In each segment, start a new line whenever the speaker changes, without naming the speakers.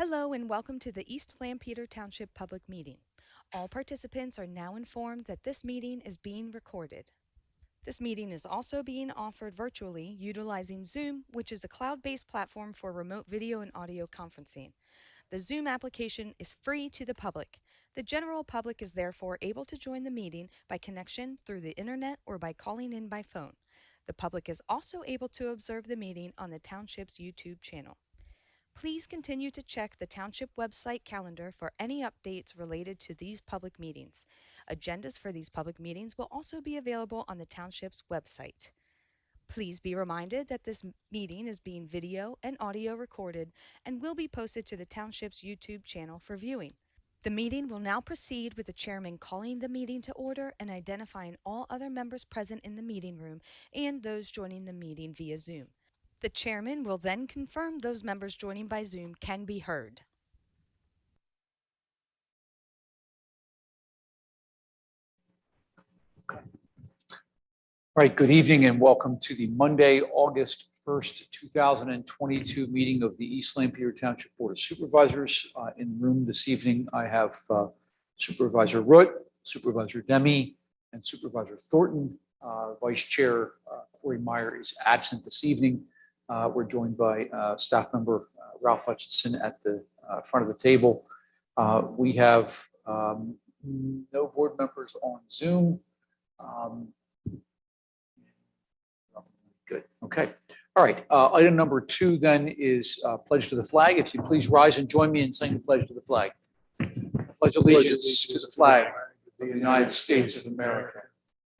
Hello and welcome to the East Lampeter Township Public Meeting. All participants are now informed that this meeting is being recorded. This meeting is also being offered virtually utilizing Zoom, which is a cloud-based platform for remote video and audio conferencing. The Zoom application is free to the public. The general public is therefore able to join the meeting by connection through the internet or by calling in by phone. The public is also able to observe the meeting on the Township's YouTube channel. Please continue to check the Township website calendar for any updates related to these public meetings. Agendas for these public meetings will also be available on the Township's website. Please be reminded that this meeting is being video and audio recorded and will be posted to the Township's YouTube channel for viewing. The meeting will now proceed with the chairman calling the meeting to order and identifying all other members present in the meeting room and those joining the meeting via Zoom. The chairman will then confirm those members joining by Zoom can be heard.
All right, good evening and welcome to the Monday, August 1st, 2022 meeting of the East Lampeter Township Board of Supervisors. In the room this evening, I have Supervisor Root, Supervisor Demi, and Supervisor Thornton. Vice Chair Corey Meyer is absent this evening. We're joined by staff member Ralph Hutchinson at the front of the table. We have no board members on Zoom. Good. Okay. All right. Item number 2 then is pledge to the flag. If you please rise and join me in saying the pledge to the flag. Pledge allegiance to the flag of the United States of America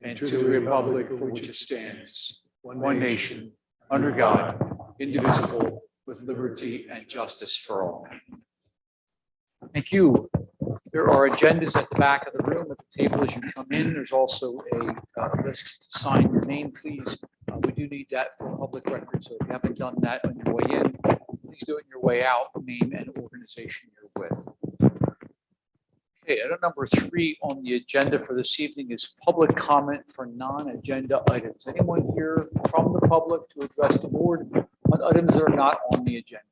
and to the republic for which it stands, one nation, under God, indivisible, with liberty and justice for all. Thank you. There are agendas at the back of the room at the table as you come in. There's also a list to sign your name, please. We do need that for public record, so if you haven't done that on your way in, please do it on your way out, name and organization you're with. Okay, item number 3 on the agenda for this evening is public comment for non-agenda items. Anyone here from the public to address the board on items that are not on the agenda?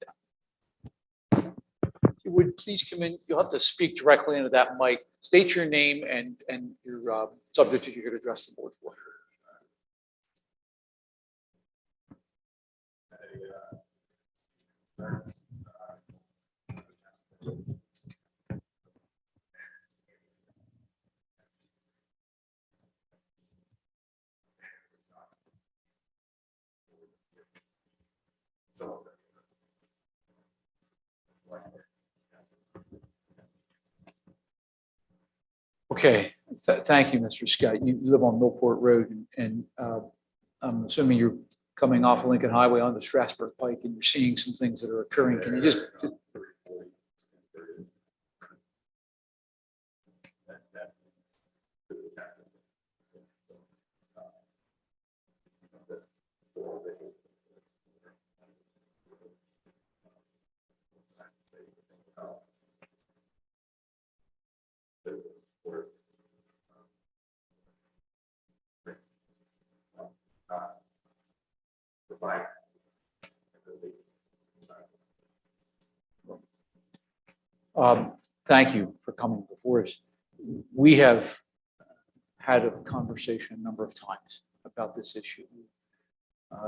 If you would please come in, you'll have to speak directly into that mic. State your name and your subject that you're going to address the board for. Okay, thank you, Mr. Scott. You live on Millport Road, and I'm assuming you're coming off Lincoln Highway onto Strasburg Pike, and you're seeing some things that are occurring. Can you just thank you for coming before us. We have had a conversation a number of times about this issue,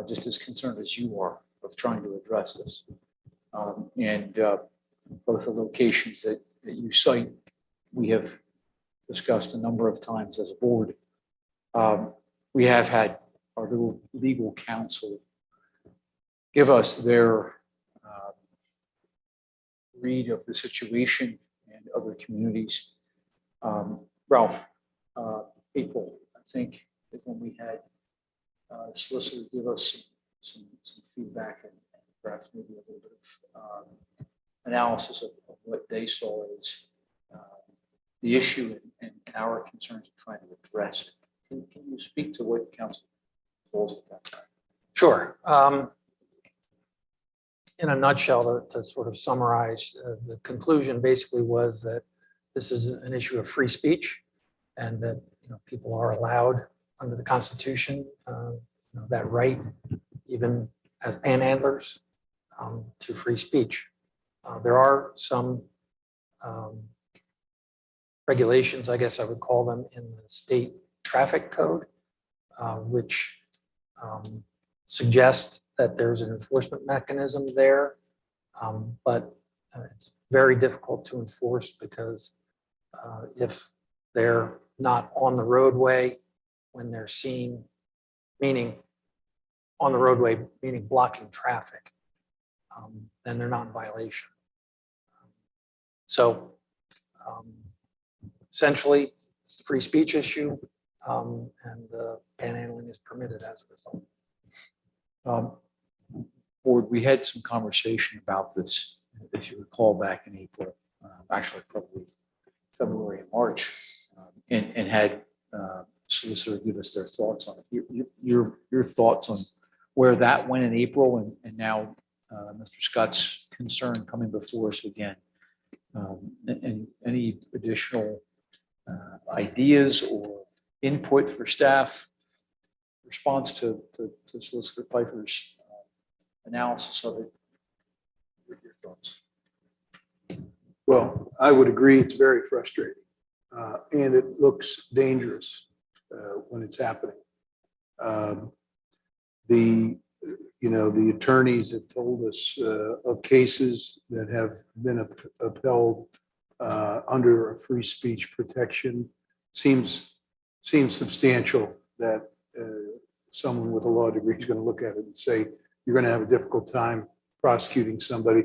just as concerned as you are of trying to address this. And both the locations that you cite, we have discussed a number of times as a board. We have had our legal counsel give us their read of the situation and other communities. Ralph, April, I think, is when we had solicitor give us some feedback and perhaps maybe a little bit of analysis of what they saw as the issue and our concerns of trying to address it. Can you speak to what council told us at that time?
Sure. In a nutshell, to sort of summarize, the conclusion basically was that this is an issue of free speech, and that people are allowed under the Constitution that right, even as panhandlers, to free speech. There are some regulations, I guess I would call them, in the state traffic code, which suggest that there's an enforcement mechanism there. But it's very difficult to enforce because if they're not on the roadway when they're seen, meaning on the roadway, meaning blocking traffic, then they're not in violation. So essentially, it's a free speech issue, and panhandling is permitted as a result.
Board, we had some conversation about this, if you recall, back in April, actually probably February and March, and had solicitor give us their thoughts on it. Your thoughts on where that went in April, and now Mr. Scott's concern coming before us again. And any additional ideas or input for staff response to Solicitor Pfeiffer's analysis of it? What are your thoughts?
Well, I would agree it's very frustrating, and it looks dangerous when it's happening. The attorneys have told us of cases that have been upheld under a free speech protection. Seems substantial that someone with a law degree is going to look at it and say you're going to have a difficult time prosecuting somebody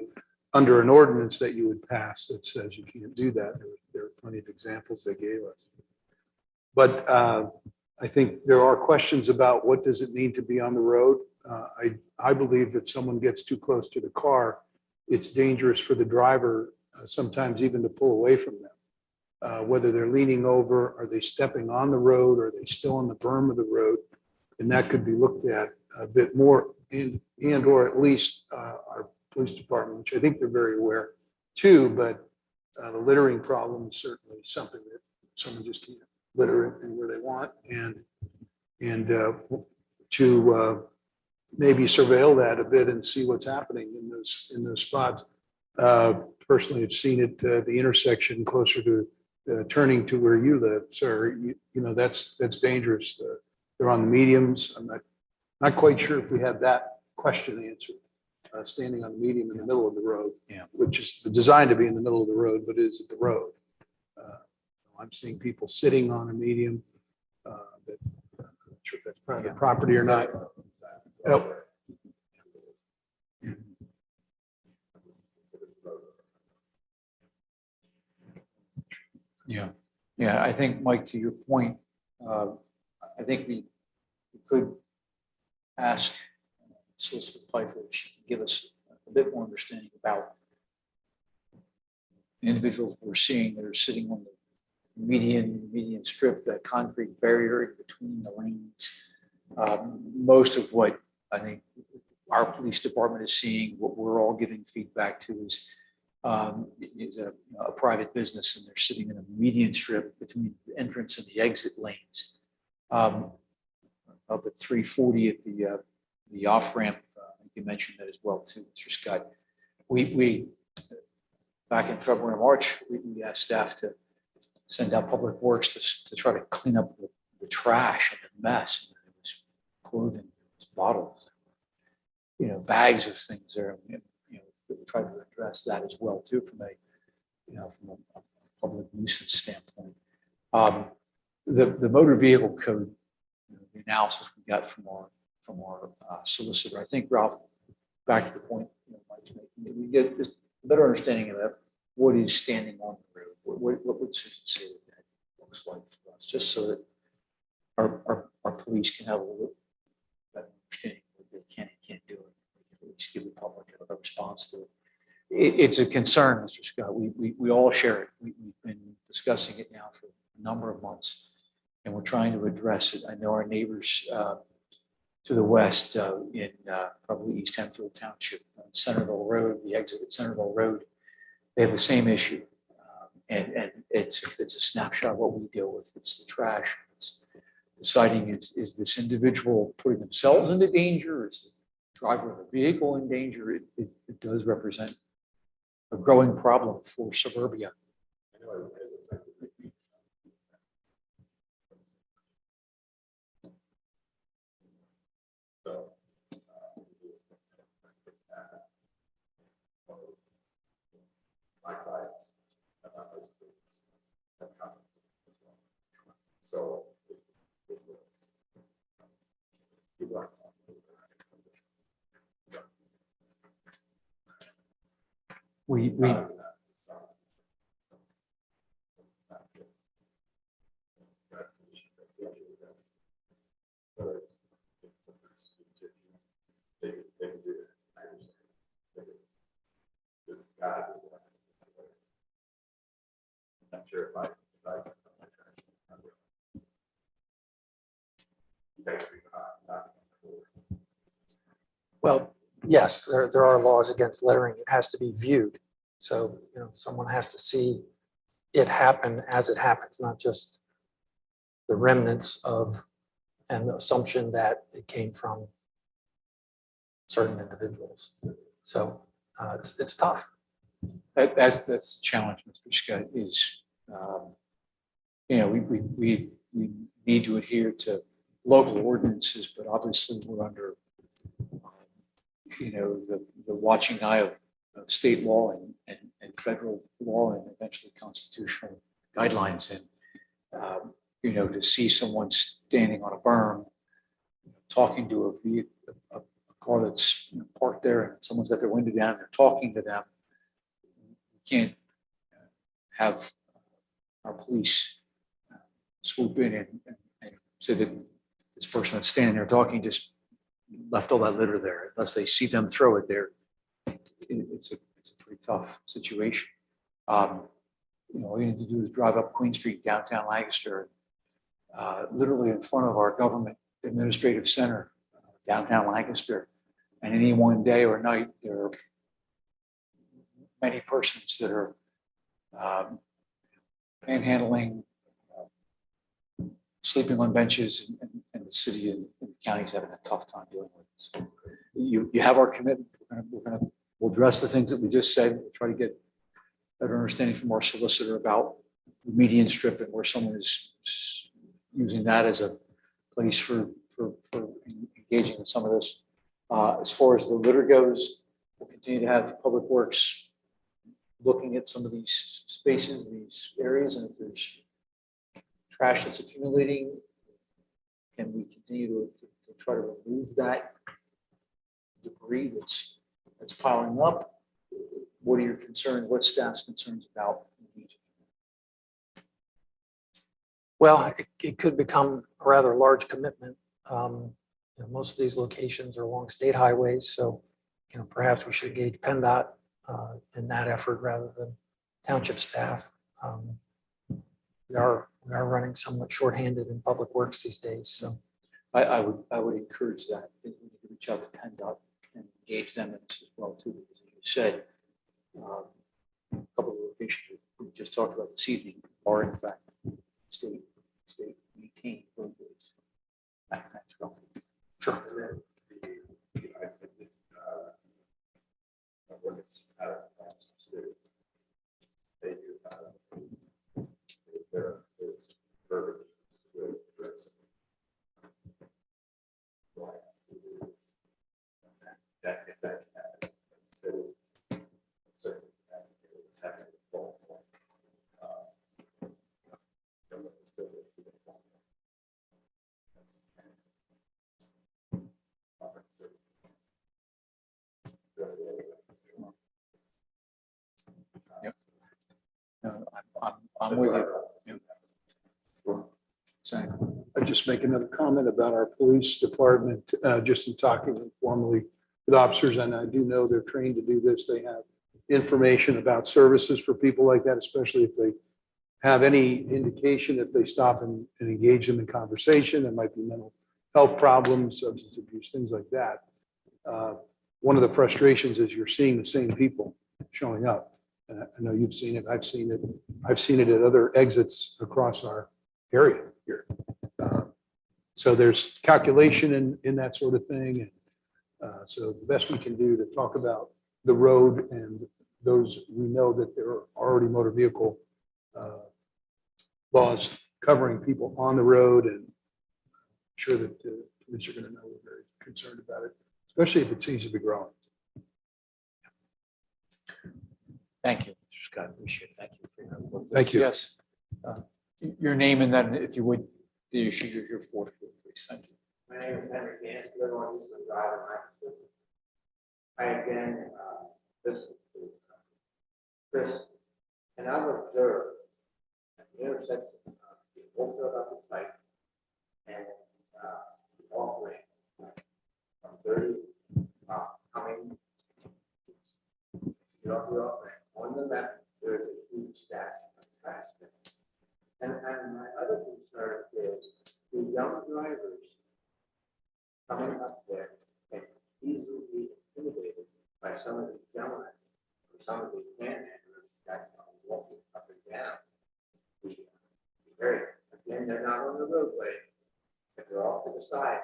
under an ordinance that you would pass that says you can't do that. There are plenty of examples they gave us. But I think there are questions about what does it mean to be on the road. I believe if someone gets too close to the car, it's dangerous for the driver, sometimes even to pull away from them. Whether they're leaning over, are they stepping on the road, are they still on the berm of the road? And that could be looked at a bit more, and or at least our police department, which I think they're very aware too, but the littering problem is certainly something that someone just can't litter anywhere they want, and to maybe surveil that a bit and see what's happening in those spots. Personally, I've seen it the intersection closer to turning to where you live, sir. That's dangerous. They're on the mediums. I'm not quite sure if we have that question answered. Standing on the medium in the middle of the road, which is designed to be in the middle of the road, but is at the road. I'm seeing people sitting on a medium. That I'm not sure if that's private property or not. Oh.
Yeah. I think, Mike, to your point, I think we could ask Solicitor Pfeiffer if she can give us a bit more understanding about the individuals we're seeing that are sitting on the median strip, that concrete barrier in between the lanes. Most of what I think our police department is seeing, what we're all giving feedback to is a private business, and they're sitting in a median strip between the entrance and the exit lanes. Up at 340 at the off ramp, I think you mentioned that as well too, Mr. Scott. We back in February and March, we asked staff to send out public works to try to clean up the trash and the mess. It was clothing, it was bottles, bags of things there. We tried to address that as well too from a public nuisance standpoint. The motor vehicle code, the analysis we got from our solicitor. I think, Ralph, back to the point Mike's making, we get just a better understanding of that. What is standing on the road? What would Susan say that looks like for us? Just so that our police can have a little better understanding of what they can and can't do it. At least give the public a response to it. It's a concern, Mr. Scott. We all share it. We've been discussing it now for a number of months, and we're trying to address it. I know our neighbors to the west in probably East Hempfield Township, Centerville Road, the exit at Centerville Road, they have the same issue. And it's a snapshot of what we deal with. It's the trash. It's deciding is this individual putting themselves into danger? Is the driver of the vehicle in danger? It does represent a growing problem for suburbia.
So
We
I'm sure if I
Well, yes, there are laws against littering. It has to be viewed. So, someone has to see it happen as it happens, not just the remnants of and the assumption that it came from certain individuals. So it's tough.
that's the challenge, Mr. Scott, is, we need to adhere to local ordinances, but obviously we're under, the watching eye of state law and federal law and eventually constitutional guidelines. And, to see someone standing on a berm, talking to a car that's parked there and someone's got their window down and they're talking to them, you can't have our police swoop in and say that this person that's standing there talking just left all that litter there. Unless they see them throw it there, it's a pretty tough situation. All you need to do is drive up Queen Street, downtown Lancaster, literally in front of our government administrative center, downtown Lancaster. And any one day or night, there are many persons that are panhandling, sleeping on benches, and the city and the county's having a tough time dealing with this. So you have our commitment. We'll address the things that we just said. We'll try to get better understanding from our solicitor about the median strip and where someone is using that as a place for engaging in some of this. As far as the litter goes, we'll continue to have Public Works looking at some of these spaces, these areas, and if there's trash that's accumulating, can we continue to try to remove that debris that's piling up? What are your concerns? What staff's concerns about?
Well, it could become a rather large commitment. Most of these locations are along state highways, so perhaps we should engage PennDOT in that effort rather than township staff. We are running somewhat shorthanded in Public Works these days, so.
I would encourage that. I think we need to reach out to PennDOT and engage them in this as well too, because as you said, a couple of locations we just talked about this evening are in fact state maintained roadways. Thanks, Phil.
Sure.
They do there is verbiage to address that if that can happen. So certainly having a full
I'm with you. Yep.
I'd just make another comment about our police department, just in talking informally with officers, and I do know they're trained to do this. They have information about services for people like that, especially if they have any indication, if they stop and engage them in conversation, there might be mental health problems, substance abuse, things like that. One of the frustrations is you're seeing the same people showing up. And I know you've seen it. I've seen it. I've seen it at other exits across our area here. So there's calculation in that sort of thing. And so the best we can do to talk about the road and we know that there are already motor vehicle laws covering people on the road, and I'm sure that the police are going to know we're very concerned about it, especially if it seems to be growing.
Thank you, Mr. Scott. Appreciate it. Thank you for your work.
Thank you.
Yes. Your name and then if you would, the issue you're here for, please. Thank you.
My name is Henry Gans, live on Eastern Drive in Lancaster. I again listened to Chris, and I've observed at the intersection of the Oakville up the pike and the off ramp from 30 coming get off the off ramp. On the left, there is a huge stack of trash. And my other concern is the young drivers coming up there and easily be intimidated by some of the gentlemen or some of the panhandlers that are walking up and down the area. Again, they're not on the roadway, but they're off to the side.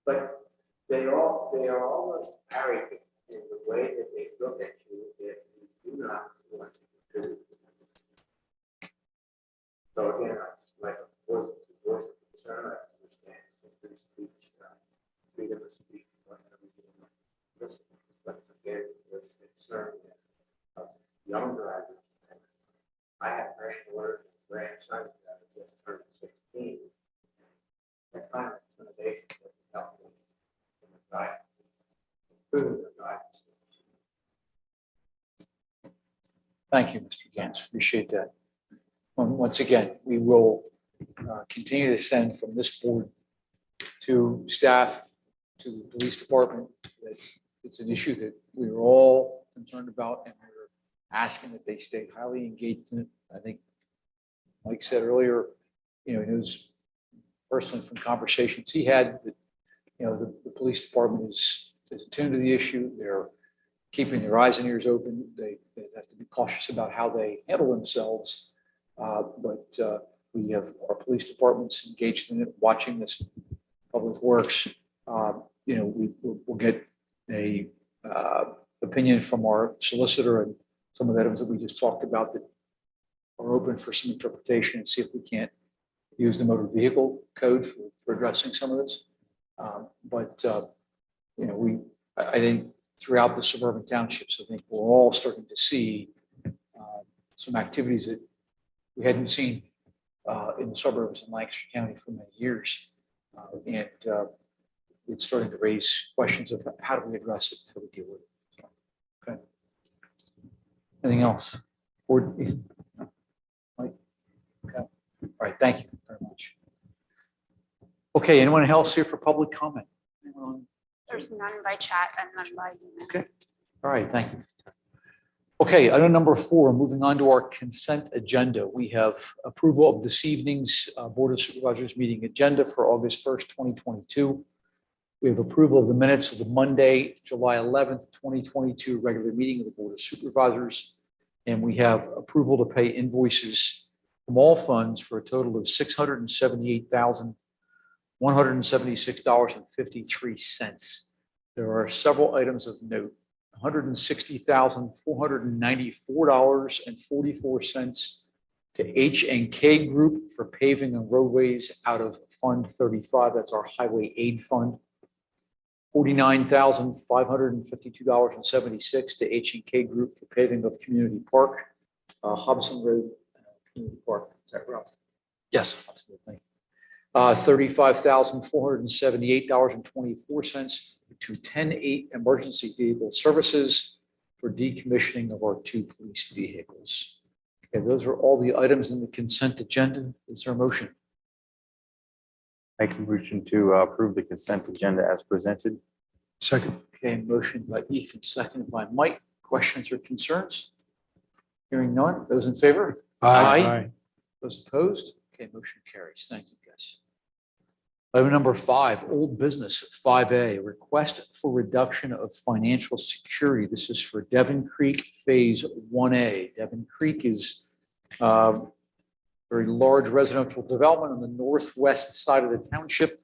But they are almost arrogant in the way that they look at you if you do not want to contribute. So again, I just like a voice of concern. I understand free speech, freedom of speech, whatever you do. Listen, but again, there's concern of young drivers. I have granddaughters and grandsons that have just turned 16. That kind of intimidation doesn't help them in the drive, improving the drive.
Thank you, Mr. Gans. Appreciate that. Once again, we will continue to send from this board to staff, to the police department, that it's an issue that we are all concerned about, and we're asking that they stay highly engaged in it. I think Mike said earlier, he knows personally from conversations he had that, the police department is attuned to the issue. They're keeping their eyes and ears open. They have to be cautious about how they handle themselves. But we have our police departments engaged in it, watching this public works. We'll get a opinion from our solicitor and some of the items that we just talked about that are open for some interpretation, and see if we can't use the motor vehicle code for addressing some of this. I think throughout the suburban townships, I think we're all starting to see some activities that we hadn't seen in the suburbs in Lancaster County for many years. And it's starting to raise questions of how do we address it, how do we deal with it. So, okay. Anything else? Or Ethan? No? Mike? Okay. All right. Thank you very much. Okay. Anyone else here for public comment? Anyone?
There's none by chat and none by email.
Okay. All right. Thank you. Okay, item number 4, moving on to our consent agenda. We have approval of this evening's Board of Supervisors meeting agenda for August 1st, 2022. We have approval of the minutes of the Monday, July 11th, 2022 regular meeting of the Board of Supervisors. And we have approval to pay invoices from all funds for a total of $678,176.53. There are several items of note. $160,494.44 to H&K Group for paving and roadways out of Fund 35. That's our Highway Aid Fund. $49,552.76 to H&K Group for paving of Community Park, Hobson Road Community Park. Is that Ralph?
Yes.
$35,478.24 to 10-8 Emergency Vehicle Services for decommissioning of our 2 police vehicles. Okay, those are all the items in the consent agenda. Is there a motion?
Make a motion to approve the consent agenda as presented.
Second.
Okay, motion by Ethan, seconded by Mike. Questions or concerns? Hearing none. Those in favor? Aye. Those opposed? Okay, motion carries. Thank you, guys. Item number 5, old business 5A, request for reduction of financial security. This is for Devon Creek Phase 1A. Devon Creek is a very large residential development on the northwest side of the township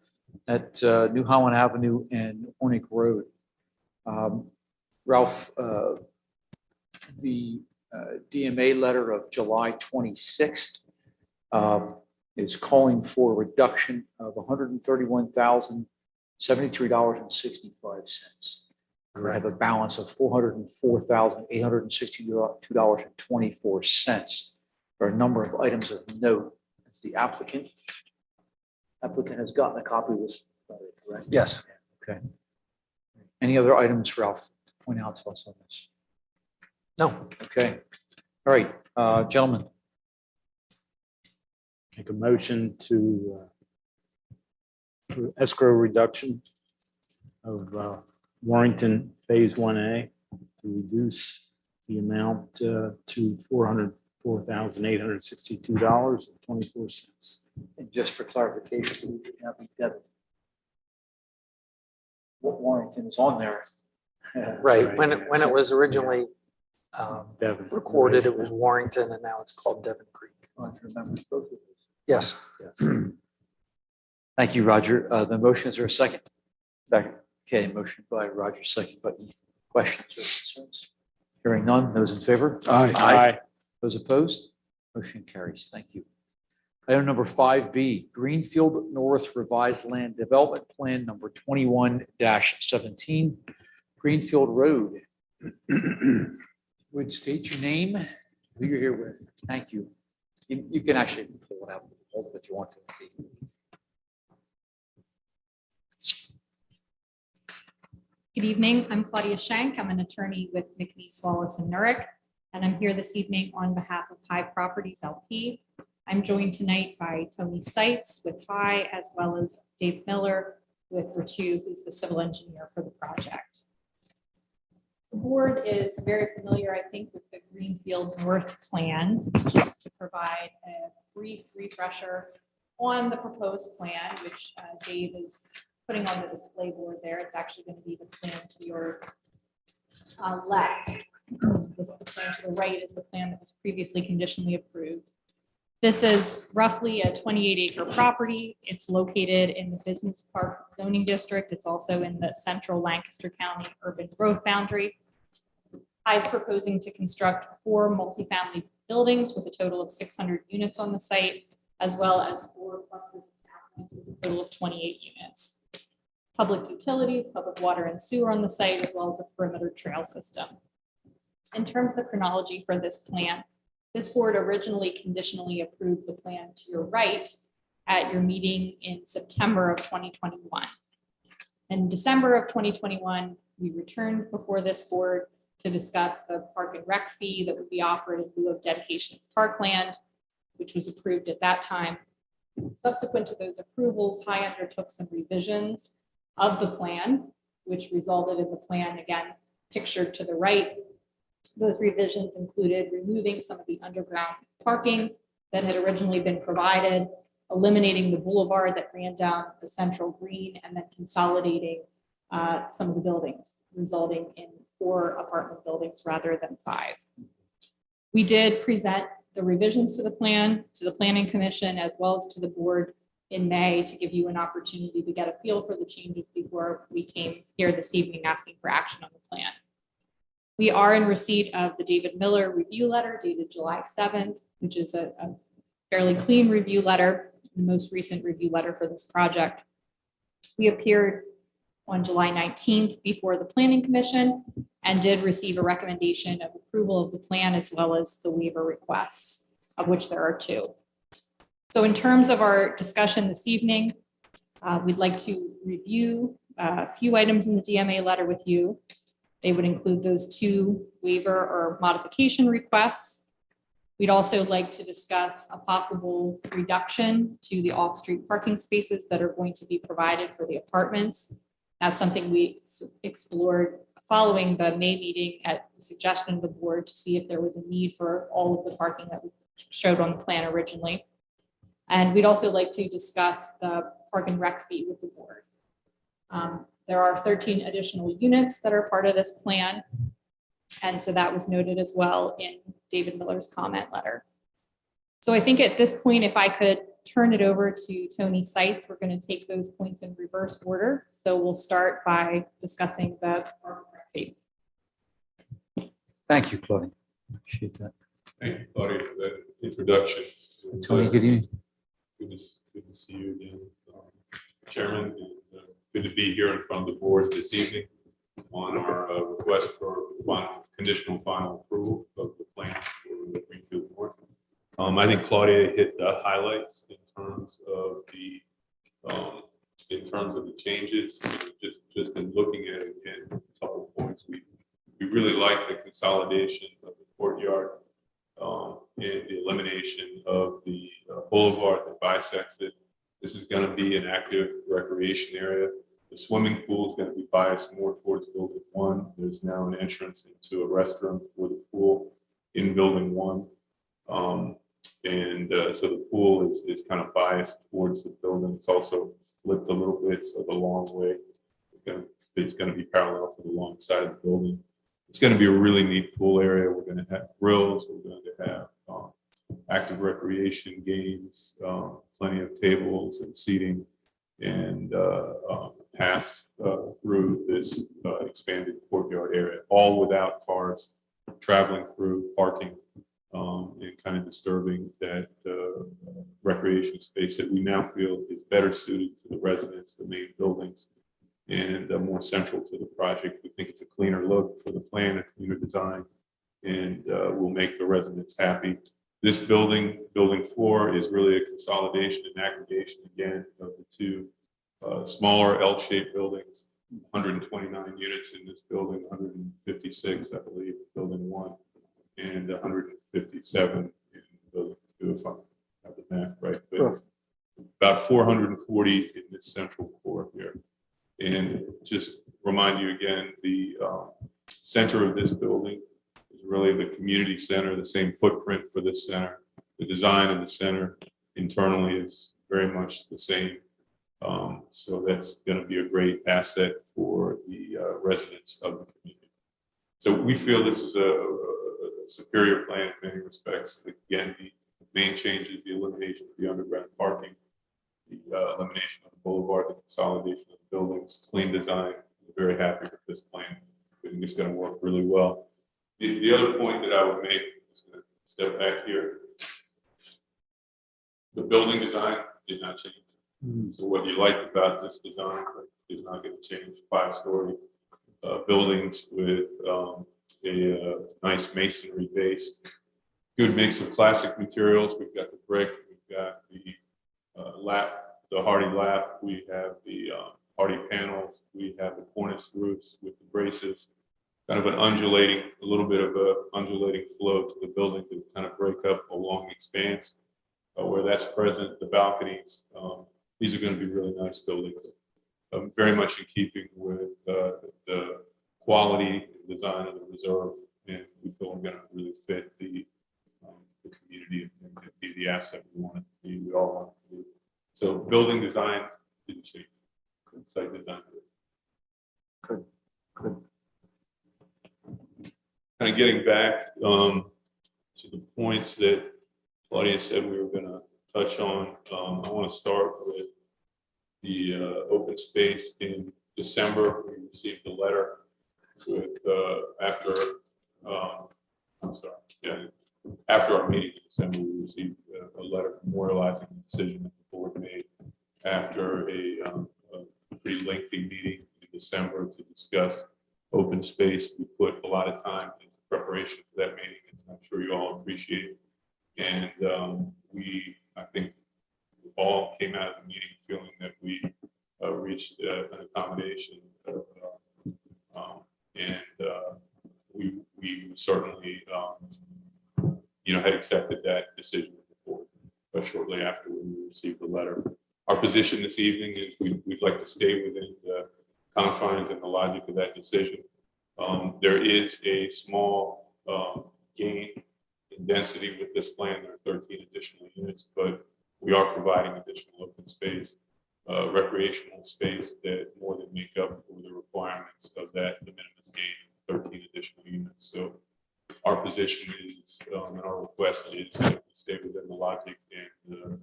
at New Holland Avenue and Hornick Road. Ralph the DMA letter of July 26th is calling for a reduction of $131,073.65. We have a balance of $404,862.24. There are a number of items of note. As the applicant has gotten a copy of this letter, correct?
Yes.
Okay. Any other items, Ralph, to point out to us on this?
No.
Okay. All right, gentlemen.
Make a motion to for escrow reduction of Warrington Phase 1A to reduce the amount to $404,862.24.
And just for clarification, we have Devin. What Warrington is on there?
Right. When it was originally
Devon.
recorded, it was Warrington, and now it's called Devon Creek.
I have to remember both of these.
Yes.
Yes.
Thank you, Roger. The motion, is there a second? Second. Okay, motion by Roger, second by Ethan. Questions or concerns? Hearing none, those in favor?
Aye.
Those opposed? Motion carries. Thank you. Item number 5B, Greenfield North Revised Land Development Plan number 21-17, Greenfield Road. Would state your name, who you're here with. Thank you. You can actually pull it out, hold it if you want to.
Good evening. I'm Claudia Schenk. I'm an attorney with McNeese, Wallace & Nurick, and I'm here this evening on behalf of High Properties LP. I'm joined tonight by Tony Seitz with High, as well as Dave Miller with Ritu, who's the civil engineer for the project. The board is very familiar, I think, with the Greenfield North Plan. Just to provide a brief refresher on the proposed plan, which Dave is putting on the display board there. It's actually going to be the plan to your left. The plan to the right is the plan that was previously conditionally approved. This is roughly a 28-acre property. It's located in the Business Park zoning district. It's also in the central Lancaster County urban growth boundary. I is proposing to construct 4 multifamily buildings with a total of 600 units on the site, as well as 4 clusters of townhomes with a total of 28 units. Public utilities, public water and sewer on the site, as well as a perimeter trail system. In terms of the chronology for this plan, this board originally conditionally approved the plan to your right at your meeting in September of 2021. In December of 2021, we returned before this board to discuss the park and rec fee that would be offered in lieu of dedication of parkland, which was approved at that time. Subsequent to those approvals, High undertook some revisions of the plan, which resulted in the plan, again, pictured to the right. Those revisions included removing some of the underground parking that had originally been provided, eliminating the boulevard that ran down the central green, and then consolidating some of the buildings, resulting in 4 apartment buildings rather than 5. We did present the revisions to the plan, to the Planning Commission, as well as to the board in May, to give you an opportunity to get a feel for the changes before we came here this evening asking for action on the plan. We are in receipt of the David Miller review letter dated July 7th, which is a fairly clean review letter, the most recent review letter for this project. We appeared on July 19th before the Planning Commission and did receive a recommendation of approval of the plan, as well as the waiver requests, of which there are 2. So in terms of our discussion this evening, we'd like to review a few items in the DMA letter with you. They would include those 2 waiver or modification requests. We'd also like to discuss a possible reduction to the off-street parking spaces that are going to be provided for the apartments. That's something we explored following the May meeting at the suggestion of the board to see if there was a need for all of the parking that we showed on the plan originally. And we'd also like to discuss the park and rec fee with the board. There are 13 additional units that are part of this plan. And so that was noted as well in David Miller's comment letter. So I think at this point, if I could turn it over to Tony Seitz, we're going to take those points in reverse order. So we'll start by discussing the park and rec fee.
Thank you, Claudia. Appreciate that.
Thank you, Claudia, for that introduction. And,
Tony, good evening.
Good to see you again, Chairman. And, good to be here in front of the board this evening on our request for conditional final approval of the plan for the Greenfield North. I think Claudia hit the highlights in terms of the changes. Just in looking at it again, a couple of points. We really like the consolidation of the courtyard and the elimination of the boulevard that bisects it. This is going to be an active recreation area. The swimming pool is going to be biased more towards building 1. There's now an entrance into a restroom for the pool in building 1. So the pool is kind of biased towards the building. It's also flipped a little bit, so the long way it's going to be parallel to the long side of the building. It's going to be a really neat pool area. We're going to have grills. We're going to have active recreation games, plenty of tables and seating, and paths through this expanded courtyard area, all without cars traveling through, parking, and kind of disturbing that recreation space that we now feel is better suited to the residents, the main buildings, and more central to the project. We think it's a cleaner look for the plan, a cleaner design, and will make the residents happy. This building, building 4, is really a consolidation and aggregation again of the two smaller L-shaped buildings, 129 units in this building, 156, I believe, building 1, and 157 in building 2, if I have the math right. But about 440 in this central core here. And just remind you again, the center of this building is really the community center, the same footprint for this center. The design of the center internally is very much the same. So that's going to be a great asset for the residents of the community. So we feel this is a superior plan in many respects. Again, the main change is the elimination of the underground parking, the elimination of the boulevard, the consolidation of the buildings, clean design. We're very happy with this plan. I think it's going to work really well. The other point that I would make is going to step back here. The building design did not change. So what you liked about this design is not going to change. 5-story buildings with a nice masonry base. Good mix of classic materials. We've got the brick, we've got the hardy lap, we have the hardy panels, we have the cornice roofs with the braces. Kind of a little bit of a undulating flow to the building to kind of break up a long expanse. Where that's present, the balconies, these are going to be really nice buildings. Very much in keeping with the quality and design of the reserve, and we feel we're going to really fit the community and be the asset we want it to be. We all want it to be. So building design didn't change. Site design.
Good.
Kind of getting back to the points that Claudia said we were going to touch on. I want to start with the open space. In December, we received a letter with after our meeting in December, we received a letter memorializing the decision that the board made after a pretty lengthy meeting in December to discuss open space. We put a lot of time into preparation for that meeting, as I'm sure you all appreciate. And I think we all came out of the meeting feeling that we reached an accommodation, we certainly, had accepted that decision before, but shortly after we received the letter. Our position this evening is we'd like to stay within the confines and the logic of that decision. There is a small gain in density with this plan. There are 13 additional units, but we are providing additional open space, recreational space that more than make up for the requirements of that de minimis gain of 13 additional units. So our position is, and our request is to stay within the logic and the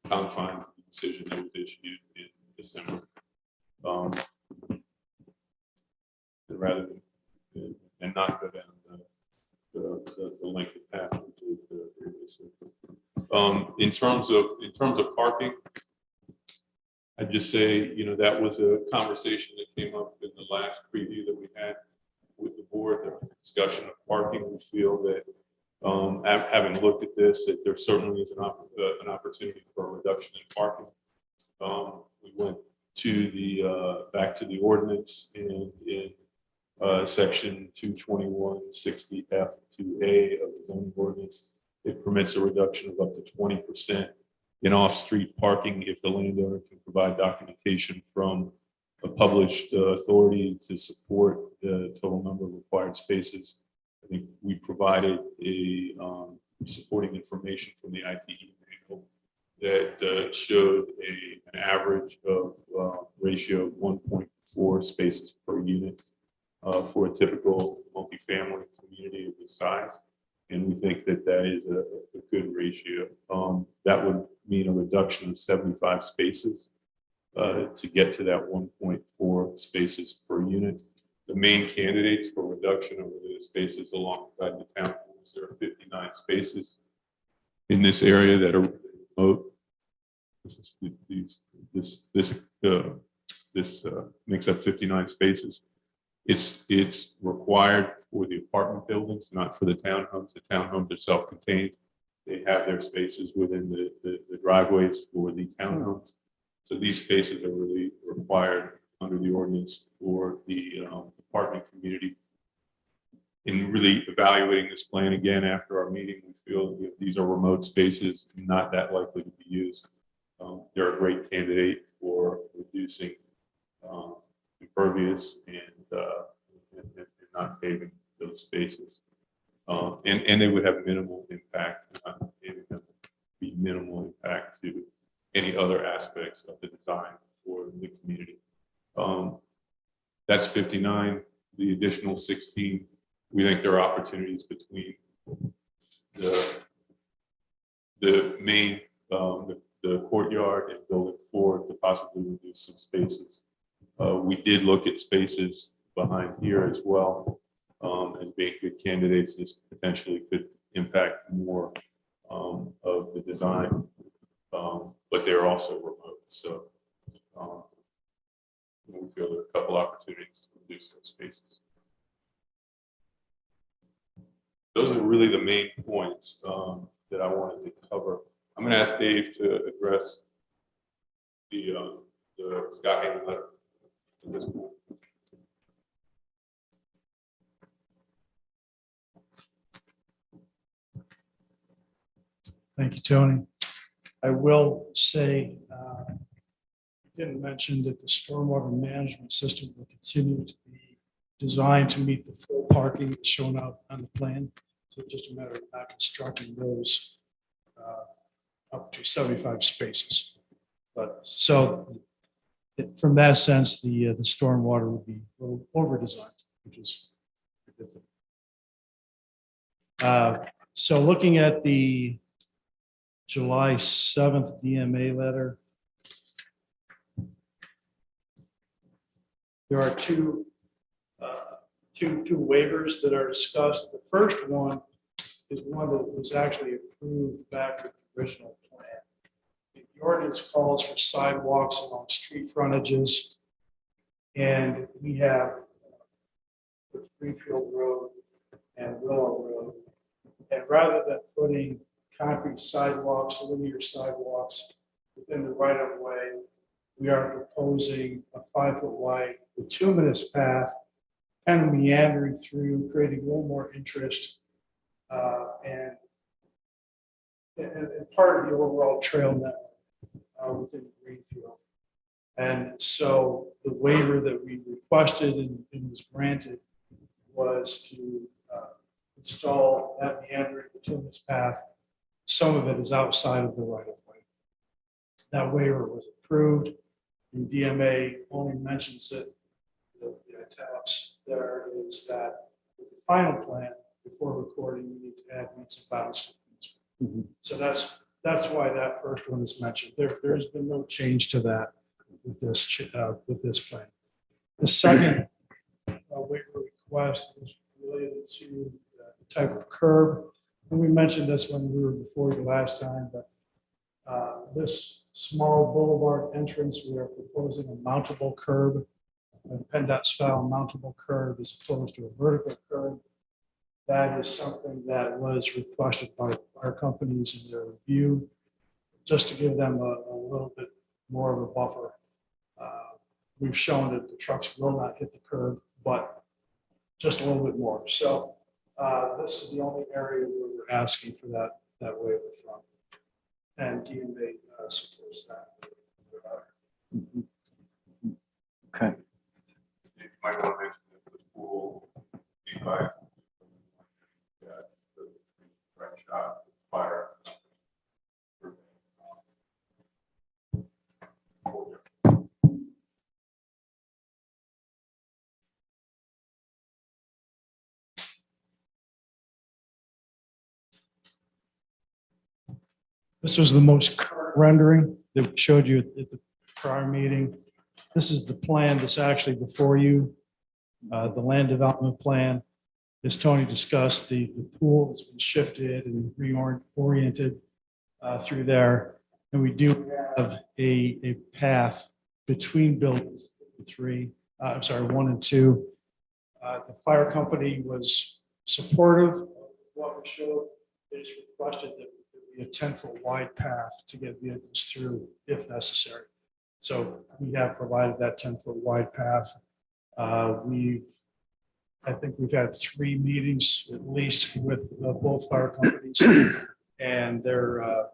confines of the decision that was issued in December. Rather than and not go down the length of path we did previously. In terms of parking, I'd just say, that was a conversation that came up in the last preview that we had with the board. There was a discussion of parking. We feel that, having looked at this, that there certainly is an opportunity for a reduction in parking. We went to back to the ordinance, and in section 22160F2A of the zoning ordinance, it permits a reduction of up to 20% in off-street parking if the landowner can provide documentation from a published authority to support the total number of required spaces. I think we provided a supporting information from the ITE manual that showed an average of ratio of 1.4 spaces per unit for a typical multifamily community of this size. And we think that that is a good ratio. That would mean a reduction of 75 spaces to get to that 1.4 spaces per unit. The main candidates for reduction of the spaces alongside the townhomes, there are 59 spaces in this area that are remote. This makes up 59 spaces. It's required for the apartment buildings, not for the townhomes. The townhomes are self-contained. They have their spaces within the driveways for the townhomes. So these spaces are really required under the ordinance for the apartment community. In really evaluating this plan again after our meeting, we feel that these are remote spaces, not that likely to be used. They're a great candidate for reducing impervious and not paving those spaces. And they would have minimal impact, not paving them be minimal impact to any other aspects of the design for the community. That's 59. The additional 16, we think there are opportunities between the main, the courtyard and building 4 to possibly reduce some spaces. We did look at spaces behind here as well as being good candidates. This potentially could impact more of the design, but they're also remote. So we feel there are a couple opportunities to reduce those spaces. Those are really the main points that I wanted to cover. I'm going to ask Dave to address the Scott Hayden letter at this point.
Thank you, Tony. I will say, you didn't mention that the stormwater management system will continue to be designed to meet the full parking that's shown out on the plan. So it's just a matter of not constructing those up to 75 spaces. But so from that sense, the stormwater would be a little over-designed, which is a good thing. So looking at the July 7th DMA letter, there are two waivers that are discussed. The first one is one that was actually approved back with the original plan. The ordinance calls for sidewalks along street frontages, and we have Greenfield Road and Willow Road. And rather than putting concrete sidewalks, linear sidewalks within the right of way, we are proposing a 5-foot wide bituminous path, kind of meandering through, creating a little more interest and part of the overall trail network within Greenfield. And so the waiver that we requested and was granted was to install that meandering bituminous path. Some of it is outside of the right of way. That waiver was approved, and DMA only mentions it. The italics there is that with the final plan, before recording, we need to add meets and bounds. So that's why that first one is mentioned. There's been no change to that with this plan. The second waiver request is related to the type of curb. And we mentioned this when we were before you last time, but this small boulevard entrance, we are proposing a mountable curb, a PennDOT style mountable curb as opposed to a vertical curb. That is something that was requested by our companies in their review, just to give them a little bit more of a buffer. We've shown that the trucks will not hit the curb, but just a little bit more. So this is the only area where we're asking for that waiver from. And DMA supports that.
Okay.
You might want to mention that the pool, device, the front shop, fire.
This was the most current rendering that we showed you at the prior meeting. This is the plan that's actually before you, the land development plan. As Tony discussed, the pool has been shifted and reoriented through there. And we do have a path between buildings 1 and 2. The fire company was supportive of what we showed. They just requested that there be a 10-foot wide path to get vehicles through if necessary. So we have provided that 10-foot wide path. I think we've had 3 meetings at least with both fire companies, and they are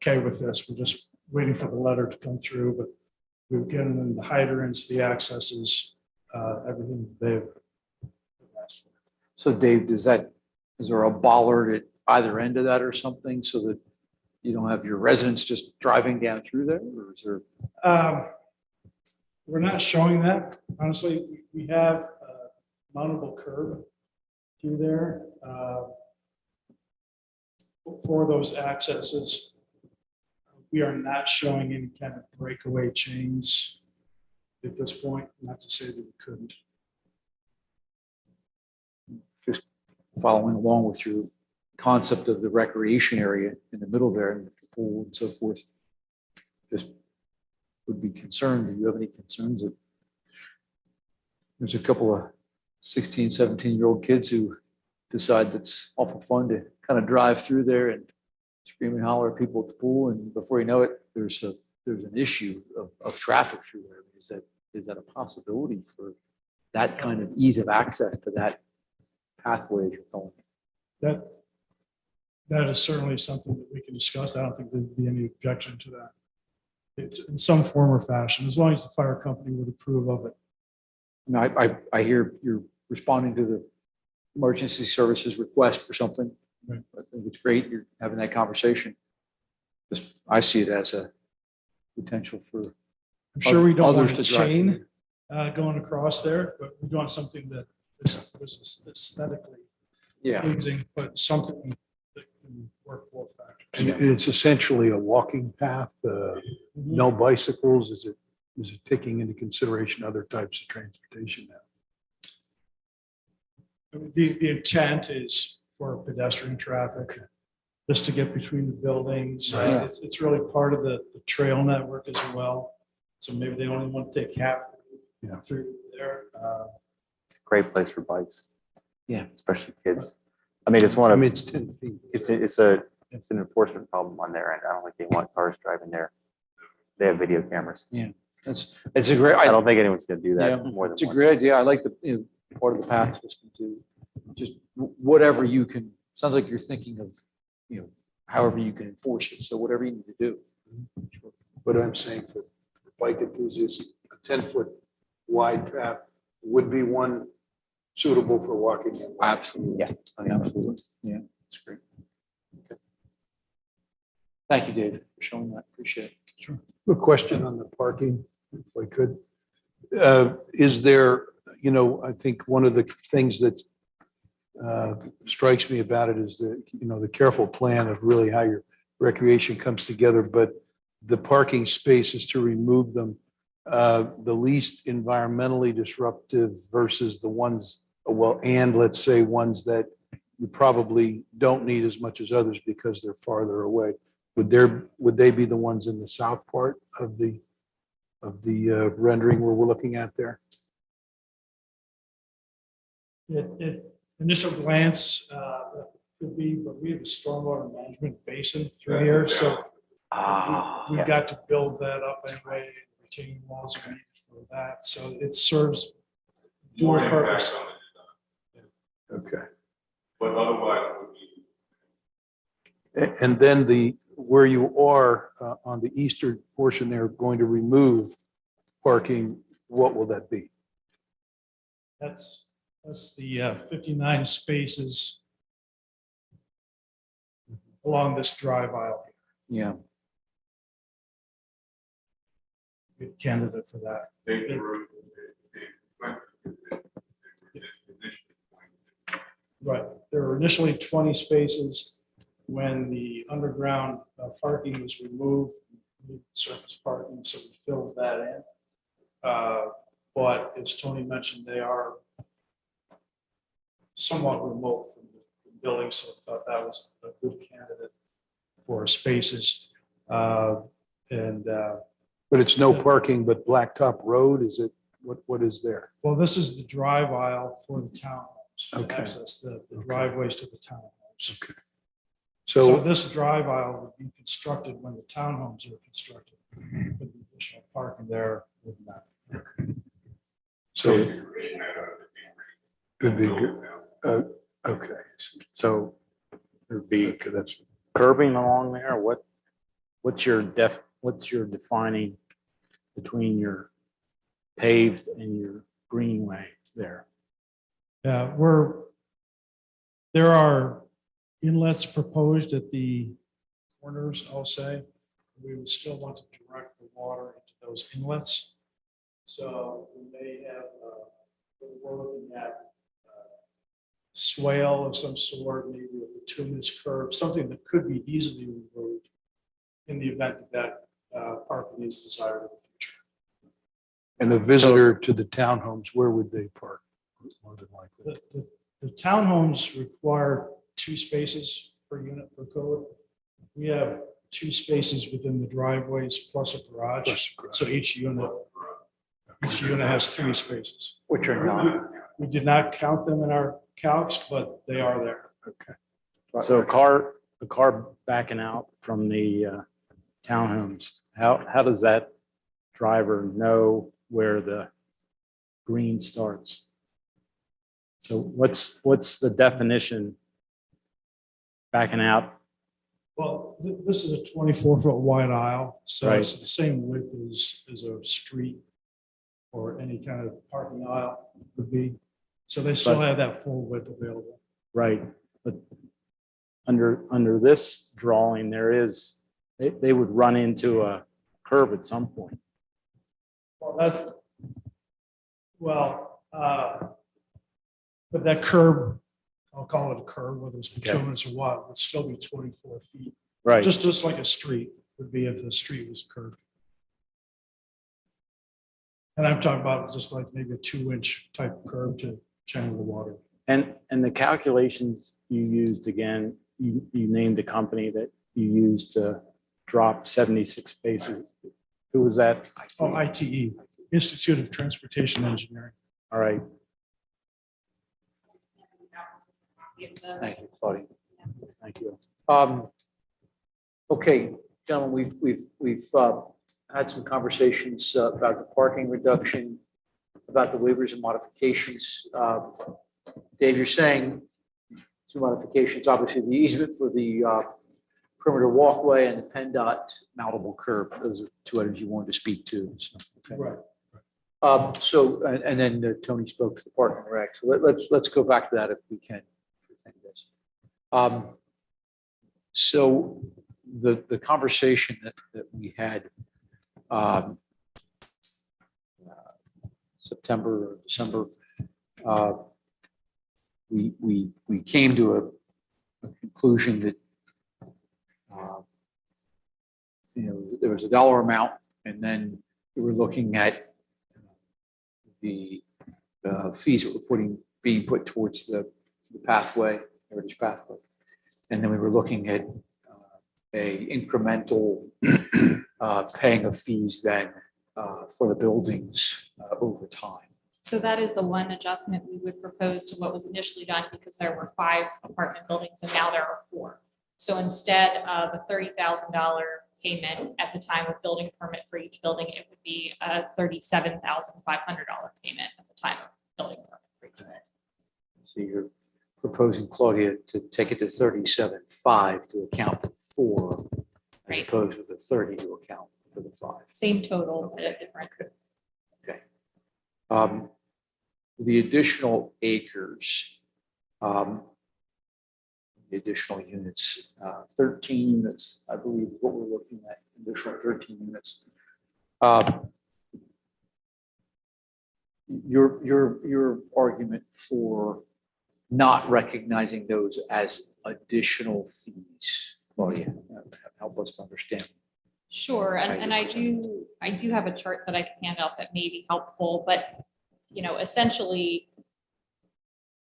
okay with this. We're just waiting for the letter to come through, but we've given them the hydrants, the accesses, everything they've asked for.
So Dave, is there a bollard at either end of that or something so that you don't have your residents just driving down through there, or is there?
We're not showing that, honestly. We have a mountable curb through there for those accesses. We are not showing any kind of breakaway chains at this point, not to say that we couldn't.
Just following along with your concept of the recreation area in the middle there and the pool and so forth, just would be concerned. Do you have any concerns that there's a couple of 16, 17-year-old kids who decide that's awful fun to kind of drive through there and scream and holler at people at the pool, and before you know it, there's an issue of traffic through there? Is that a possibility for that kind of ease of access to that pathway as you're calling it?
That is certainly something that we can discuss. I don't think there'd be any objection to that. It's in some form or fashion, as long as the fire company would approve of it.
No, I hear you're responding to the emergency services request for something.
Right.
I think it's great you're having that conversation. Just, I see it as a potential for
I'm sure we don't
others
want a
to drive
chain going across there, but we want something that is aesthetically pleasing, but something that can work both
And
factors.
it's essentially a walking path, no bicycles. Is it taking into consideration other types of transportation now?
I mean, the intent is for pedestrian traffic, just to get between the buildings.
Right.
It's really part of the trail network as well. So maybe they only want to take half through there.
Great place for bikes.
Yeah.
Especially kids. I mean, it's one of,
It's 10 feet.
it's an enforcement problem on their end. I don't think they want cars driving there. They have video cameras.
It's a great.
I don't think anyone's gonna do
Yeah,
that more than
it's a
once.
great idea. I like the part of the path system too. Just whatever you can. Sounds like you're thinking of however you can enforce it. So whatever you need to do.
But I'm saying for bike enthusiasts, a 10-foot wide path would be one suitable for walking.
Absolutely. Yeah. Absolutely. Yeah. That's great. Okay. Thank you, David, for showing that. Appreciate it.
Sure.
A question on the parking, if I could. Is there, I think one of the things that strikes me about it is the careful plan of really how your recreation comes together, but the parking spaces to remove them, the least environmentally disruptive versus the ones Well, and let's say ones that you probably don't need as much as others because they're farther away. Would they be the ones in the south part of the rendering where we're looking at there?
At initial glance, could be, but we have a stormwater management basin through here, so we got to build that up anyway. Retaining walls are needed for that, so it serves dual purpose.
Okay.
But otherwise, it would be
And then where you are on the eastern portion, they're going to remove parking. What will that be?
That's the 59 spaces along this drive aisle.
Yeah.
Good candidate for that.
they were-
Right, there were initially 20 spaces. When the underground parking was removed, we needed surface parking, so we filled that in. But as Tony mentioned, they are somewhat remote from the building, so I thought that was a good candidate for spaces.
But it's no parking but Blacktop Road, is it? What is there?
Well, this is the drive aisle for the townhomes. to
Okay.
Access the driveways to the townhomes.
Okay.
So
So,
this drive aisle would be constructed when the townhomes are constructed. With the additional parking there would not.
so it'd be good. Okay.
So there'd be
Okay, that's,
curbing along there. What's your defining between your paved and your greenway there?
Yeah, there are inlets proposed at the corners, I'll say. We would still want to direct the water into those inlets. So we may have, we're looking at swale of some sort, maybe a bituminous curb, something that could be easily removed in the event that parking is desired in the future.
and a visitor to the townhomes, where would they park? More than likely.
The townhomes require 2 spaces per unit per code. We have 2 spaces within the driveways plus a garage.
Plus the garage.
So each unit has 3 spaces.
Which are not.
We did not count them in our calcs, but they are there.
Okay.
So a car backing out from the townhomes, how does that driver know where the green starts? So what's the definition backing out?
Well, this is a 24-foot wide aisle, so
Right.
it's the same width as a street or any kind of parking aisle would be. So they still
But-
have that full width available.
Right, but under this drawing, they would run into a curb at some point.
But that curb, I'll call it a curb, whether it's
Okay.
bituminous or what, would still be 24 feet.
Right,
Just like a street would be if the street was curved. And I'm talking about just like maybe a 2-inch type curb to channel the water.
and the calculations you used, again, you named a company that you used to drop 76 spaces. Who was that?
Oh, ITE, Institute of Transportation Engineering.
All right,
Thank you, Claudia.
thank you.
Okay, gentlemen, we've had some conversations about the parking reduction, about the waivers and modifications. Dave, you're saying 2 modifications, obviously the easement for the perimeter walkway and the PennDOT mountable curb. Those are 2 items you wanted to speak to. So, okay.
Right.
And then Tony spoke to the parking rec. So let's go back to that if we can. So the conversation that we had September or December, we came to a conclusion that there was a dollar amount, and then we were looking at the fees that we're being put towards the pathway, heritage pathway. And then we were looking at a incremental paying of fees then for the buildings over time.
So that is the one adjustment we would propose to what was initially done, because there were 5 apartment buildings and now there are 4. So instead of a $30,000 payment at the time of building permit for each building, it would be a $37,500 payment at the time of building permit for each building.
So you're proposing, Claudia, to take it to 37.5 to account for 4, as
Right.
opposed to the 30 to account for the 5.
Same total, but a different.
Okay. The additional acres, the additional units, 13 units, I believe is what we're looking at, additional 13 units. Your argument for not recognizing those as additional fees, Claudia, help us to understand.
Sure, and I do have a chart that I can hand out that may be helpful, but essentially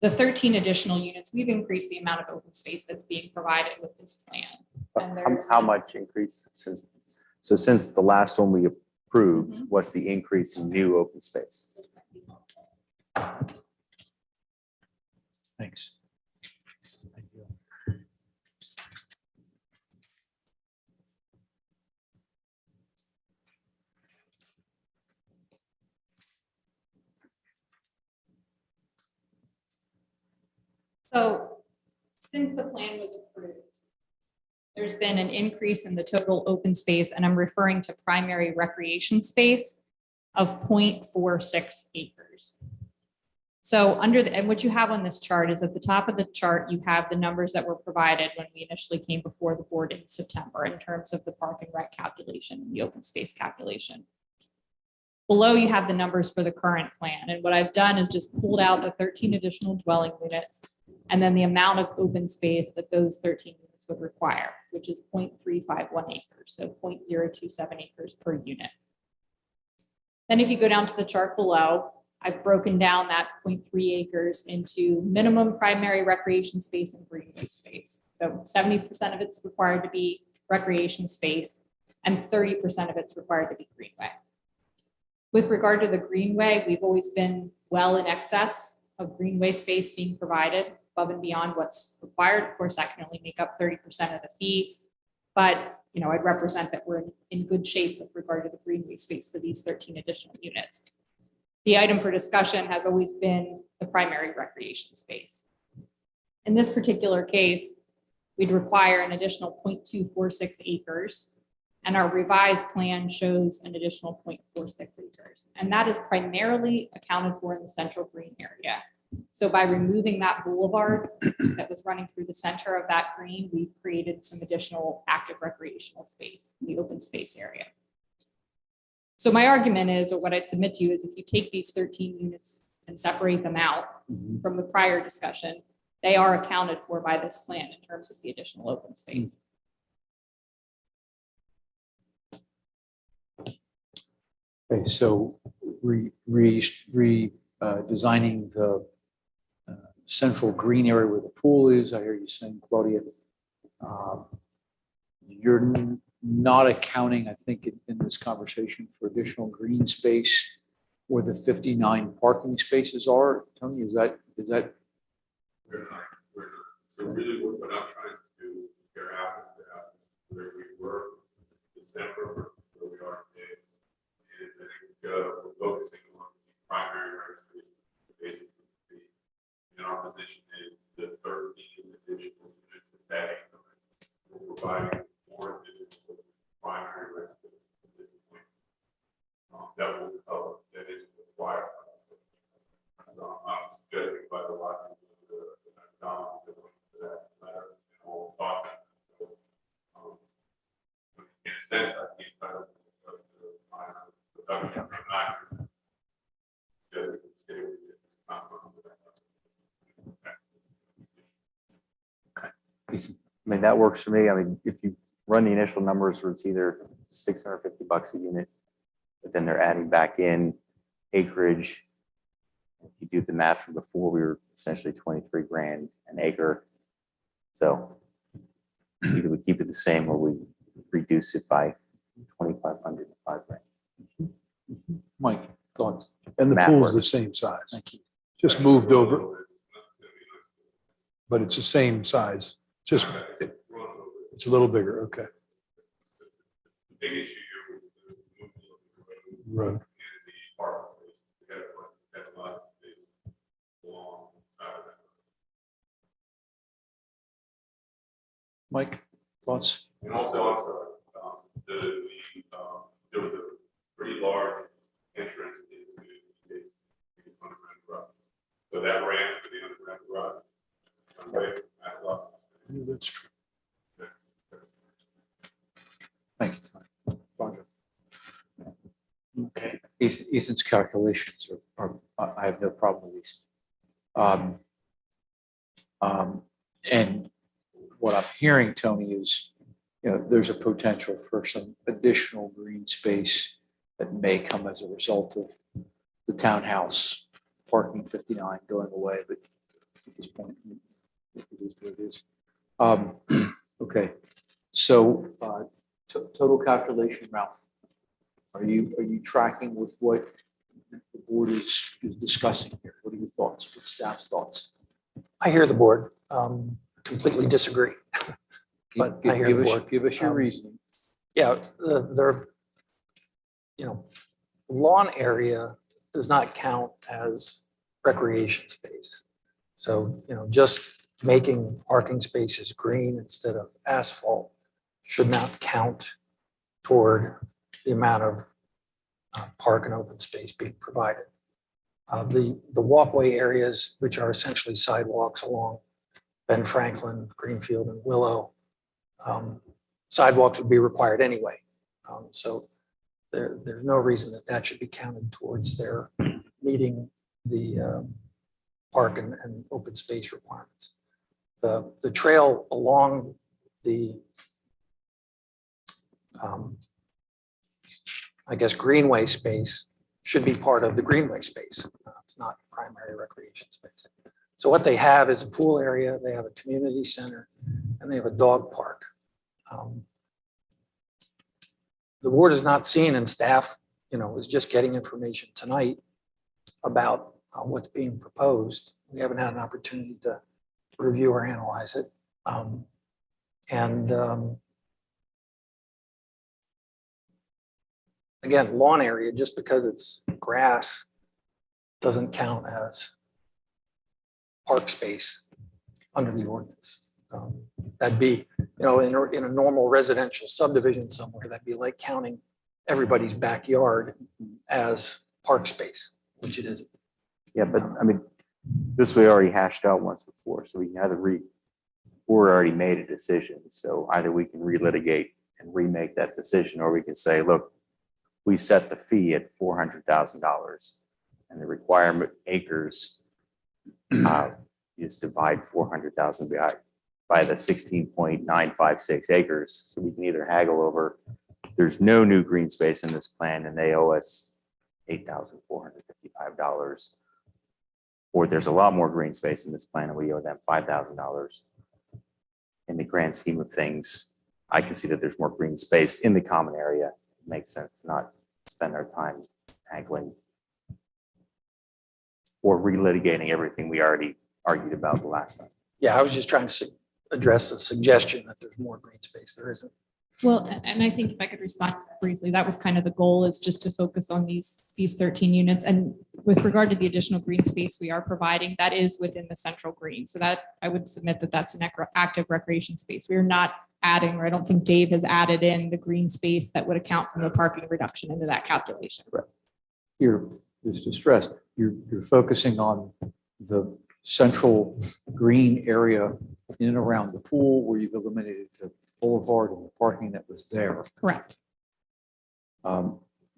the 13 additional units, we've increased the amount of open space that's being provided with this plan. And there's
How much increase since the last one we approved, what's the increase in new open space?
Thanks. Thank you.
So since the plan was approved, there's been an increase in the total open space, and I'm referring to primary recreation space of 0.46 acres. So and what you have on this chart is at the top of the chart, you have the numbers that were provided when we initially came before the board in September in terms of the park and rec calculation and the open space calculation. Below, you have the numbers for the current plan. And what I've done is just pulled out the 13 additional dwelling units and then the amount of open space that those 13 units would require, which is 0.351 acres, so 0.027 acres per unit. Then if you go down to the chart below, I've broken down that 0.3 acres into minimum primary recreation space and greenway space. So 70% of it's required to be recreation space and 30% of it's required to be greenway. With regard to the greenway, we've always been well in excess of greenway space being provided above and beyond what's required. Of course, that can only make up 30% of the fee, but I'd represent that we're in good shape with regard to the greenway space for these 13 additional units. The item for discussion has always been the primary recreation space. In this particular case, we'd require an additional 0.246 acres, and our revised plan shows an additional 0.46 acres. And that is primarily accounted for in the central green area. So by removing that boulevard that was running through the center of that green, we've created some additional active recreational space in the open space area. So my argument is, or what I'd submit to you is, if you take these 13 units and separate them out from the prior discussion, they are accounted for by this plan in terms of the additional open space.
Okay, so designing the central green area where the pool is, I hear you saying, Claudia, you're not accounting, I think, in this conversation for additional green space where the 59 parking spaces are. Tony, is that?
We're not. So really what I'm trying to do is compare apples to apples, where we were in December, where we are today. And I think we're focusing on the primary recreation spaces. And our position is the 13 additional units of that increment will provide more additional primary residential at this point. That will cover, that is required. I'm suggesting by the lot, Donald, that matter, and all thought. So, in a sense, I think that was the production from that. Just to stay with it.
I mean, that works for me. I mean, if you run the initial numbers where it's either $650 a unit, but then they're adding back in acreage If you do the math from before, we were essentially 23 grand an acre. So either we keep it the same or we reduce it by 2,500 to 5 grand.
Mike, thoughts?
And the
Math
pool's the
works.
same size,
Thank you.
just moved over, but it's the same size, just, it's a little bigger, okay.
The big issue here was the movement of the road
Road.
and the parking space. We had a lot of space along the side of that.
Mike, thoughts?
And also, I'm sorry, there was a pretty large entrance into the underground garage. So that ran to the underground garage. Okay, I love it.
Yeah, that's true.
Thank you. Roger. Okay. Ethan's calculations are, I have no problem with these. And what I'm hearing, Tony, is, there's a potential for some additional green space that may come as a result of the townhouse parking 59 going away, but at this point, it is what it is. Okay, so total calculation, Ralph, are you tracking with what the board is discussing here? What are your thoughts? What staff's thoughts?
I hear the board. Completely disagree. But I hear the board.
Give us your reasoning.
Yeah, lawn area does not count as recreation space. So, just making parking spaces green instead of asphalt should not count toward the amount of park and open space being provided. The walkway areas, which are essentially sidewalks along Ben Franklin, Greenfield, and Willow, sidewalks would be required anyway. So there's no reason that should be counted towards their meeting the park and open space requirements. The trail along the, greenway space should be part of the greenway space. It's not primary recreation space. So what they have is a pool area, they have a community center, and they have a dog park. The board is not seen, and staff, is just getting information tonight about what's being proposed. We haven't had an opportunity to review or analyze it. Again, lawn area, just because it's grass, doesn't count as park space under the ordinance. That'd be, in a normal residential subdivision somewhere, that'd be like counting everybody's backyard as park space, which it isn't.
Yeah, but I mean, this we already hashed out once before, so we either or already made a decision. So either we can relitigate and remake that decision, or we can say, look, we set the fee at $400,000 and the requirement acres, you just divide 400,000 by the 16.956 acres. So we can either haggle over, there's no new green space in this plan and they owe us $8,455, or there's a lot more green space in this plan and we owe them $5,000. In the grand scheme of things, I can see that there's more green space in the common area. It makes sense to not spend our time haggling or relitigating everything we already argued about the last time.
Yeah, I was just trying to address the suggestion that there's more green space. There isn't.
Well, and I think if I could respond briefly, that was kind of the goal, is just to focus on these 13 units. And with regard to the additional green space we are providing, that is within the central green. So that I would submit that that's an active recreation space. We are not adding, or I don't think Dave has added in the green space that would account for the parking reduction into that calculation.
You're just to stress, you're focusing on the central green area in and around the pool where you've eliminated the boulevard and the parking that was there.
Correct.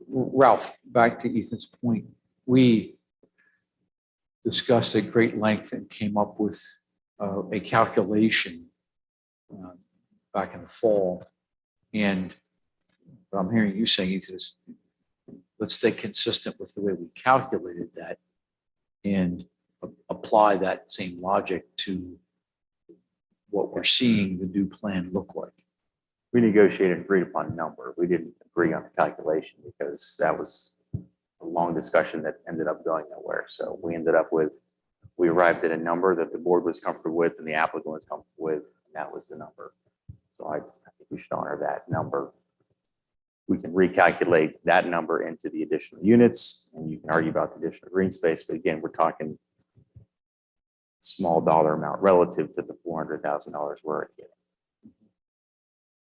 Ralph, back to Ethan's point, we discussed at great length and came up with a calculation back in the fall. And what I'm hearing you saying, Ethan, is let's stay consistent with the way we calculated that. and apply that same logic to what we're seeing the new plan look like.
We negotiated an agreed upon number. We didn't agree on the calculation because that was a long discussion that ended up going nowhere. So we arrived at a number that the board was comfortable with and the applicant was comfortable with, and that was the number. So I think we should honor that number. We can recalculate that number into the additional units, and you can argue about the additional green space, but again, we're talking small dollar amount relative to the $400,000 we're already getting.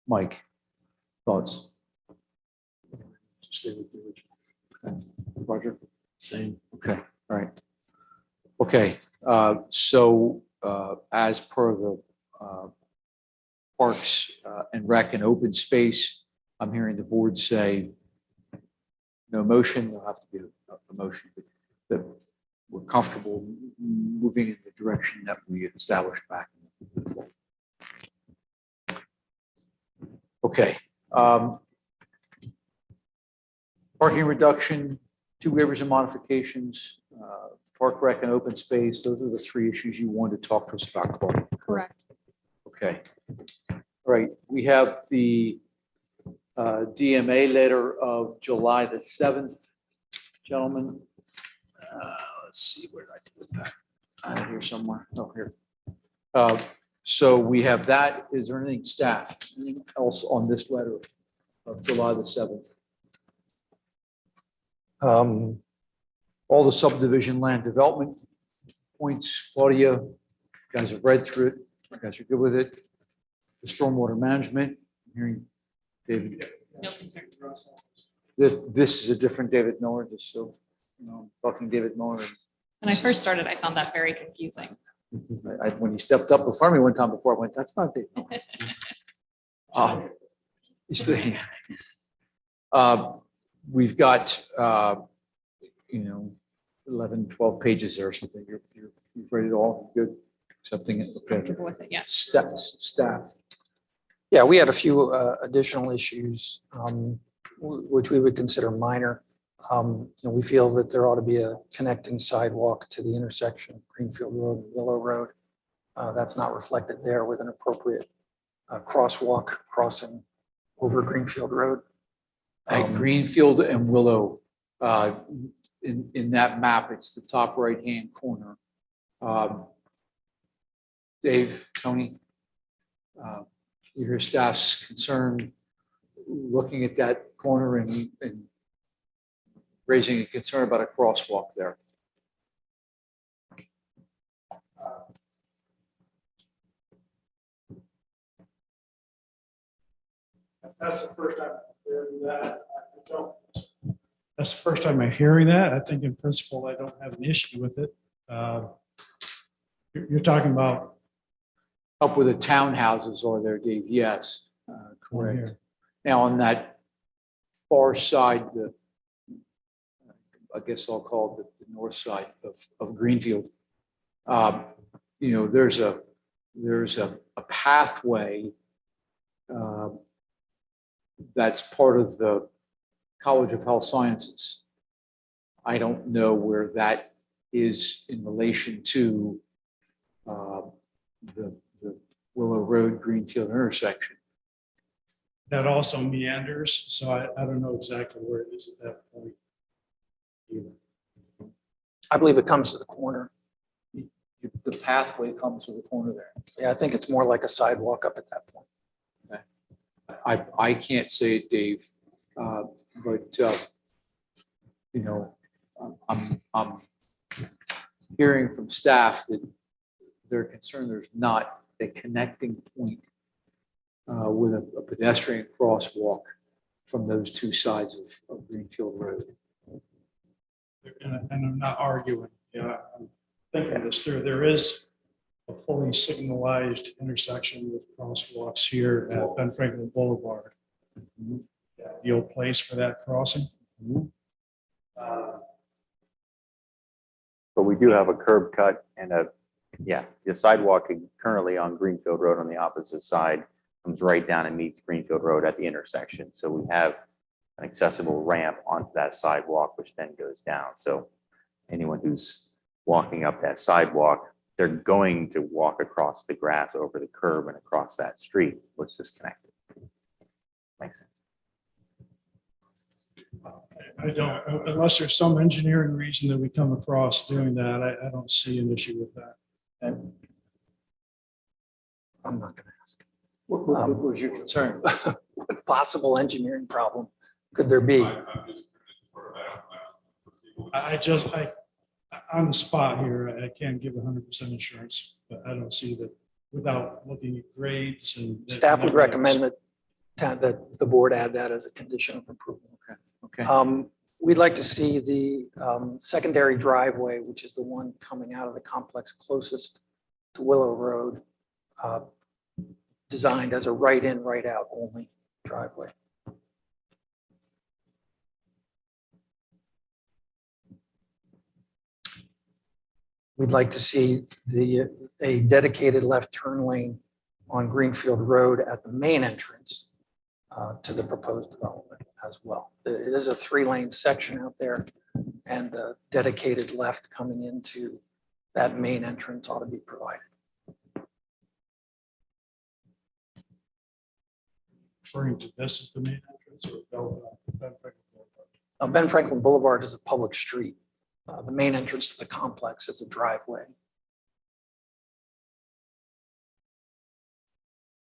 Mike, thoughts?
Stay with the original.
Roger?
Same.
Okay, all right. Okay, so as per the Parks and Rec and Open Space, I'm hearing the board say no motion. There'll have to be a motion, but that we're comfortable moving in the direction that we established back. Okay. Parking reduction, 2 waivers and modifications, Park Rec and Open Space. Those are the 3 issues you wanted to talk to us about, Claudia.
Correct.
Okay. All right. We have the DMA letter of July the 7th, gentlemen. Let's see, where did I do with that? Here somewhere. Oh, here. So we have that. Is there anything, staff, anything else on this letter of July the 7th? All the subdivision land development points, Claudia, you guys have read through it. You guys are good with it. The stormwater management, I'm hearing David.
No concern.
This is a different David Miller, just so, you know, talking David Miller.
When I first started, I found that very confusing.
When he stepped up before me one time before, I went, that's not David Miller. He's good. We've got, 11, 12 pages there or something. You've read it all. Good. Accepting it. Okay.
Comfortable with it, yes.
Staff.
Yeah, we had a few additional issues, which we would consider minor. We feel that there ought to be a connecting sidewalk to the intersection, Greenfield Road and Willow Road. That's not reflected there with an appropriate crosswalk crossing over Greenfield Road.
Greenfield and Willow, in that map, it's the top right-hand corner. Dave, Tony, you hear staff's concern looking at that corner and raising a concern about a crosswalk there.
That's the first time I'm hearing that. That's the first time I'm hearing that. I think in principle, I don't have an issue with it. You're talking about
Up where the townhouses are there, Dave, yes, correct.
here.
Now on that far side, I guess I'll call it the north side of Greenfield. There's a pathway that's part of the College of Health Sciences. I don't know where that is in relation to the Willow Road Greenfield intersection.
That also meanders, so I don't know exactly where it is at that point.
I believe it comes to the corner.
The pathway comes to the corner there.
Yeah, I think it's more like a sidewalk up at that point.
I can't say it, Dave, but I'm hearing from staff that they're concerned there's not a connecting point with a pedestrian crosswalk from those 2 sides of Greenfield Road.
And I'm not arguing, I'm thinking this through. There is a fully signalized intersection with crosswalks here at Ben Franklin Boulevard. The old place for that crossing.
But we do have a curb cut and the sidewalk currently on Greenfield Road on the opposite side comes right down and meets Greenfield Road at the intersection. So we have an accessible ramp onto that sidewalk, which then goes down. So anyone who's walking up that sidewalk, they're going to walk across the grass over the curb and across that street. Let's just connect it. Makes sense.
I don't, unless there's some engineering reason that we come across doing that, I don't see an issue with that.
And I'm not going to ask.
What was your concern?
What possible engineering problem could there be?
On the spot here, I can't give 100% insurance, but I don't see that without looking at grades and.
Staff would recommend that the board add that as a condition of approval.
Okay.
We'd like to see the secondary driveway, which is the one coming out of the complex closest to Willow Road, designed as a right-in, right-out only driveway. We'd like to see a dedicated left turn lane on Greenfield Road at the main entrance to the proposed development as well. It is a 3-lane section out there, and a dedicated left coming into that main entrance ought to be provided.
Referring to this as the main entrance or Ben Franklin Boulevard?
Ben Franklin Boulevard is a public street. The main entrance to the complex is a driveway.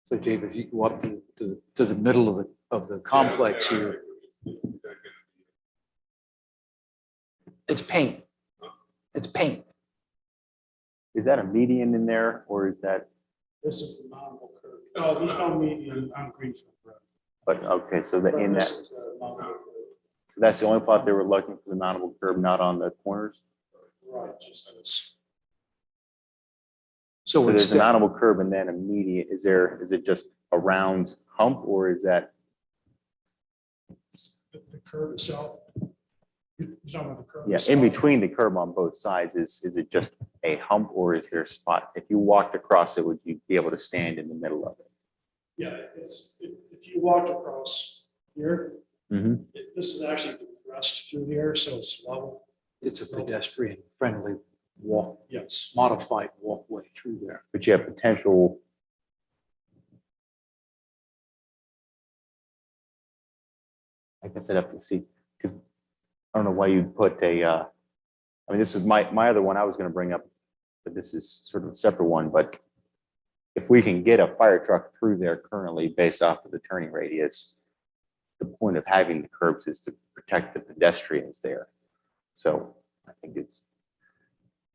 So Dave, if you go up to the middle of the complex here,
It's paint. It's paint.
Is that a median in there or is that,
This is the nominal curve. No, there's no median on Greenfield Road.
but okay, so that in
This
that,
is the nominal curve.
that's the only part they were looking for the mountable curb, not on the corners?
Right, just that it's.
so
So there's a
instead,
mountable curb and then a median. Is it just a round hump or is that,
The curve itself. You're talking about the curve
yeah,
itself?
in between the curb on both sides, is it just a hump or is there a spot? If you walked across it, would you be able to stand in the middle of it?
Yeah, if you walked across here,
Mhm.
this is actually compressed through here, so it's level.
it's a pedestrian friendly walk,
Yes.
modified walkway through there.
But you have potential. I guess I'd have to see, because I don't know why you'd put I mean, this is my other one I was going to bring up, but this is sort of a separate one, but if we can get a fire truck through there currently based off of the turning radius, the point of having the curbs is to protect the pedestrians there. So I think it's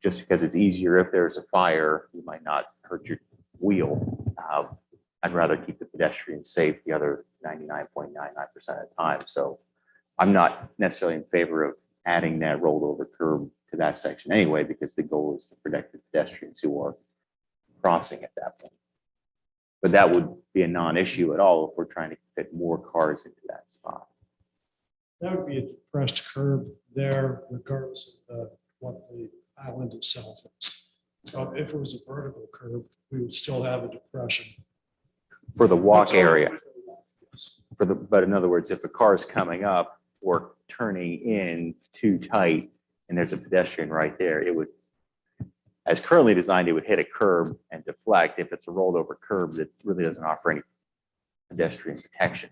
just because it's easier if there's a fire, you might not hurt your wheel. I'd rather keep the pedestrians safe the other 99.99% of the time. So I'm not necessarily in favor of adding that rolled over curb to that section anyway, because the goal is to protect the pedestrians who are crossing at that point. But that would be a non-issue at all if we're trying to fit more cars into that spot.
That would be a depressed curve there regardless of what the island itself is. So if it was a vertical curve, we would still have a depression.
For the walk area,
Yes.
but in other words, if a car is coming up or turning in too tight and there's a pedestrian right there, it would, as currently designed, it would hit a curb and deflect. If it's a rolled over curb, that really doesn't offer any pedestrian protection.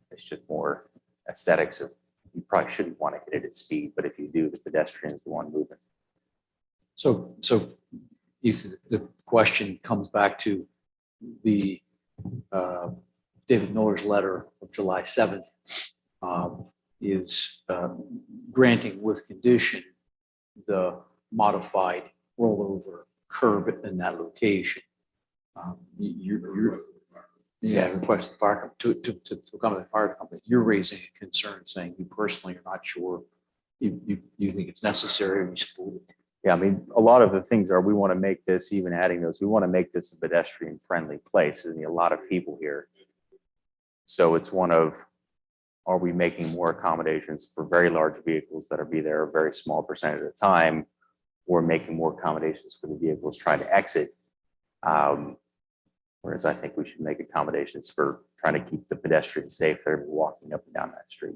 It's just more aesthetics of, you probably shouldn't want to hit it at speed, but if you do, the pedestrian is the one moving.
So the question comes back to the David Miller's letter of July 7th is granting with condition the modified rollover curb in that location. Request the fire to come to the fire company. You're raising a concern saying you personally are not sure you think it's necessary. You support it.
Yeah, I mean, a lot of the things are, we want to make this, even adding those, we want to make this a pedestrian friendly place. There's a lot of people here. So it's one of, are we making more accommodations for very large vehicles that are be there a very small percentage of the time, or making more accommodations for the vehicles trying to exit? Whereas I think we should make accommodations for trying to keep the pedestrians safe. They're walking up and down that street.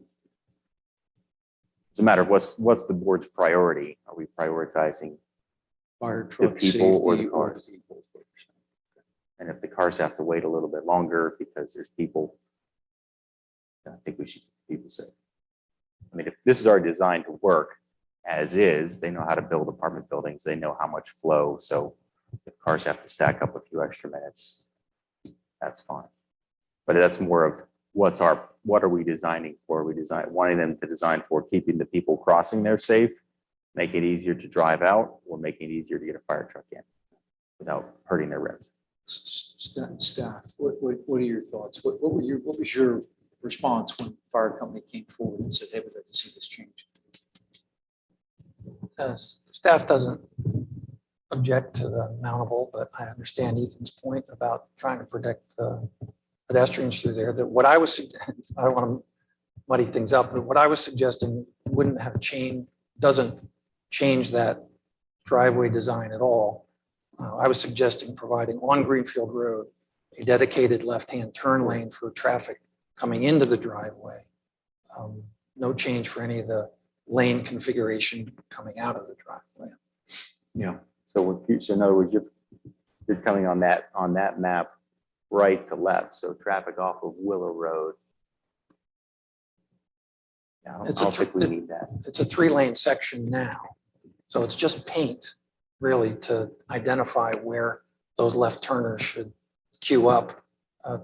It's a matter of what's the board's priority? Are we prioritizing
Fire truck
people or the
safety
cars.
people.
And if the cars have to wait a little bit longer because there's people, I think we should keep people safe. I mean, if this is already designed to work as is, they know how to build apartment buildings, they know how much flow, so if cars have to stack up a few extra minutes, that's fine. But that's more of what are we designing for? Wanting them to design for keeping the people crossing there safe, make it easier to drive out, or making it easier to get a fire truck in without hurting their rims.
Staff, what are your thoughts? What was your response when the fire company came forward and said, hey, we'd like to see this change?
Staff doesn't object to the mountable, but I understand Ethan's point about trying to protect pedestrians through there. That what I was, I don't want to muddy things up, but what I was suggesting wouldn't have doesn't change that driveway design at all. I was suggesting providing on Greenfield Road a dedicated left-hand turn lane for traffic coming into the driveway. No change for any of the lane configuration coming out of the driveway.
Yeah.
So in other words, you're coming on that map right to left, so traffic off of Willow Road. Yeah, I don't think we need that.
It's a 3-lane section now. So it's just paint really to identify where those left turners should queue up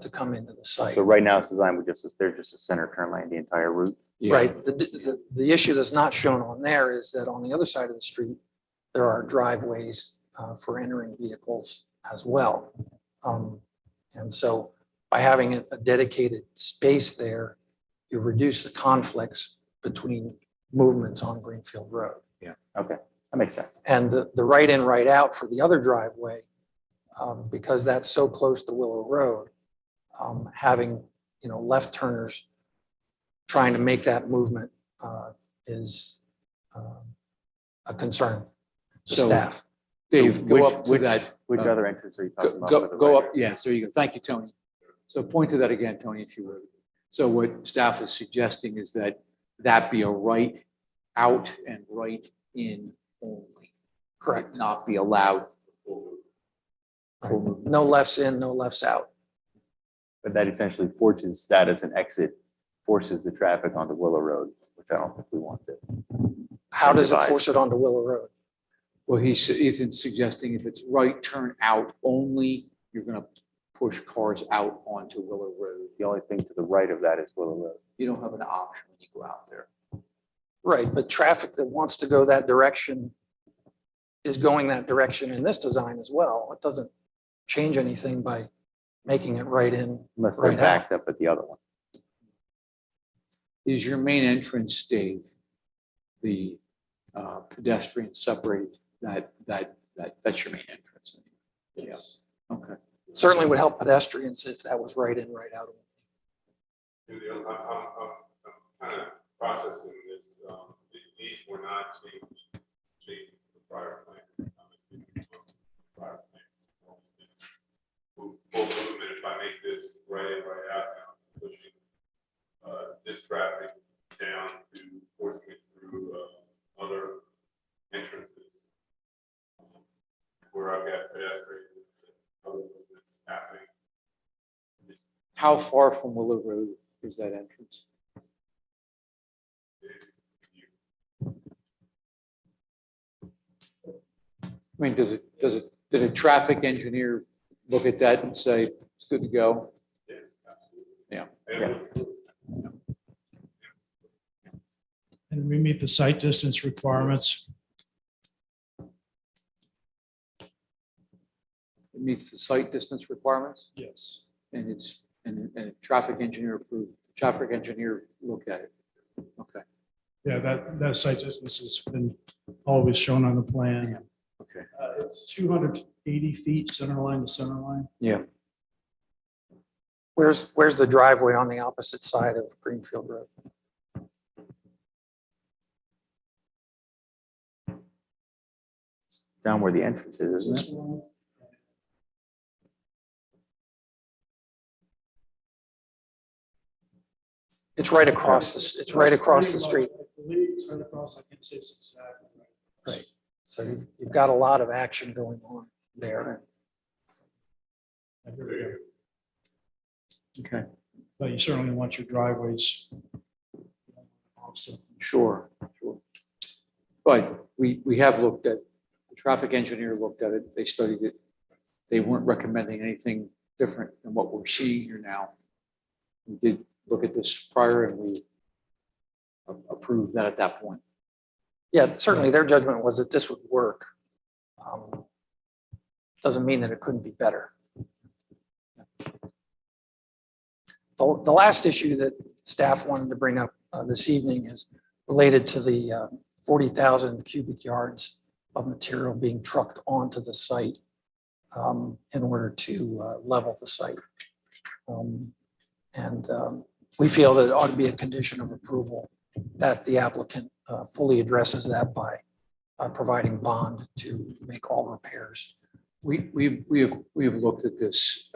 to come into the site.
So right now it's designed with there's just a center turn lane the entire route.
Yeah.
Right. The issue that's not shown on there is that on the other side of the street, there are driveways for entering vehicles as well. And so by having a dedicated space there, you reduce the conflicts between movements on Greenfield Road.
Yeah.
Okay, that makes sense.
And the right in, right out for the other driveway, because that's so close to Willow Road, having, left turners trying to make that movement is a concern to
So,
staff.
Dave, go up to that.
Which other entrance are you talking about?
Go up. Yes, there you go. Thank you, Tony. So point to that again, Tony, if you would. So what staff is suggesting is that be a right out and right in only.
Correct.
Not be allowed.
No lefts in, no lefts out.
But that essentially forces that as an exit, forces the traffic onto Willow Road, which I don't think we want to.
How does it
incentivize.
force it onto Willow Road?
Well, Ethan's suggesting if it's right turn out only, you're going to push cars out onto Willow Road.
The only thing to the right of that is Willow Road.
You don't have an option when you go out there.
Right, but traffic that wants to go that direction is going that direction in this design as well. It doesn't change anything by making it right in.
Unless they're
Right out.
backed up at the other one.
Is your main entrance, Dave, the pedestrian separated? That's your main entrance.
Yes.
Okay.
Certainly would help pedestrians if that was right in, right out.
I'm kind of processing this. These were not changed the prior plan. Prior plan. Full movement, if I make this right in, right out, now pushing this traffic down to forcing it through other entrances where I've got pedestrians and other movements happening.
How far from Willow Road is that entrance? I mean, did a traffic engineer look at that and say, it's good to go? Yeah.
And we meet the site distance requirements.
It meets the site distance requirements
Yes.
and a traffic engineer approved, traffic engineer looked at it. Okay.
Yeah, that site distance has been always shown on the plan.
Okay.
It's 280 feet center line to center line.
Yeah.
Where's the driveway on the opposite side of Greenfield Road?
Down where the entrance is, isn't
This
it?
one.
It's right across it's right across the street.
I believe it's right across, I can't say it's exactly right.
Right. So you've got a lot of action going on there.
Okay,
But you certainly want your driveways. Also,
sure. But we have looked at, the traffic engineer looked at it, they studied it. They weren't recommending anything different than what we're seeing here now. We did look at this prior and we approved that at that point.
Yeah, certainly their judgment was that this would work. Doesn't mean that it couldn't be better. The last issue that staff wanted to bring up this evening is related to the 40,000 cubic yards of material being trucked onto the site in order to level the site. We feel that it ought to be a condition of approval that the applicant fully addresses that by providing bond to make all repairs.
We have looked at this,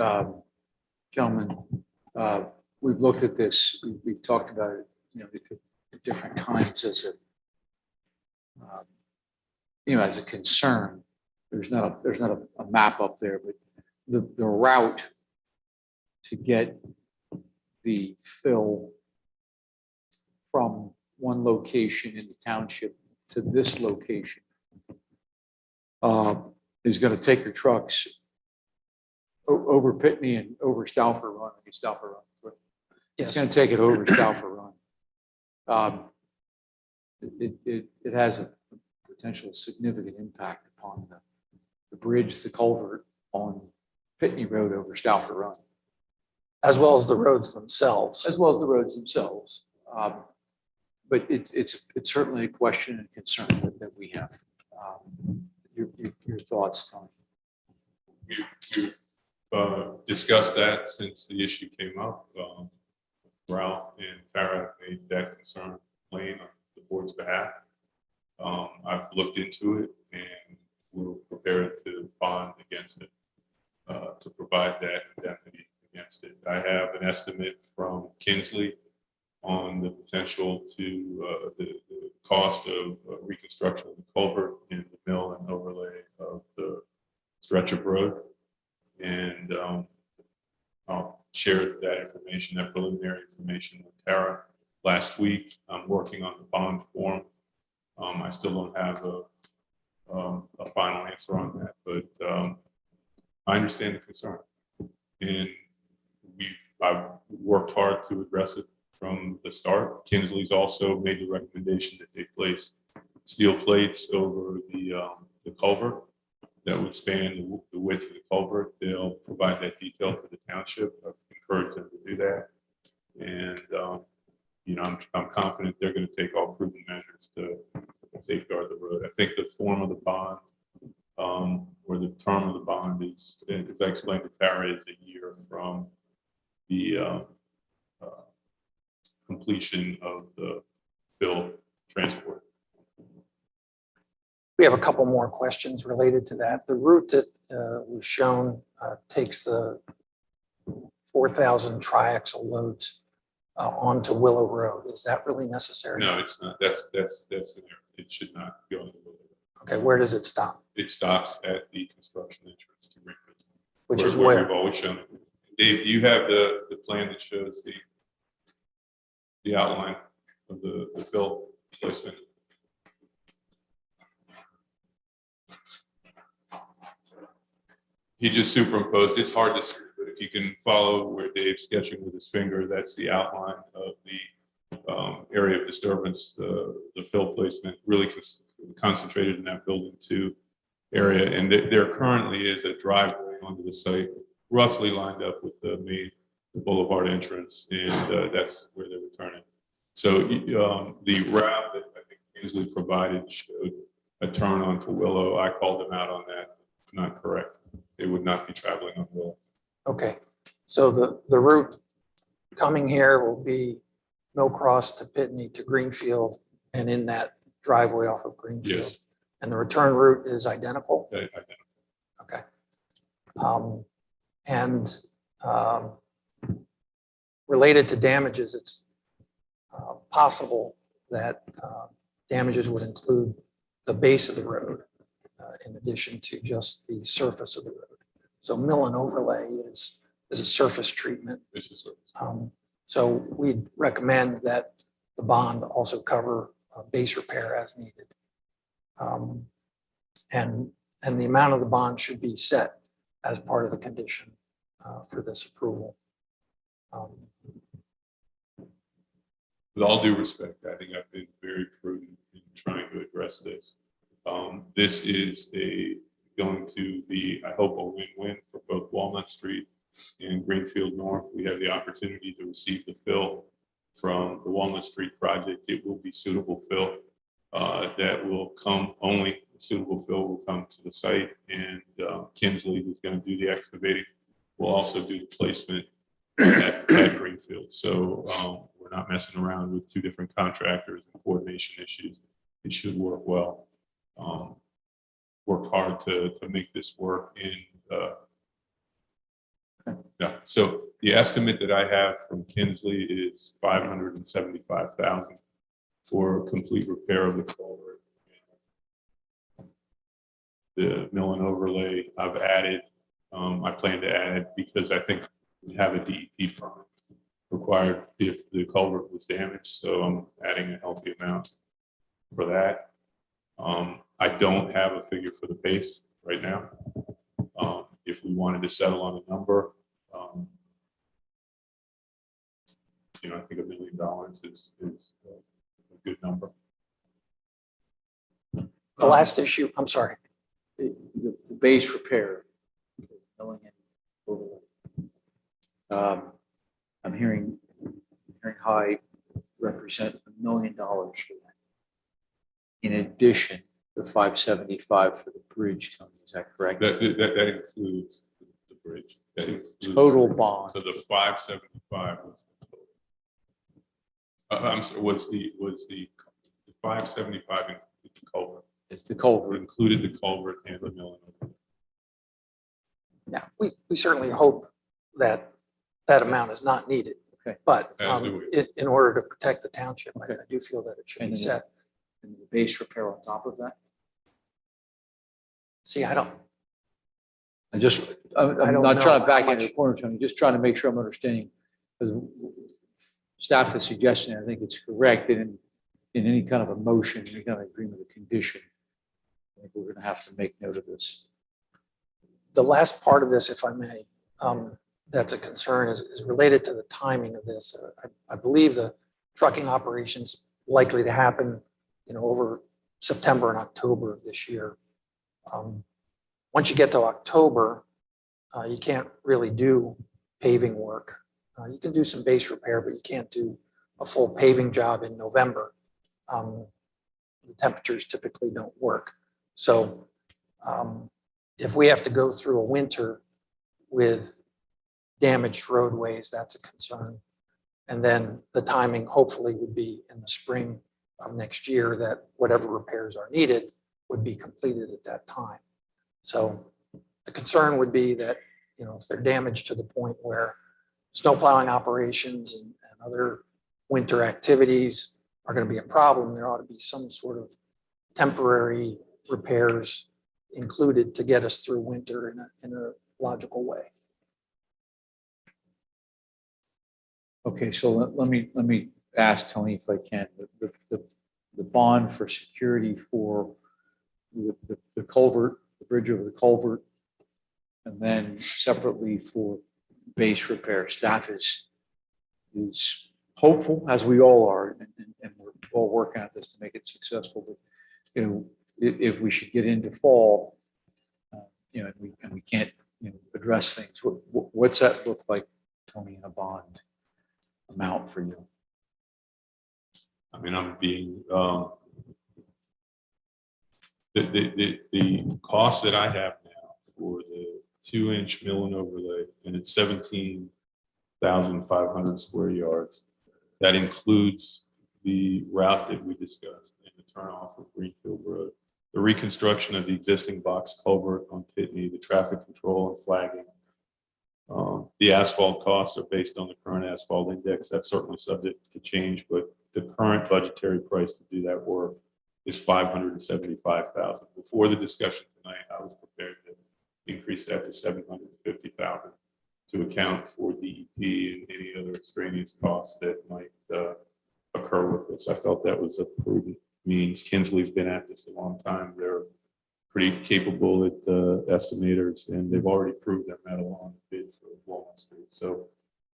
gentlemen. We've looked at this. We've talked about it, at different times as a concern. There's not a map up there, but the route to get the fill from one location in the township to this location is going to take your trucks over Pitney and over Stauffer Run. It's going to take it over Stauffer Run. It has a potential significant impact upon the bridge, the culvert on Pitney Road over Stauffer Run.
As well as the roads themselves.
As well as the roads themselves. But it's certainly a question and concern that we have. Your thoughts, Tony?
We've discussed that since the issue came up. Ralph and Tara made that concern plain on the board's behalf. I've looked into it and we're prepared to bond against it, to provide that indemnity against it. I have an estimate from Kinsley on the potential to the cost of reconstruction of the culvert in the mill and overlay of the stretch of road. And I'll share that information, that preliminary information with Tara last week. I'm working on the bond form. I still don't have a final answer on that, but I understand the concern. And I've worked hard to address it from the start. Kinsley's also made the recommendation that they place steel plates over the culvert that would span the width of the culvert. They'll provide that detail to the township. I've encouraged them to do that. And, I'm confident they're going to take all prudent measures to safeguard the road. I think the form of the bond or the term of the bond is, as I explained to Tara, is a year from the completion of the bill transport.
We have a couple more questions related to that. The route that was shown takes the 4,000 triaxle loads onto Willow Road. Is that really necessary?
No, it's not. That's an error. It should not go into the road.
Okay, where does it stop?
It stops at the construction entrance to Greenfield.
Which is where?
We've always shown it. Dave, do you have the plan that shows the outline of the fill placement? He just superimposed. It's hard to see, but if you can follow where Dave's sketching with his finger, that's the outline of the area of disturbance, the fill placement really concentrated in that building 2 area. And there currently is a driveway onto the site, roughly lined up with the boulevard entrance, and that's where they're returning. So the route that I think Kinsley provided showed a turn onto Willow. I called them out on that. Not correct. They would not be traveling on Willow.
Okay, so the route coming here will be no cross to Pitney to Greenfield and in that driveway off of Greenfield.
Yes.
And the return route is identical? Okay. Related to damages, it's possible that damages would include the base of the road. in addition to just the surface of the road. So mill and overlay is a surface treatment.
This is what-
So we'd recommend that the bond also cover base repair as needed. And the amount of the bond should be set as part of the condition for this approval.
With all due respect, I think I've been very prudent in trying to address this. This is going to be, I hope, a win-win for both Walnut Street and Greenfield North. We have the opportunity to receive the fill from the Walnut Street project. It will be suitable fill that will come, only suitable fill will come to the site, and Kinsley, who's going to do the excavating, will also do the placement at Greenfield. So we're not messing around with two different contractors and coordination issues. It should work well. Worked hard to make this work. Yeah. So the estimate that I have from Kinsley is $575,000 for complete repair of the culvert. The mill and overlay I've added. I plan to add because I think we have a DEP permit required if the culvert was damaged. So I'm adding a healthy amount for that. I don't have a figure for the base right now. If we wanted to settle on a number, I think $1 million is a good number.
The last issue, I'm sorry.
The base repair. Milling and overlay. I'm hearing high represent $1 million for that. In addition, the 575 for the bridge, Tony, is that correct?
That includes the bridge. That includes
Total bond.
So the 575 was the total. I'm sorry, was the 575 included the culvert?
It's the culvert.
Included the culvert and the mill and overlay.
Now, we certainly hope that that amount is not needed.
Okay.
But
As do we.
in order to protect the township, I
Okay.
do feel that it should be
And then
set.
And the base repair on top of that?
See, I don't,
I'm
I don't
not
know
trying to back
how
into the
much-
corner, Tony, just trying to make sure I'm understanding. Because staff is suggesting, I think it's correct, that in any kind of a motion, any kind of agreement, a condition, I think we're going to have to make note of this.
the last part of this, if I may, that's a concern is related to the timing of this. I believe the trucking operations likely to happen, over September and October of this year. Once you get to October, you can't really do paving work. You can do some base repair, but you can't do a full paving job in November. The temperatures typically don't work. So if we have to go through a winter with damaged roadways, that's a concern. And then the timing hopefully would be in the spring of next year that whatever repairs are needed would be completed at that time. So the concern would be that, if they're damaged to the point where snow plowing operations and other winter activities are going to be a problem, there ought to be some sort of temporary repairs included to get us through winter in a logical way.
Okay, so let me ask Tony if I can, the bond for security for the culvert, the bridge over the culvert, and then separately for base repair. Staff is hopeful, as we all are, and we're all working at this to make it successful. But if we should get into fall, and we can't address things, what's that look like, Tony, in a bond amount for you?
I mean, I'm being, the cost that I have now for the 2-inch mill and overlay, and it's 17,500 square yards. That includes the route that we discussed and the turnoff of Greenfield Road, the reconstruction of the existing box culvert on Pitney, the traffic control and flagging. The asphalt costs are based on the current asphalt index. That's certainly subject to change, but the current budgetary price to do that work is 575,000. Before the discussion tonight, I was prepared to increase that to 750,000 to account for DEP and any other extraneous costs that might occur with this. I felt that was a prudent means. Kinsley's been at this a long time. They're pretty capable at estimators, and they've already proved their mettle on the bid for Walnut Street. So,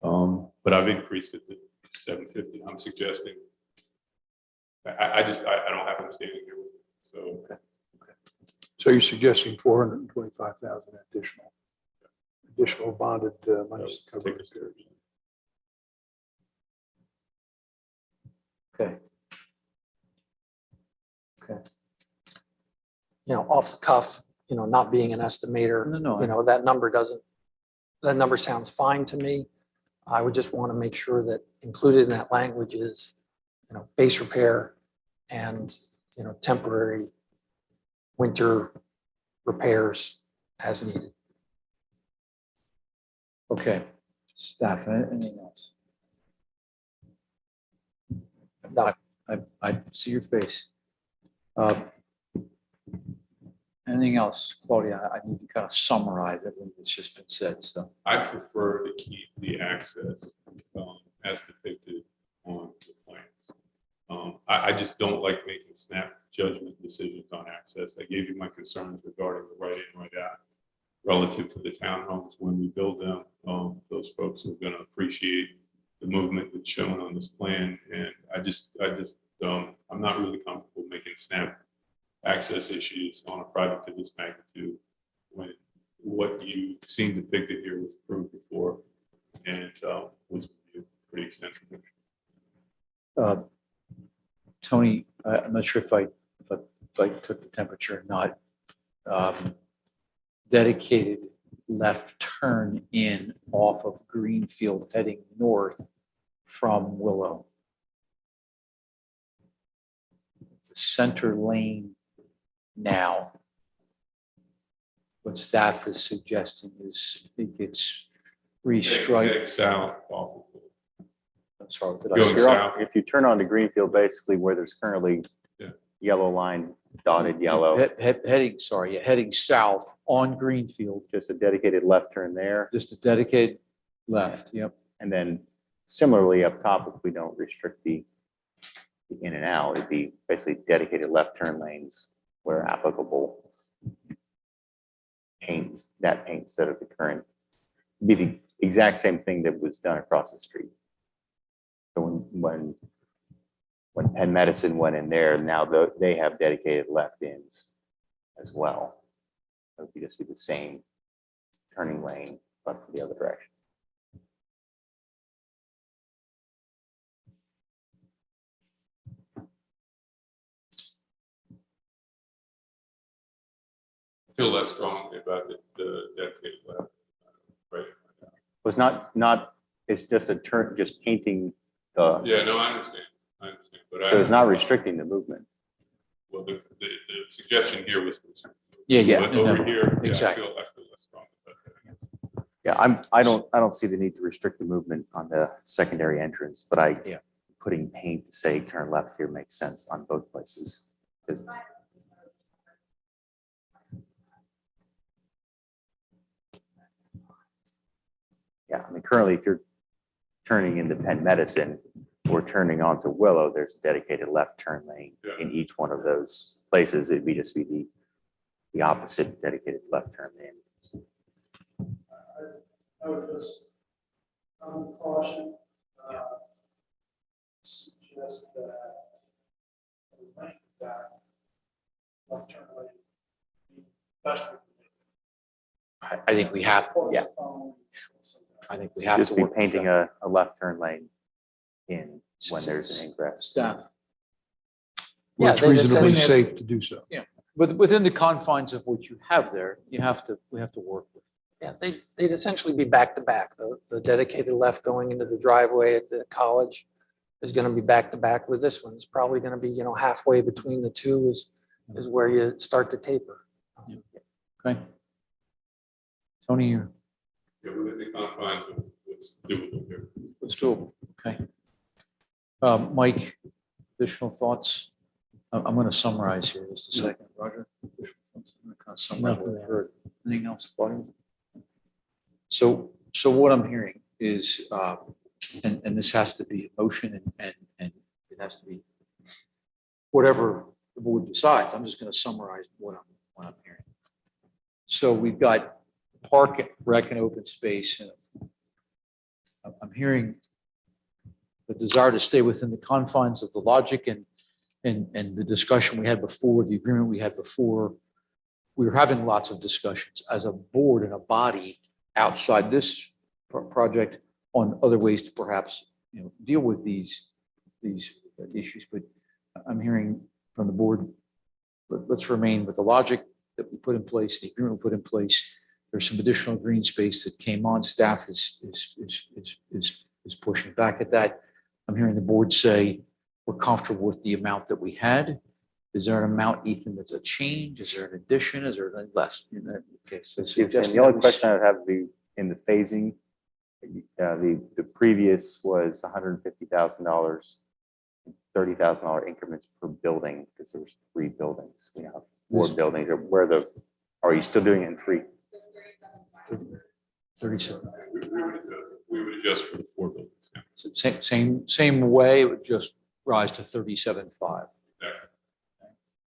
but I've increased it to 750. I'm suggesting, I don't have them standing here with me. So,
So you're suggesting 425,000 additional bonded monies to cover
take a
it.
step.
Okay. Okay.
Off the cuff, not being an estimator,
No.
that number sounds fine to me. I would just want to make sure that included in that language is, base repair and, temporary winter repairs as needed.
Okay. Staff, anything else?
No.
I see your face. Anything else, Claudia? I need to kind of summarize everything that's just been said, so.
I prefer to keep the access as depicted on the plans. I just don't like making snap judgment decisions on access. I gave you my concerns regarding the right in, right out relative to the townhomes. When we build them, those folks are going to appreciate the movement that's shown on this plan. And I'm not really comfortable making snap access issues on a project of this magnitude when what you've seen depicted here was approved before and was reviewed pretty extensively.
Tony, I'm not sure if I took the temperature or not. Dedicated left turn in off of Greenfield heading north from Willow. It's a center lane now. What staff is suggesting is it gets restriped.
Heading south off of
I'm sorry, did I
Going
say-
south.
If you turn on to Greenfield, basically where there's currently
Yeah.
yellow line, dotted yellow,
heading south on Greenfield,
just a dedicated left turn there.
just a dedicated left, yep.
And then similarly up top, if we don't restrict the in and out, it'd be basically dedicated left turn lanes where applicable. Paint instead of the current, be the exact same thing that was done across the street. So when Penn Medicine went in there, now they have dedicated left ins as well. It would just be the same turning lane, but for the other direction.
I feel less strongly about the dedicated left. Right.
Was not, it's just a turn, just painting the,
Yeah, no, I understand. But
so it's not restricting the movement.
Well, the suggestion here was.
Yeah.
But over here, yeah,
exactly.
I feel less strong about that.
Yeah, I don't see the need to restrict the movement on the secondary entrance, but putting paint to say turn left here makes sense on both places. 'Cause- Yeah, I mean, currently, if you're turning into Penn Medicine or turning onto Willow, there's a dedicated left turn lane in each one of those places. It'd be just be the opposite dedicated left turn lane.
I would just, caution, suggest that the length of that left turn lane be best.
I think we have, yeah, I think we have
Just
to
be
work with
painting
that.
a left turn lane in when there's an ingress.
Staff,
Yeah,
It's
they just
reasonably
said-
safe to do so.
but within the confines of what you have there, we have to work with.
Yeah, they'd essentially be back to back. The dedicated left going into the driveway at the college is going to be back to back with this one. It's probably going to be, halfway between the two is where you start to taper.
Okay. Tony, you're.
Yeah, within the confines of what's doable here.
Let's do it. Okay. Mike, additional thoughts? I'm going to summarize here just a second, Roger. I'm gonna kind of summarize what I've heard. Anything else, Claudia? So what I'm hearing is, and this has to be a motion and it has to be whatever the board decides. I'm just going to summarize what I'm hearing. So we've got park, rec, and open space. And I'm hearing the desire to stay within the confines of the logic and the discussion we had before, the agreement we had before. We were having lots of discussions as a board and a body outside this project on other ways to perhaps, deal with these issues. But I'm hearing from the board, let's remain with the logic that we put in place, the agreement we put in place. There's some additional green space that came on. Staff is pushing back at that. I'm hearing the board say we're comfortable with the amount that we had. Is there an amount, Ethan, that's a change? Is there an addition? Is there anything less? Okay, so
And the only question I would have would be in the phasing. The previous was $150,000, $30,000 increments per building because there was 3 buildings. We have 4 buildings. Are you still doing it in 3?
37.
We would adjust for the 4 buildings. Yeah.
So same way, it would just rise to 37.5.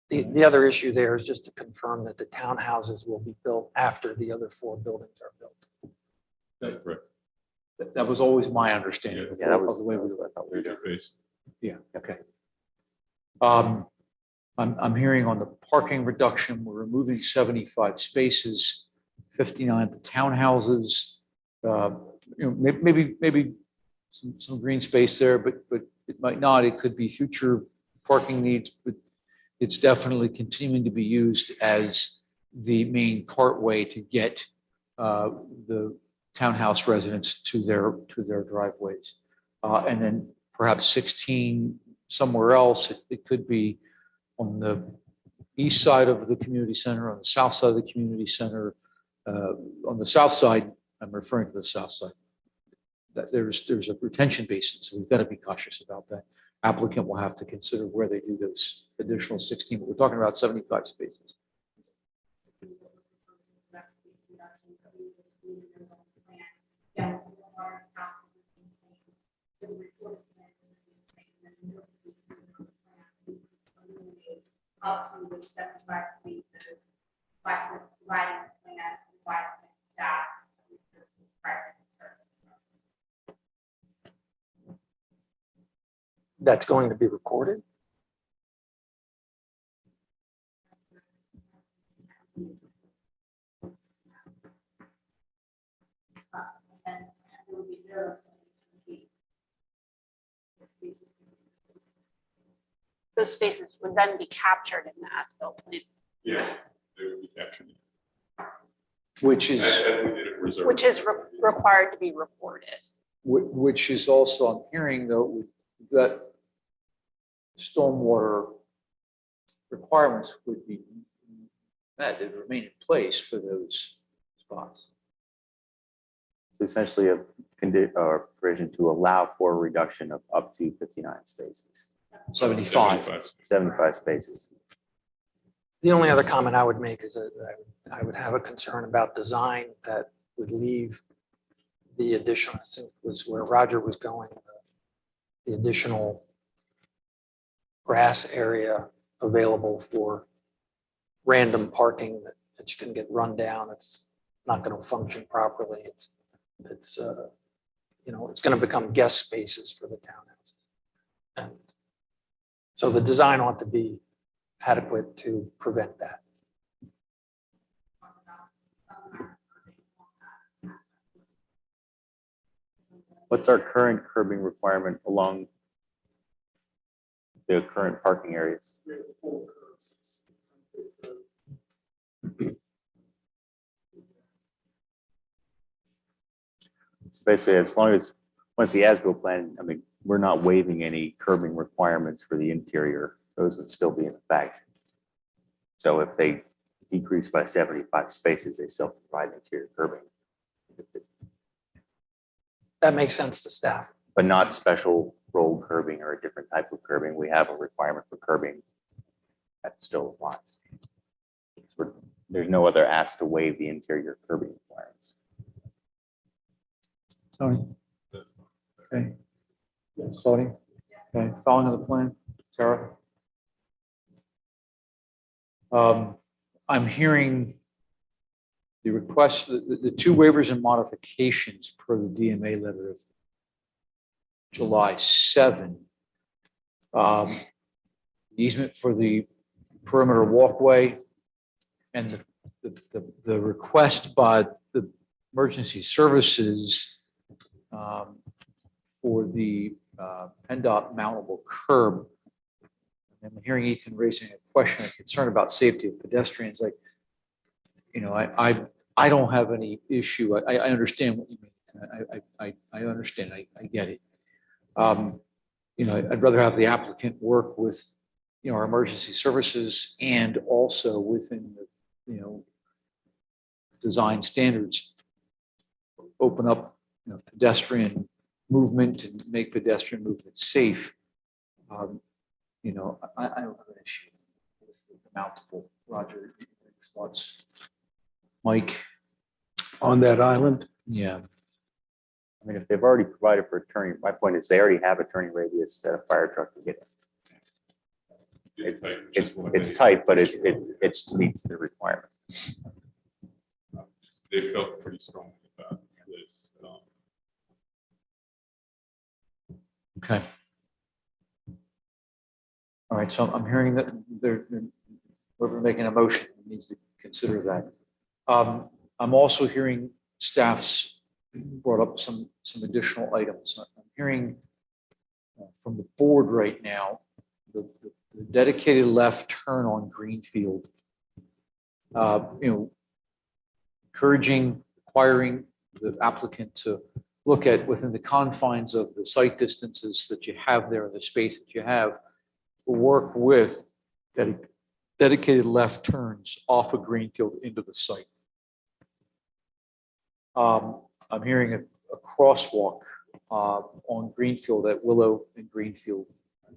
The other issue there is just to confirm that the townhouses will be built after the other 4 buildings are built.
That's correct.
That was always my understanding.
Yeah, that
of
was
the way we were.
Here's your face.
Yeah, okay. I'm hearing on the parking reduction, we're removing 75 spaces, 59 at the townhouses. Maybe some green space there, but it might not. It could be future parking needs, but it's definitely continuing to be used as the main cartway to get the townhouse residents to their driveways. And then perhaps 16 somewhere else. It could be on the east side of the community center, on the south side of the community center. On the south side, I'm referring to the south side, that there's a retention basin, so we've got to be cautious about that. Applicant will have to consider where they do those additional 16, but we're talking about 75 spaces.
Up to the 75 spaces, by providing the plan, providing staff.
That's going to be recorded.
Those spaces would then be captured in the as-built plan.
Yes, they would be captured.
Which is
And we did it reserved.
Which is required to be reported.
which is also, I'm hearing though, that stormwater requirements would be met, they'd remain in place for those spots.
So essentially a provision to allow for a reduction of up to 59 spaces,
75.
75 spaces.
The only other comment I would make is that I would have a concern about design that would leave the additional, I think was where Roger was going, the additional grass area available for random parking that you can get run down. It's not going to function properly. It's it's going to become guest spaces for the townhouses. And so the design ought to be adequate to prevent that.
What's our current curbing requirement along the current parking areas? So basically, as long as, once the as-built plan, I mean, we're not waiving any curbing requirements for the interior. Those would still be in effect. So if they decrease by 75 spaces, they still provide interior curbing.
That makes sense to staff.
But not special rolled curbing or a different type of curbing. We have a requirement for curbing that still applies. There's no other ask to waive the interior curbing requirements.
Tony? Okay. Claudia? Okay, following on the plan, Sarah? I'm hearing the request, the two waivers and modifications per the DMA letter of July 7. Easement for the perimeter walkway and the request by the emergency services for the PennDOT mountable curb. And I'm hearing Ethan raising a question, a concern about safety of pedestrians. Like, you know, I don't have any issue. I understand what you mean. I understand. I get it. You know, I'd rather have the applicant work with, you know, our emergency services and also within the, you know, design standards, open up, you know, pedestrian movement and make pedestrian movement safe. You know, I don't have an issue with the mountable. Roger, thoughts? Mike?
On that island?
Yeah.
I mean, if they've already provided for a turning, my point is they already have a turning radius that a fire truck can get in. It's tight, but it meets the requirement.
They felt pretty strongly about this.
Okay. All right, so I'm hearing that whoever making a motion needs to consider that. I'm also hearing staff's brought up some additional items. I'm hearing from the board right now, the dedicated left turn on Greenfield. You know, encouraging, requiring the applicant to look at within the confines of the site distances that you have there, the space that you have, work with dedicated left turns off of Greenfield into the site. I'm hearing a crosswalk on Greenfield at Willow and Greenfield,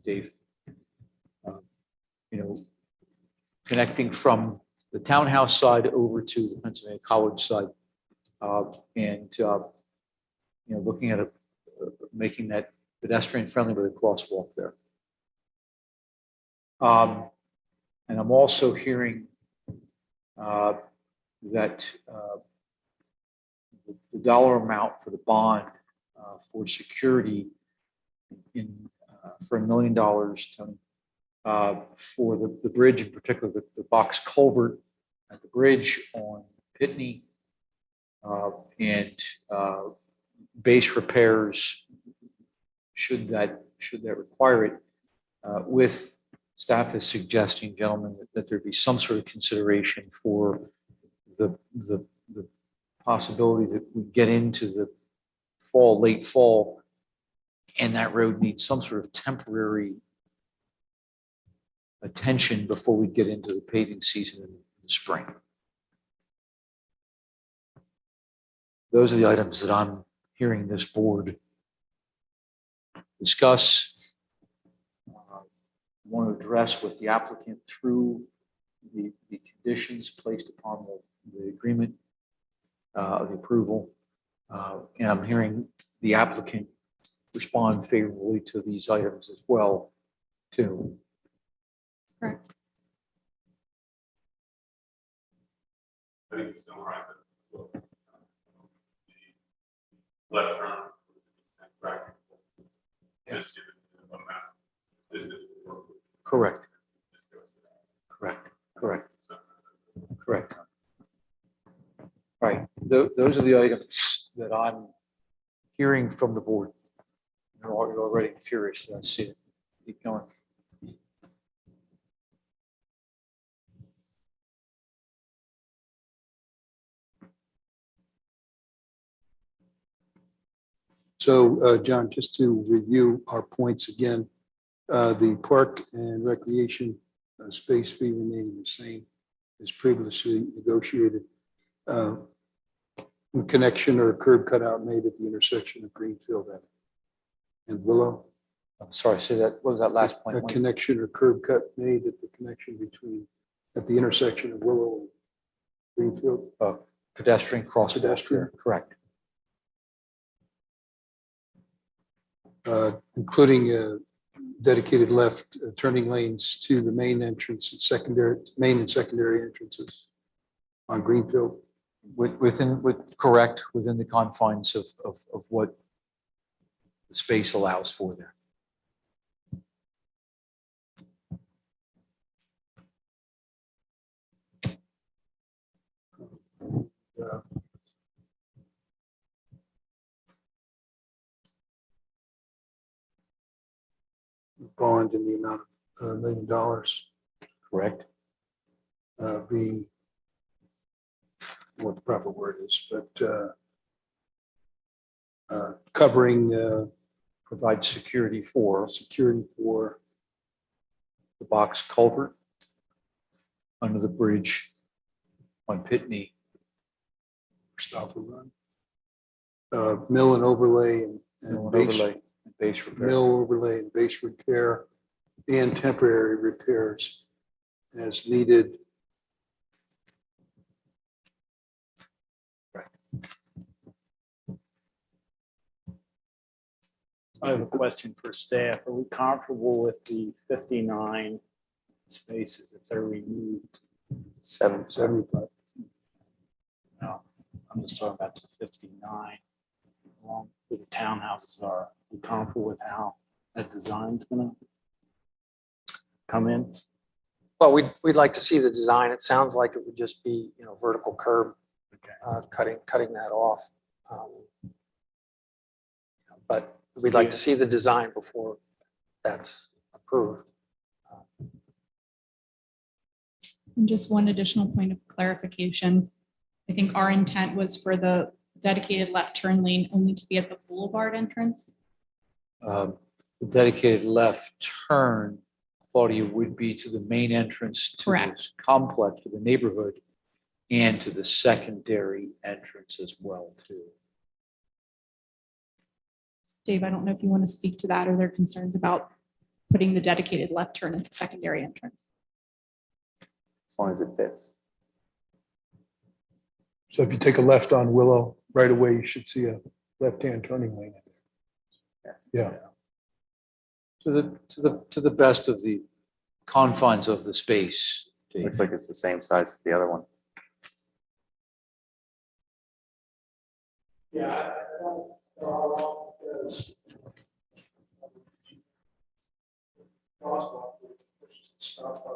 Dave. You know, connecting from the townhouse side over to the Pennsylvania College side, and you know, looking at making that pedestrian friendly with a crosswalk there. And I'm also hearing that the dollar amount for the bond for security for $1 million, Tony, for the bridge, in particular the box culvert at the bridge on Pitney, and base repairs should that require it, with staff is suggesting, gentlemen, that there be some sort of consideration for the possibility that we get into the late fall, and that road needs some sort of temporary attention before we get into the paving season in the spring. Those are the items that I'm hearing this board discuss. Want to address with the applicant through the conditions placed upon the agreement of the approval. And I'm hearing the applicant respond favorably to these items as well, too.
Correct.
I think you summarized it well. The left turn, practical. Yes.
Correct. Correct. All right. Those are the items that I'm hearing from the board. You're already furious. I see it. Keep going.
So, John, just to review our points again, the park and recreation space fee remaining the same as previously negotiated. Connection or curb cutout made at the intersection of Greenfield and Willow.
I'm sorry, say that, what was that last point?
A
Mike?
connection or curb cut made at the connection between, at the intersection of Willow and Greenfield.
Pedestrian crosswalk.
Pedestrian.
Correct.
Including dedicated left turning lanes to the main entrance and main and secondary entrances on Greenfield.
Correct, within the confines of what the space allows for there.
Bond in the amount of $1 million
Correct.
being what the proper word is, but covering
Provide security for
security for
the box culvert under the bridge on Pitney.
Stop and run. Mill and overlay and base,
Overlay and base repair.
mill overlay and base repair and temporary repairs as needed.
I have a question for staff. Are we comfortable with the 59 spaces if they're removed?
75.
No, I'm just talking about the 59. Along where the townhouses are. We comfortable with how that design's gonna come in?
Well, we'd like to see the design. It sounds like it would just be, vertical curb, cutting that off. But we'd like to see the design before that's approved.
And just one additional point of clarification. I think our intent was for the dedicated left turn lane only to be at the boulevard entrance.
The dedicated left turn, Claudia, would be to the main entrance to
Correct.
this complex, to the neighborhood, and to the secondary entrance as well, too.
Dave, I don't know if you want to speak to that or their concerns about putting the dedicated left turn at the secondary entrance.
As long as it fits.
So if you take a left on Willow, right away, you should see a left-hand turning lane. Yeah.
To the best of the confines of the space, Dave.
Looks like it's the same size as the other one.
Yeah, I don't know how long because crosswalk pushes the stop sign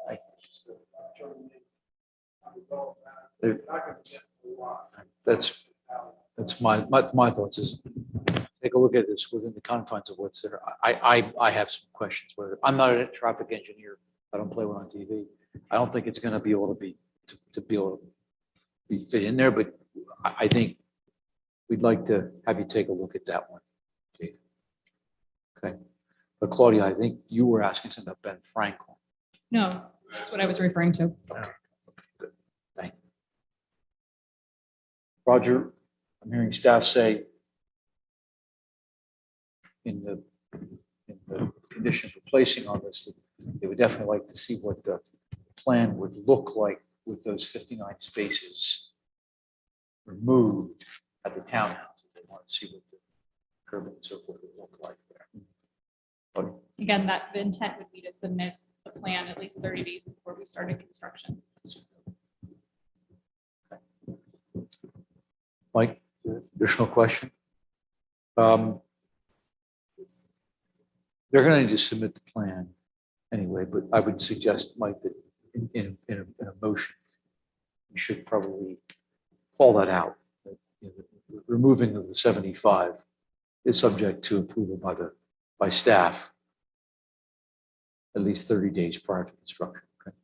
back, pushes the turn lane. They're not going to get a lot.
That's my thoughts is take a look at this within the confines of what's there. I have some questions whether I'm not a traffic engineer. I don't play one on TV. I don't think it's going to be able to be fit in there, but I think we'd like to have you take a look at that one. Dave. Okay. But Claudia, I think you were asking something about Ben Franklin.
No, that's what I was referring to.
Okay. Good. Thank you. Roger, I'm hearing staff say in the conditions of placing on this, that they would definitely like to see what the plan would look like with those 59 spaces removed at the townhouses. They want to see what the curb and so forth would look like there. But
Again, the intent would be to submit the plan at least 30 days before we started construction.
Mike, additional question? They're going to need to submit the plan anyway, but I would suggest, Mike, that in a motion, we should probably call that out. That, the removing of the 75 is subject to approval by staff at least 30 days prior to construction. Okay.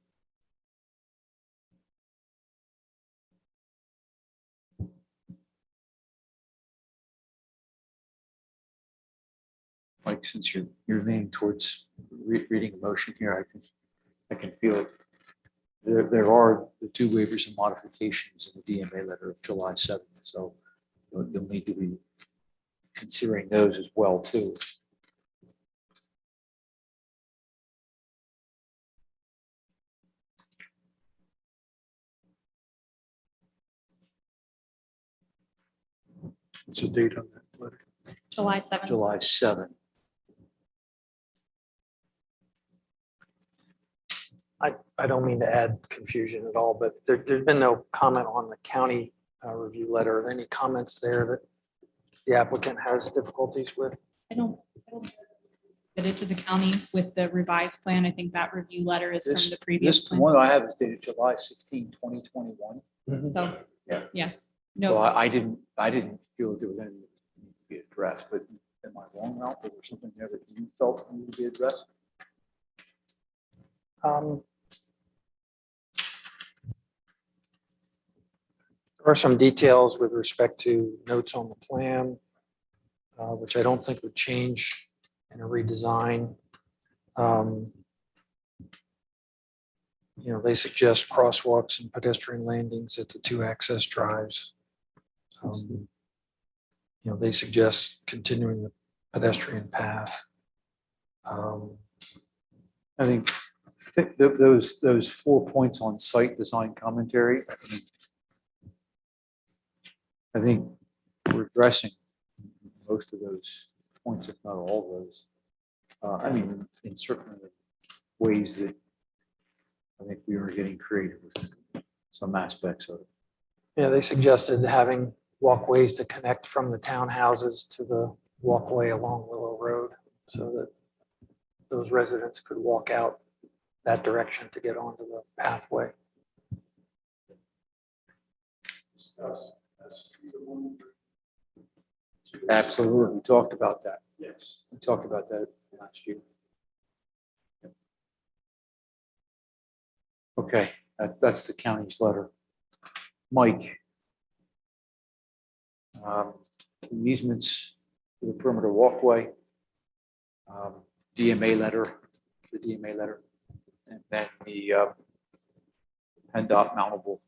Mike, since you're leaning towards reading a motion here, I can feel it. There are the two waivers and modifications in the DMA letter of July 7th, so you'll need to be considering those as well too.
What's the date on that letter?
July 7th.
July 7th.
I don't mean to add confusion at all, but there's been no comment on the county review letter. Are there any comments there that the applicant has difficulties with?
I don't get it to the county with the revised plan. I think that review letter is from
This,
the previous
this
plan.
one I have is dated July 16, 2021.
So,
Yeah.
yeah,
So
no,
I didn't feel that there was anything that needed to be addressed, but am I wrong, Ralph? Was there something there that you felt needed to be addressed?
There are some details with respect to notes on the plan, which I don't think would change in a redesign. You know, they suggest crosswalks and pedestrian landings at the two access drives. You know, they suggest continuing the pedestrian path.
I think those 4 points on site design commentary, I think we're addressing most of those points, if not all of those. I mean, in certain ways that I think we are getting creative with some aspects of it.
Yeah, they suggested having walkways to connect from the townhouses to the walkway along Willow Road so that those residents could walk out that direction to get onto the pathway.
Absolutely. We talked about that.
Yes.
We talked about that last year. Okay, that's the county's letter. Mike. Easements for the perimeter walkway. DMA letter, the DMA letter, and then the PennDOT mountable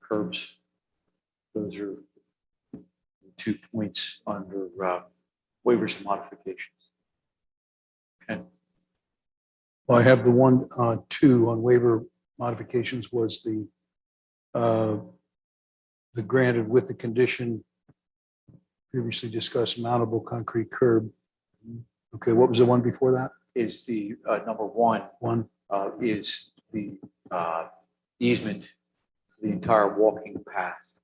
curbs. Those are 2 points under waivers and modifications. Okay.
Well, I have the one, 2 on waiver modifications was the granted with the condition previously discussed mountable concrete curb. Okay, what was the one before that?
Is the number 1 is the easement for the entire walking path.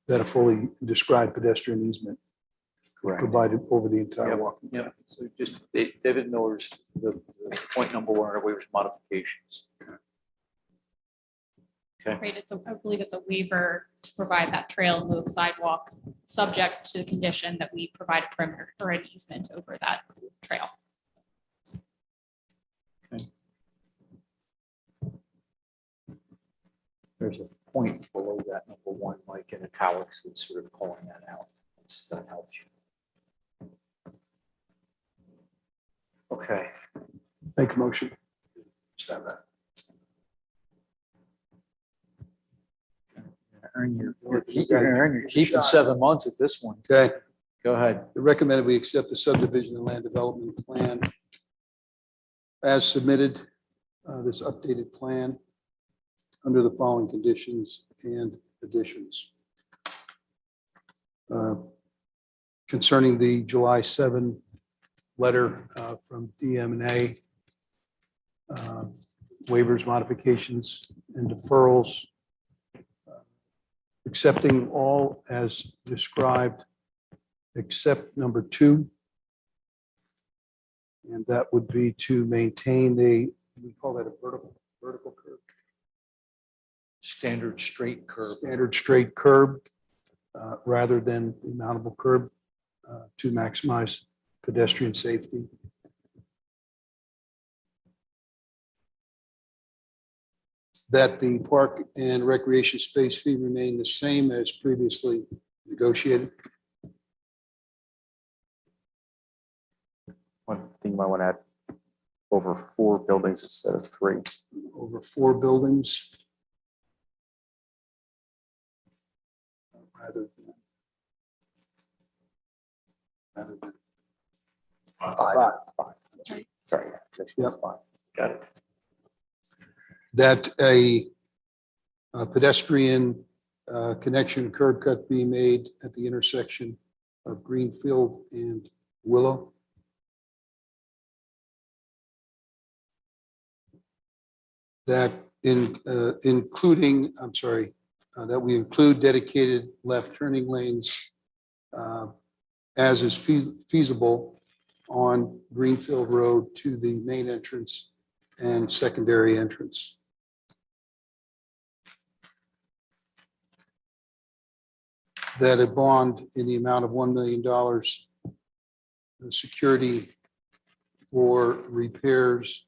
That a fully described pedestrian easement
Correct.
provided over the entire
Yep.
walking.
Yeah, so just David Miller's the point number 1 are waivers modifications. Okay.
right, I believe it's a waiver to provide that trail in lieu of sidewalk, subject to the condition that we provide a perimeter or an easement over that trail.
There's a point below that number 1, Mike, in italics that's sort of calling that out. That helps you. Okay.
Make a motion. Just have that.
You're keeping 7 months at this one.
Okay.
Go ahead.
The recommended we accept the subdivision and land development plan as submitted, this updated plan under the following conditions and additions. Concerning the July 7 letter from DM&A, waivers, modifications, and deferrals, accepting all as described, except number 2. And that would be to maintain we call that a vertical curve.
Standard straight curb.
Standard straight curb, rather than the mountable curb, to maximize pedestrian safety. That the park and recreation space fee remain the same as previously negotiated.
One thing you might want to add, over 4 buildings instead of 3.
Over 4 buildings. Rather than
5. Sorry. That's
Yep.
fine.
Got it.
that a pedestrian connection curb cut be made at the intersection of Greenfield and Willow. That including, I'm sorry, that we include dedicated left turning lanes as is feasible on Greenfield Road to the main entrance and secondary entrance. That a bond in the amount of $1 million, security for repairs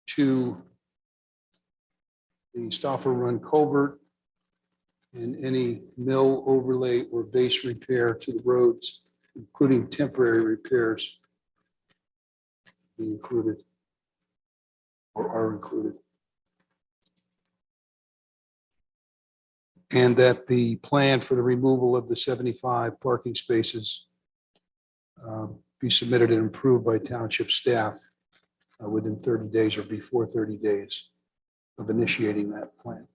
to the Stauffer Run culvert and any mill overlay or base repair to the roads, including temporary repairs, be included or are included. And that the plan for the removal of the 75 parking spaces be submitted and approved by township staff within 30 days or before 30 days of initiating that plan.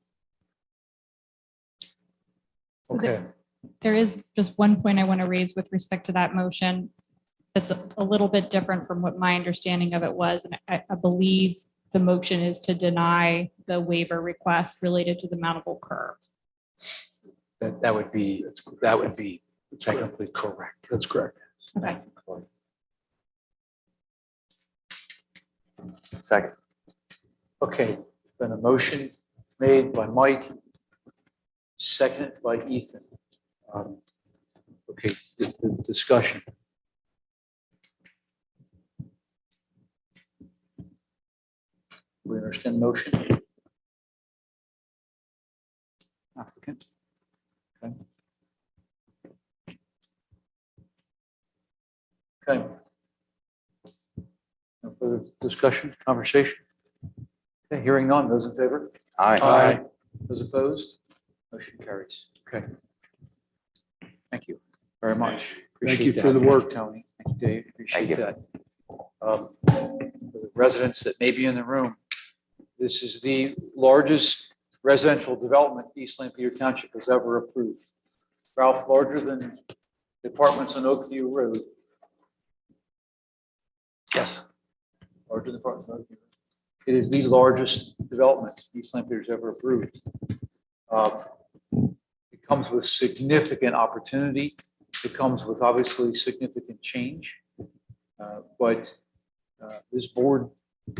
So
Okay.
There is just one point I want to raise with respect to that motion. That's a little bit different from what my understanding of it was. And I believe the motion is to deny the waiver request related to the mountable curb.
That would be technically correct.
That's correct.
Okay.
Second.
Okay, been a motion made by Mike, seconded by Ethan. Okay, the discussion. We understand the motion? Applicant? Okay. Okay. No further discussion, conversation? Okay, hearing none, those in favor?
Aye.
Those opposed? Motion carries. Okay. Thank you very much.
Thank you
Appreciate
for
that.
the work.
Thank you, Tony. Thank you, Dave. Appreciate
Thank you.
that. For the residents that may be in the room, this is the largest residential development East Lampeter Township has ever approved. Ralph, larger than the apartments on Oakview Road.
Yes.
Larger than apartments on Oakview Road. It is the largest development East Lampeter has ever approved. It comes with significant opportunity. It comes with obviously significant change. But this board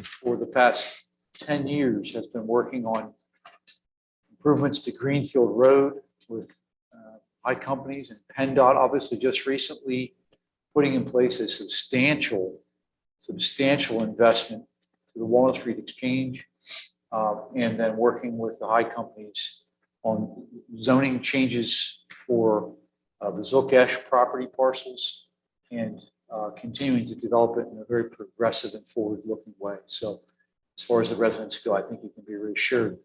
for the past 10 years has been working on improvements to Greenfield Road with high companies and PennDOT, obviously just recently putting in place a substantial investment to the Walnut Street Exchange, and then working with the high companies on zoning changes for the Zilkash property parcels and continuing to develop it in a very progressive and forward-looking way. So as far as the residents go, I think you can be reassured.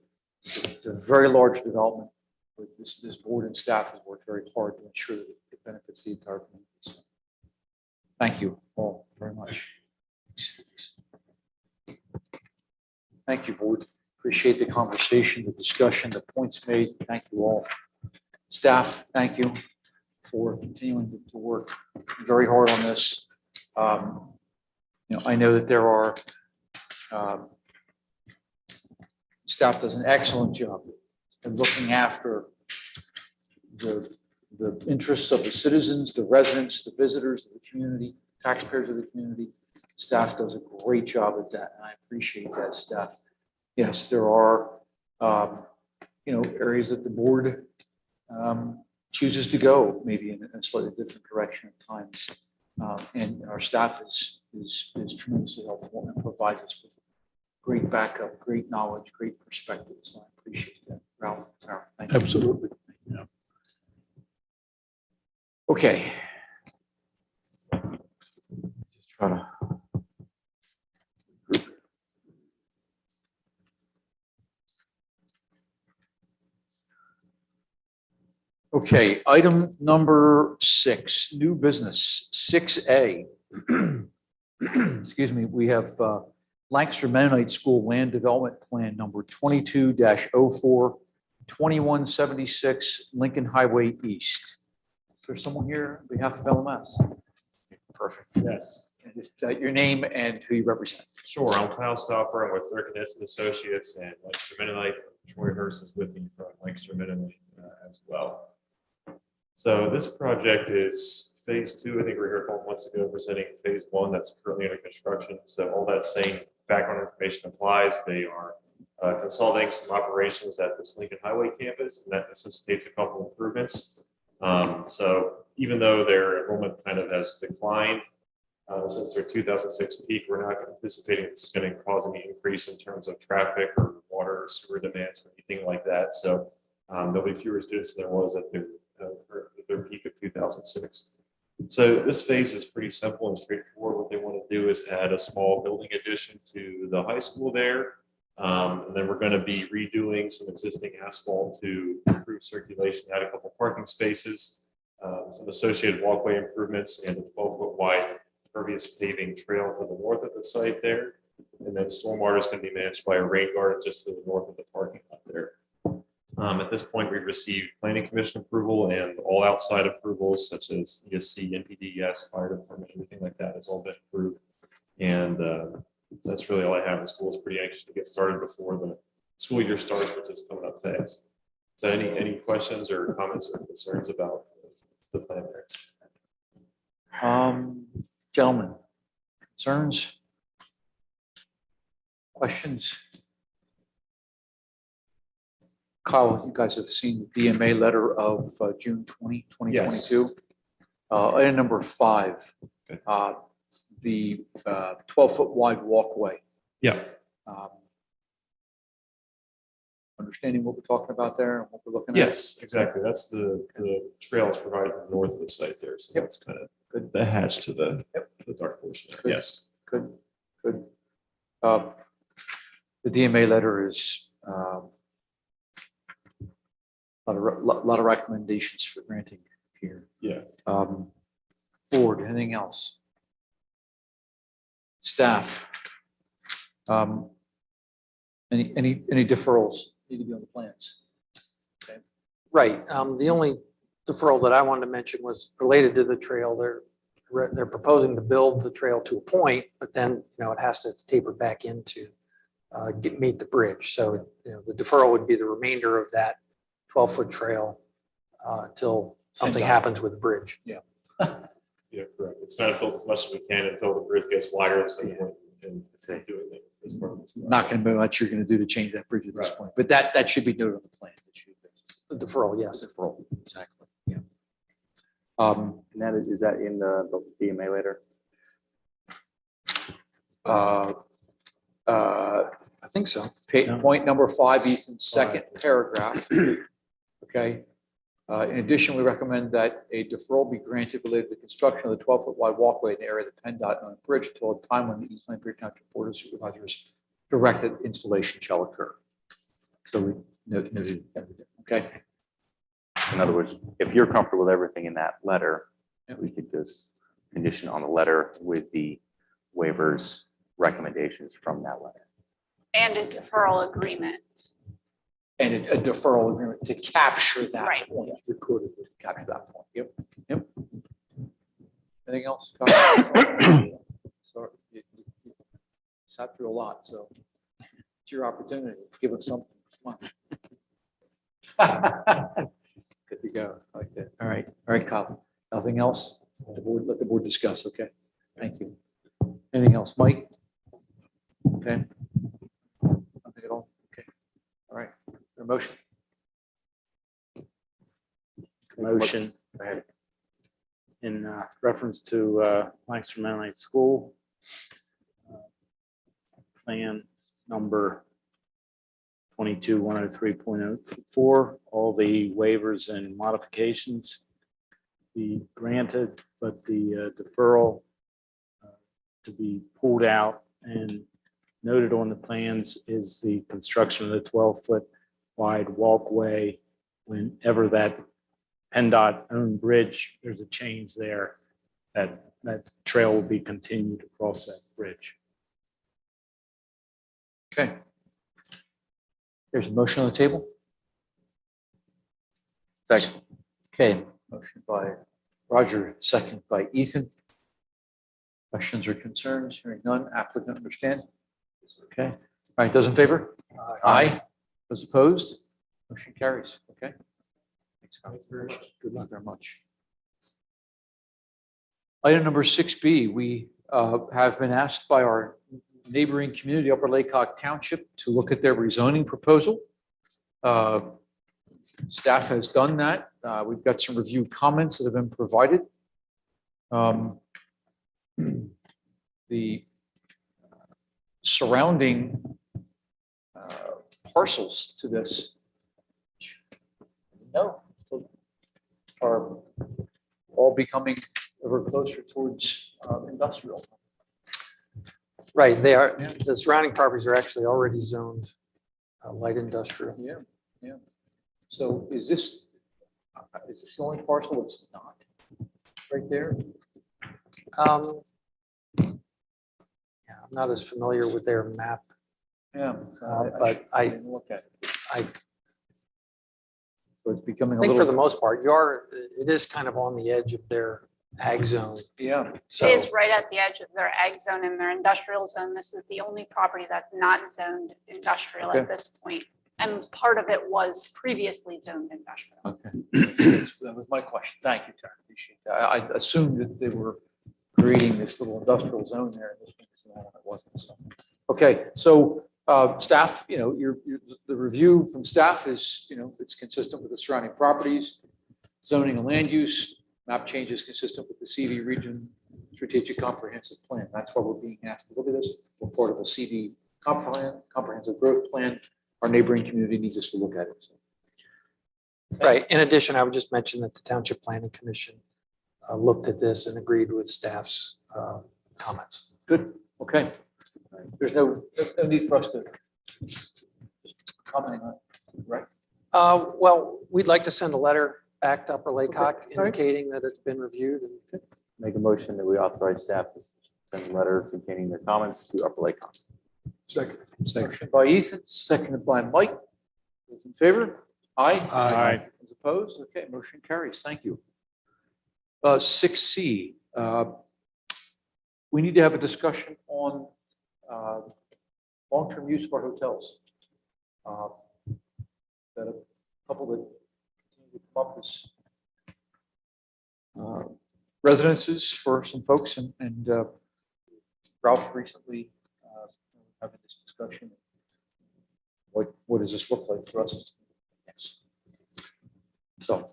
It's a very large development. But this board and staff has worked very hard to ensure that it benefits the entire community. So thank you all very much. Thank you, board. Appreciate the conversation, the discussion, the points made. Thank you all. Staff, thank you for continuing to work very hard on this. I know that there are staff does an excellent job in looking after the interests of the citizens, the residents, the visitors of the community, taxpayers of the community. Staff does a great job at that, and I appreciate that, staff. Yes, there are areas that the board chooses to go maybe in a slightly different direction at times, and our staff is tremendously helpful and provides us with great backup, great knowledge, great perspective. So I appreciate that. Ralph, Tara, thank you.
Absolutely.
Okay.
Just try to.
Okay, item number 6, new business, 6A. Excuse me, we have Lancaster Mennonite School Land Development Plan number 22-04 2176 Lincoln Highway East. Is there someone here on behalf of LMS? Perfect.
Yes.
And just your name and who you represent.
Sure, I'm Kyle Stauffer. I'm with Thurkin Associates and Lancaster Mennonite. Troy Hurst is with me from Lancaster Mennonite as well. So this project is phase 2. I think we were here a couple months ago presenting phase 1 that's currently under construction. So all that same background information applies. They are consolidating some operations at this Lincoln Highway campus, and that necessitates a couple improvements. So even though their enrollment kind of has declined since their 2006 peak, we're not anticipating it's going to cause any increase in terms of traffic or water or sewer demands or anything like that. So there'll be fewer students than there was at their peak of 2006. So this phase is pretty simple and straightforward. What they want to do is add a small building addition to the high school there. And then we're going to be redoing some existing asphalt to improve circulation, add a couple parking spaces, some associated walkway improvements, and a 12-foot wide pervious paving trail to the north of the site there. And then stormwater is going to be managed by a rain garden just to the north of the parking lot there. At this point, we've received planning commission approval and all outside approvals such as ESC, NPDES, fire department, everything like that has all been approved. And that's really all I have. The school is pretty anxious to get started before the school year starts, which is coming up fast. So any questions or comments or concerns about the plan there?
Gentlemen, concerns? Questions? Kyle, you guys have seen the DMA letter of June 20, 2022. Item number 5, the 12-foot wide walkway.
Yeah.
Understanding what we're talking about there and what we're looking at?
Yes, exactly. That's the trails provided from north of the site there. So that's kind of good. The hatch to the dark portion there. Yes.
Good. The DMA letter is a lot of recommendations for granting here.
Yes.
Board, anything else? Staff, any deferrals need to be on the plans? Okay.
Right. The only deferral that I wanted to mention was related to the trail. They're proposing to build the trail to a point, but then, it has to taper back into meet the bridge. So, the deferral would be the remainder of that 12-foot trail until something happens with the bridge.
Yeah.
Yeah, correct. It's kind of built as much as we can until the bridge gets wider. So and doing it as part of this.
Not going to be much you're going to do to change that bridge at this point, but that should be noted on the plan. It should be.
The deferral, yes.
Deferral, exactly. Yeah.
And that is that in the DMA later?
I think so.
Point number 5, Ethan's second paragraph. Okay. In addition, we recommend that a deferral be granted related to the construction of the 12-foot wide walkway in the area of the PennDOT on a bridge until a time when the East Lampeter Township Board of Supervisors directed installation shall occur. So we noted everything. Okay.
In other words, if you're comfortable with everything in that letter, we could just condition on the letter with the waivers recommendations from that letter.
And a deferral agreement.
And a deferral agreement to capture that
Right.
point. Recorded to capture that point. Yep. Anything else? Sorry, you sat through a lot, so it's your opportunity. Give us something. Come on. Good to go. I like that. All right, Kyle. Nothing else? Let the board discuss. Okay. Thank you. Anything else, Mike? Okay. Nothing at all. Okay. All right. Your motion.
Motion in reference to Lancaster Mennonite School. Plan number 22-103.04, all the waivers and modifications be granted, but the deferral to be pulled out and noted on the plans is the construction of the 12-foot wide walkway. Whenever that PennDOT owned bridge, there's a change there, that trail will be continued across that bridge.
Okay. There's a motion on the table. Second. Okay, motion by Roger, second by Ethan. Questions or concerns? Hearing none. Applicant understand? Okay. All right, those in favor? Aye. Those opposed? Motion carries. Okay. Thanks, Scott. Good luck very much. Item number 6B, we have been asked by our neighboring community, Upper Laycock Township, to look at their rezoning proposal. Staff has done that. We've got some review comments that have been provided. The surrounding parcels to this are all becoming ever closer towards industrial.
Right, they are, the surrounding properties are actually already zoned light industrial.
Yeah, yeah. So is this the only parcel that's not right there?
Yeah, I'm not as familiar with their map,
Yeah.
but I
didn't look at it.
I
So it's becoming a
think for the
little,
most part, it is kind of on the edge of their ag zone.
yeah.
So,
It is right at the edge of their ag zone and their industrial zone. This is the only property that's not zoned industrial
Okay.
at this point. And part of it was previously zoned industrial.
Okay. That was my question. Thank you, Tara. Appreciate that. I assumed that they were creating this little industrial zone there. This one is the one that wasn't. So, okay. So staff, the review from staff is, it's consistent with the surrounding properties, zoning and land use, map changes consistent with the CV region strategic comprehensive plan. That's why we're being asked to look at this. We're part of a CV comprehensive growth plan. Our neighboring community needs us to look at it. So.
right. In addition, I would just mention that the Township Planning Commission looked at this and agreed with staff's comments.
Good. Okay. There's no need for us to comment on it, right?
Well, we'd like to send a letter back to Upper Laycock
Okay. All right.
indicating that it's been reviewed. And
Make a motion that we authorize staff to send a letter containing their comments to Upper Laycock.
Second.
Motion by Ethan, seconded by Mike. Those in favor? Aye.
Aye.
Those opposed? Okay, motion carries. Thank you. 6C, we need to have a discussion on long-term use of our hotels. That a couple that continue to come up as residences for some folks, and Ralph recently having this discussion. What does this look like for us? Yes. So.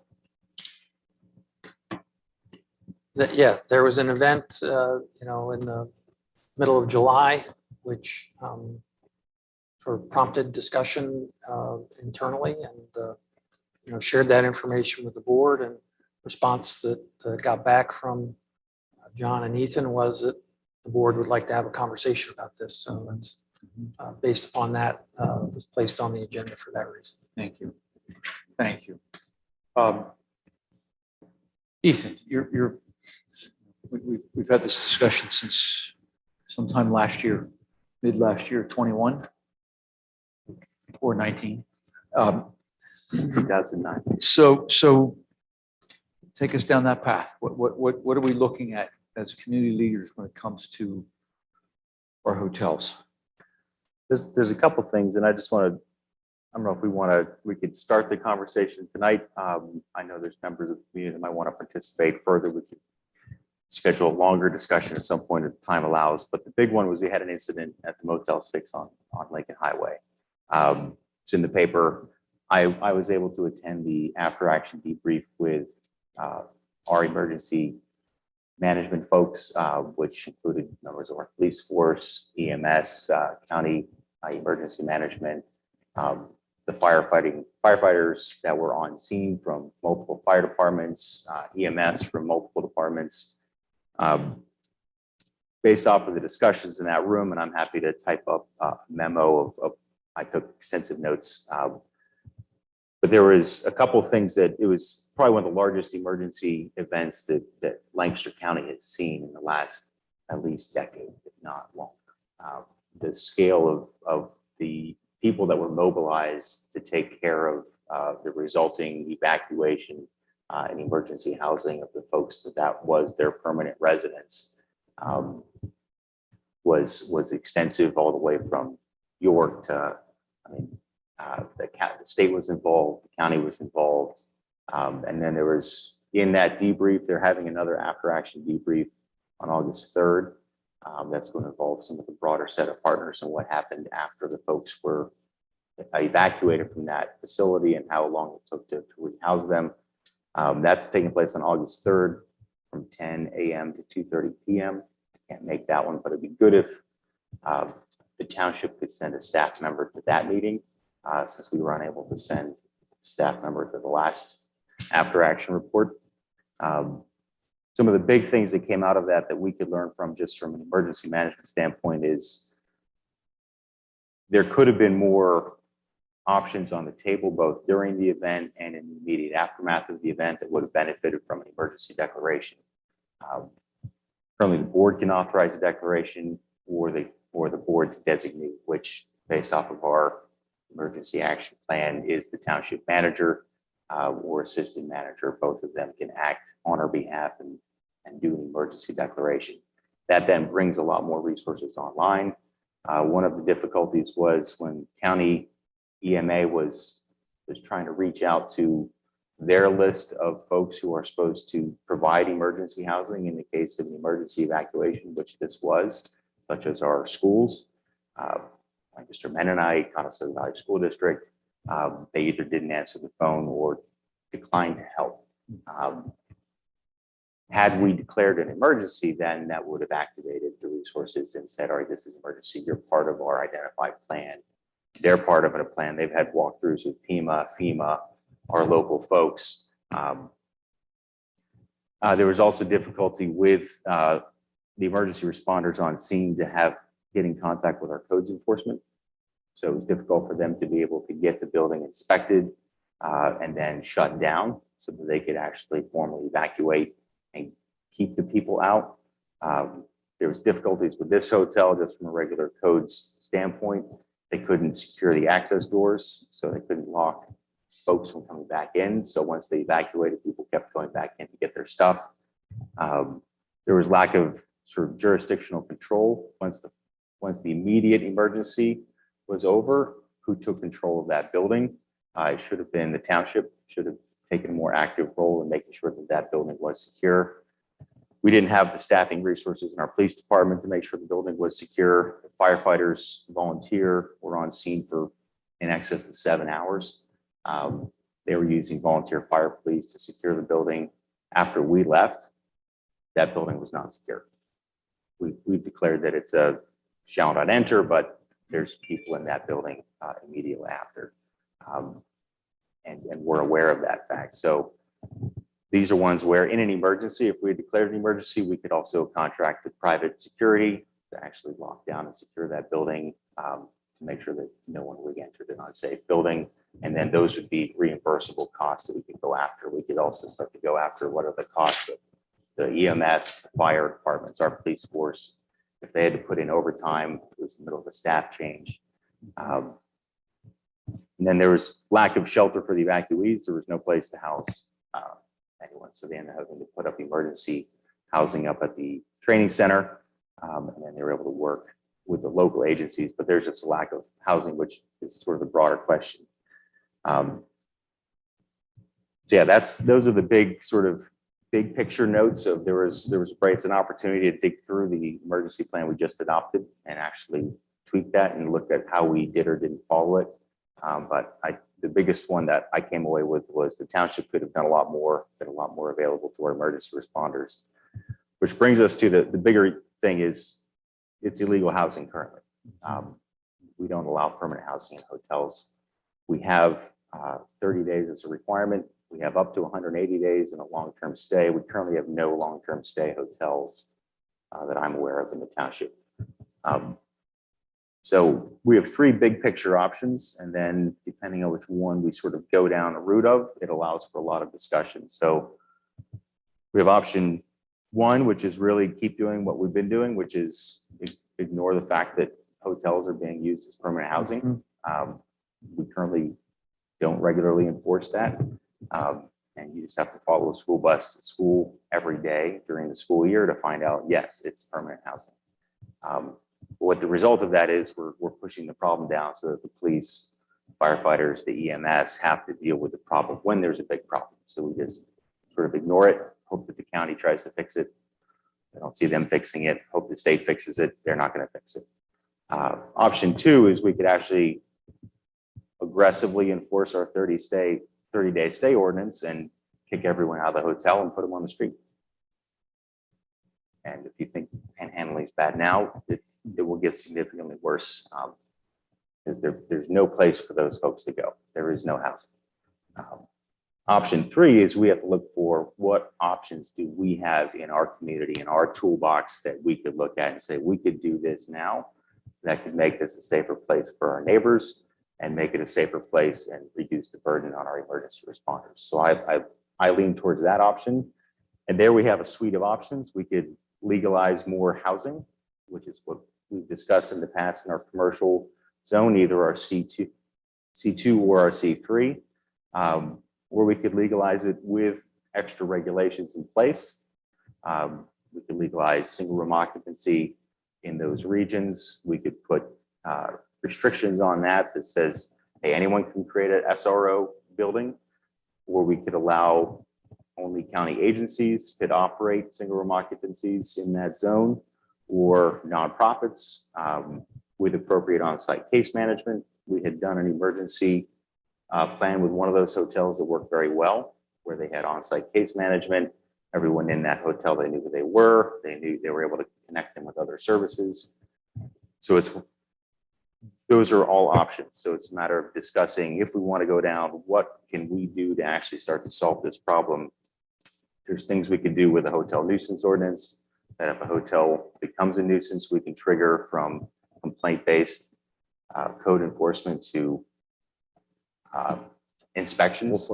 yeah, there was an event, in the middle of July, which prompted discussion internally, and shared that information with the board. And response that got back from John and Ethan was that the board would like to have a conversation about this. So that's based upon that, was placed on the agenda for that reason.
Thank you. Thank you. Ethan, we've had this discussion since sometime last year, mid last year, 21 or 19.
2009.
So take us down that path. What are we looking at as community leaders when it comes to our hotels?
There's a couple things, and I just want to, I don't know if we could start the conversation tonight. I know there's members of the community that might want to participate further with you. Schedule a longer discussion at some point if time allows. But the big one was we had an incident at the Motel 6 on Lincoln Highway. It's in the paper. I was able to attend the after action debrief with our emergency management folks, which included members of our police force, EMS, county emergency management, the firefighters that were on scene from multiple fire departments, EMS from multiple departments. Based off of the discussions in that room, and I'm happy to type up a memo of I took extensive notes. But there was a couple of things that it was probably one of the largest emergency events that Lancaster County has seen in the last at least decade, if not longer. The scale of the people that were mobilized to take care of the resulting evacuation and emergency housing of the folks that was their permanent residence was extensive all the way from York to, I mean, the state was involved, the county was involved. And then there was, in that debrief, they're having another after action debrief on August 3rd. That's going to involve some of the broader set of partners and what happened after the folks were evacuated from that facility and how long it took to rehouse them. That's taking place on August 3rd from 10 a.m. to 2:30 p.m. I can't make that one, but it'd be good if the township could send a staff member to that meeting, since we were unable to send a staff member to the last after action report. Some of the big things that came out of that we could learn from, just from an emergency management standpoint, is there could have been more options on the table, both during the event and in the immediate aftermath of the event, that would have benefited from an emergency declaration. Currently, the board can authorize a declaration, or the board's designate, which, based off of our emergency action plan, is the township manager or assistant manager. Both of them can act on our behalf and do an emergency declaration. That then brings a lot more resources online. One of the difficulties was when county EMA was trying to reach out to their list of folks who are supposed to provide emergency housing in the case of an emergency evacuation, which this was, such as our schools, Lancaster Mennonite, Conestoga Valley School District. They either didn't answer the phone or declined to help. Had we declared an emergency, then that would have activated the resources and said, all right, this is emergency. You're part of our identified plan. They're part of a plan. They've had walkthroughs with PEMA, FEMA, our local folks. There was also difficulty with the emergency responders on scene to get in contact with our codes enforcement. So it was difficult for them to be able to get the building inspected and then shut down so that they could actually formally evacuate and keep the people out. There was difficulties with this hotel just from a regular codes standpoint. They couldn't secure the access doors, so they couldn't lock folks from coming back in. So once they evacuated, people kept going back in to get their stuff. There was lack of sort of jurisdictional control. Once the immediate emergency was over, who took control of that building? It should have been the township, should have taken a more active role in making sure that that building was secure. We didn't have the staffing resources in our police department to make sure the building was secure. The firefighters were on scene for in excess of 7 hours. They were using volunteer fire police to secure the building. After we left, that building was not secure. We've declared that it's a shall not enter, but there's people in that building immediately after. And we're aware of that fact. So these are ones where in an emergency, if we declared an emergency, we could also contract with private security to actually lock down and secure that building to make sure that no one re-entered an unsafe building. And then those would be reimbursable costs that we could go after. We could also start to go after what are the costs of the EMS, the fire departments, our police force. If they had to put in overtime, it was in the middle of a staff change. And then there was lack of shelter for the evacuees. There was no place to house anyone. So they ended up having to put up emergency housing up at the training center. And then they were able to work with the local agencies, but there's just a lack of housing, which is sort of the broader question. So yeah, those are the big picture notes of it's an opportunity to dig through the emergency plan we just adopted and actually tweak that and look at how we did or didn't follow it. But the biggest one that I came away with was the township could have done a lot more available to our emergency responders, which brings us to the bigger thing is it's illegal housing currently. We don't allow permanent housing in hotels. We have 30 days as a requirement. We have up to 180 days in a long-term stay. We currently have no long-term stay hotels that I'm aware of in the township. So we have 3 big picture options, and then depending on which one we sort of go down the route of, it allows for a lot of discussion. So we have option 1, which is really keep doing what we've been doing, which is ignore the fact that hotels are being used as permanent housing. We currently don't regularly enforce that. And you just have to follow a school bus to school every day during the school year to find out, yes, it's permanent housing. What the result of that is, we're pushing the problem down so that the police, firefighters, the EMS have to deal with the problem when there's a big problem. So we just sort of ignore it, hope that the county tries to fix it. I don't see them fixing it. Hope the state fixes it. They're not going to fix it. Option two is we could actually aggressively enforce our 30-day stay ordinance and kick everyone out of the hotel and put them on the street. And if you think panhandling is bad now, it will get significantly worse, because there's no place for those folks to go. There is no housing. Option three is we have to look for what options do we have in our community, in our toolbox, that we could look at and say, we could do this now. That could make this a safer place for our neighbors and make it a safer place and reduce the burden on our emergency responders. So I lean towards that option. And there we have a suite of options. We could legalize more housing, which is what we've discussed in the past in our commercial zone, either our C2 or our C3. Or we could legalize it with extra regulations in place. We could legalize single room occupancy in those regions. We could put restrictions on that says, hey, anyone can create an SRO building, or we could allow only county agencies could operate single room occupancies in that zone, or nonprofits with appropriate on-site case management. We had done an emergency plan with one of those hotels that worked very well, where they had on-site case management. Everyone in that hotel, they knew who they were. They knew they were able to connect them with other services. So those are all options. So it's a matter of discussing, if we want to go down, what can we do to actually start to solve this problem? There's things we can do with a hotel nuisance ordinance, that if a hotel becomes a nuisance, we can trigger from complaint-based code enforcement to inspections.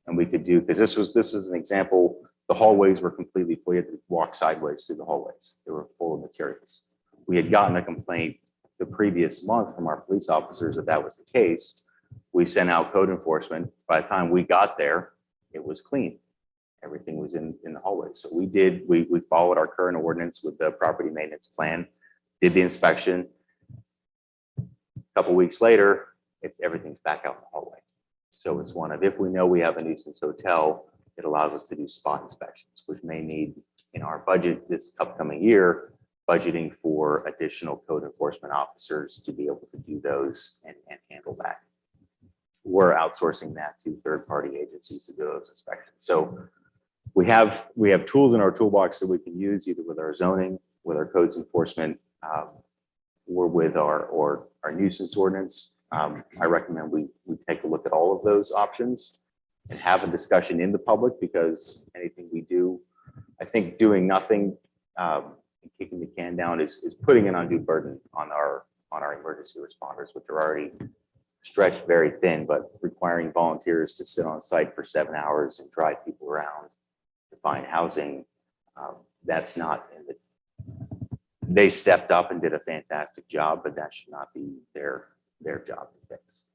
And we could do, because this was an example, the hallways were completely full. You had to walk sideways through the hallways. They were full of materials. We had gotten a complaint the previous month from our police officers that was the case. We sent out code enforcement. By the time we got there, it was clean. Everything was in the hallways. So we followed our current ordinance with the property maintenance plan, did the inspection. A couple weeks later, everything's back out in the hallway. So it's one of, if we know we have a nuisance hotel, it allows us to do spot inspections, which may need in our budget this upcoming year, budgeting for additional code enforcement officers to be able to do those and handle that. We're outsourcing that to third-party agencies to do those inspections. So we have tools in our toolbox that we can use either with our zoning, with our codes enforcement, or with our nuisance ordinance. I recommend we take a look at all of those options and have a discussion in the public, because anything we do, I think doing nothing and kicking the can down is putting an undue burden on our emergency responders, which are already stretched very thin, but requiring volunteers to sit on site for 7 hours and drive people around to find housing, that's not in the, they stepped up and did a fantastic job, but that should not be their job to fix.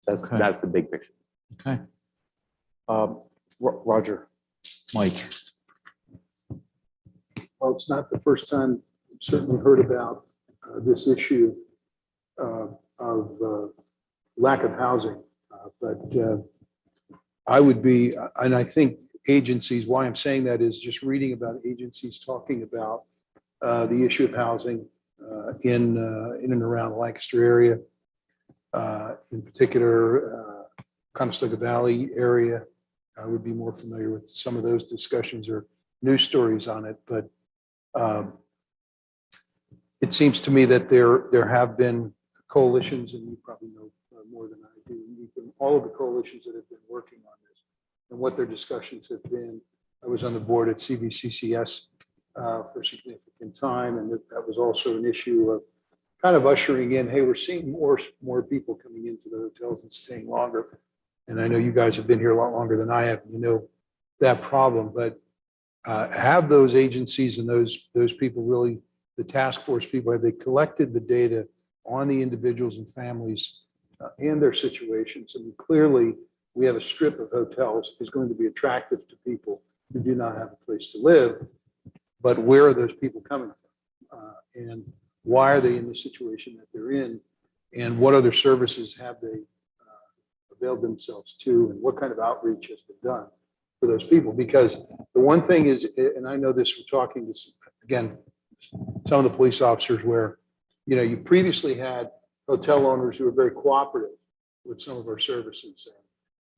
That's the big picture.
Okay. Roger, Mike.
Well, it's not the first time I've certainly heard about this issue of lack of housing. But I would be, and I think agencies, why I'm saying that is just reading about agencies talking about the issue of housing in and around the Lancaster area, in particular, Conestoga Valley area. I would be more familiar with some of those discussions or news stories on it, but it seems to me that there have been coalitions, and you probably know more than I do, all of the coalitions that have been working on this and what their discussions have been. I was on the board at CVCCS for a significant time, and that was also an issue of kind of ushering in, hey, we're seeing more people coming into the hotels and staying longer. And I know you guys have been here a lot longer than I have, you know that problem, but have those agencies and those people really, the task force people, have they collected the data on the individuals and families and their situations. And clearly, we have a strip of hotels is going to be attractive to people who do not have a place to live. But where are those people coming from? And why are they in the situation that they're in? And what other services have they availed themselves to? And what kind of outreach has been done for those people? Because the one thing is, and I know this from talking to, again, some of the police officers where, you previously had hotel owners who were very cooperative with some of our services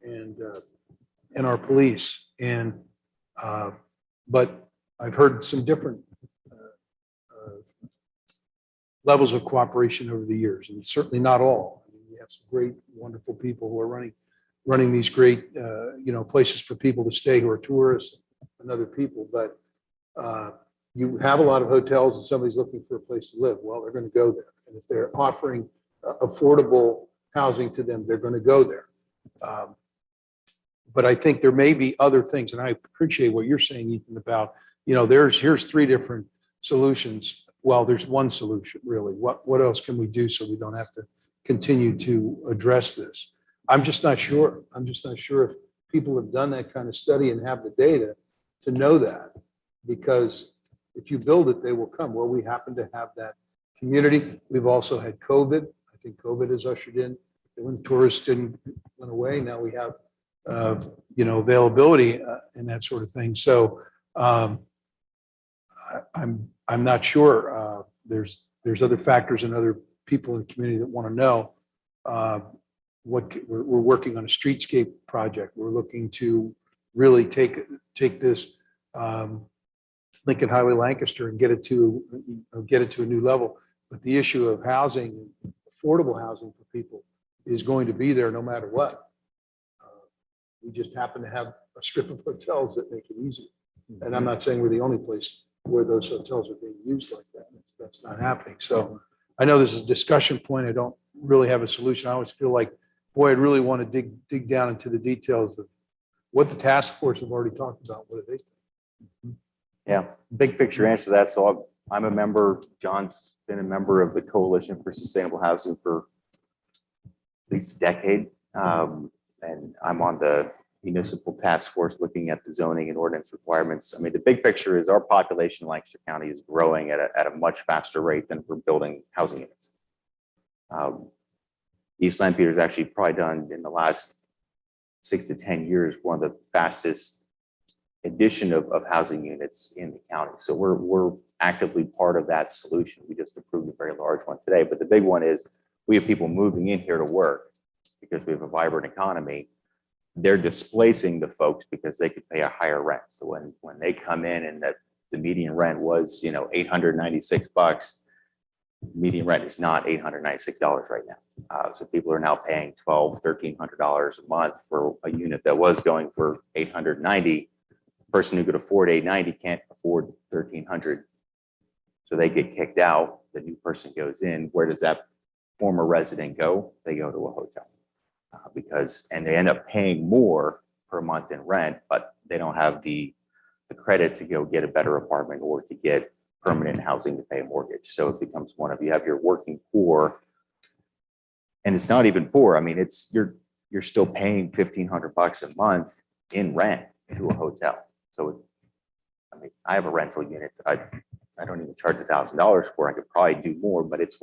and our police. But I've heard some different levels of cooperation over the years, and certainly not all. I mean, we have some great, wonderful people who are running these great, places for people to stay who are tourists and other people. But you have a lot of hotels and somebody's looking for a place to live. Well, they're going to go there. And if they're offering affordable housing to them, they're going to go there. But I think there may be other things, and I appreciate what you're saying, Ethan, about, here's 3 different solutions. Well, there's one solution, really. What else can we do so we don't have to continue to address this? I'm just not sure. I'm just not sure if people have done that kind of study and have the data to know that. Because if you build it, they will come. Well, we happen to have that community. We've also had COVID. I think COVID has ushered in, when tourists went away, now we have availability and that sort of thing. So I'm not sure. There's other factors and other people in the community that want to know. We're working on a streetscape project. We're looking to really take this Lincoln Highway Lancaster and get it to a new level. But the issue of housing, affordable housing for people, is going to be there no matter what. We just happen to have a strip of hotels that make it easier. And I'm not saying we're the only place where those hotels are being used like that. That's not happening. So I know this is a discussion point. I don't really have a solution. I always feel like, boy, I'd really want to dig down into the details of what the task force have already talked about. What do they think?
Yeah, big picture answer to that. So I'm a member, John's been a member of the Coalition for Sustainable Housing for at least a decade. And I'm on the municipal task force looking at the zoning and ordinance requirements. I mean, the big picture is our population in Lancaster County is growing at a much faster rate than we're building housing units. East Lampeter has actually probably done in the last 6 to 10 years, one of the fastest addition of housing units in the county. So we're actively part of that solution. We just approved a very large one today, but the big one is we have people moving in here to work because we have a vibrant economy. They're displacing the folks because they could pay a higher rent. So when they come in and that the median rent was, $896, median rent is not $896 right now. So people are now paying $1,200, $1,300 a month for a unit that was going for $890. Person who could afford $890 can't afford $1,300. So they get kicked out. The new person goes in. Where does that former resident go? They go to a hotel. And they end up paying more per month in rent, but they don't have the credit to go get a better apartment or to get permanent housing to pay a mortgage. So it becomes you have your working poor, and it's not even poor. I mean, you're still paying $1,500 a month in rent to a hotel. So, I have a rental unit that I don't even charge $1,000 for. I could probably do more, but it's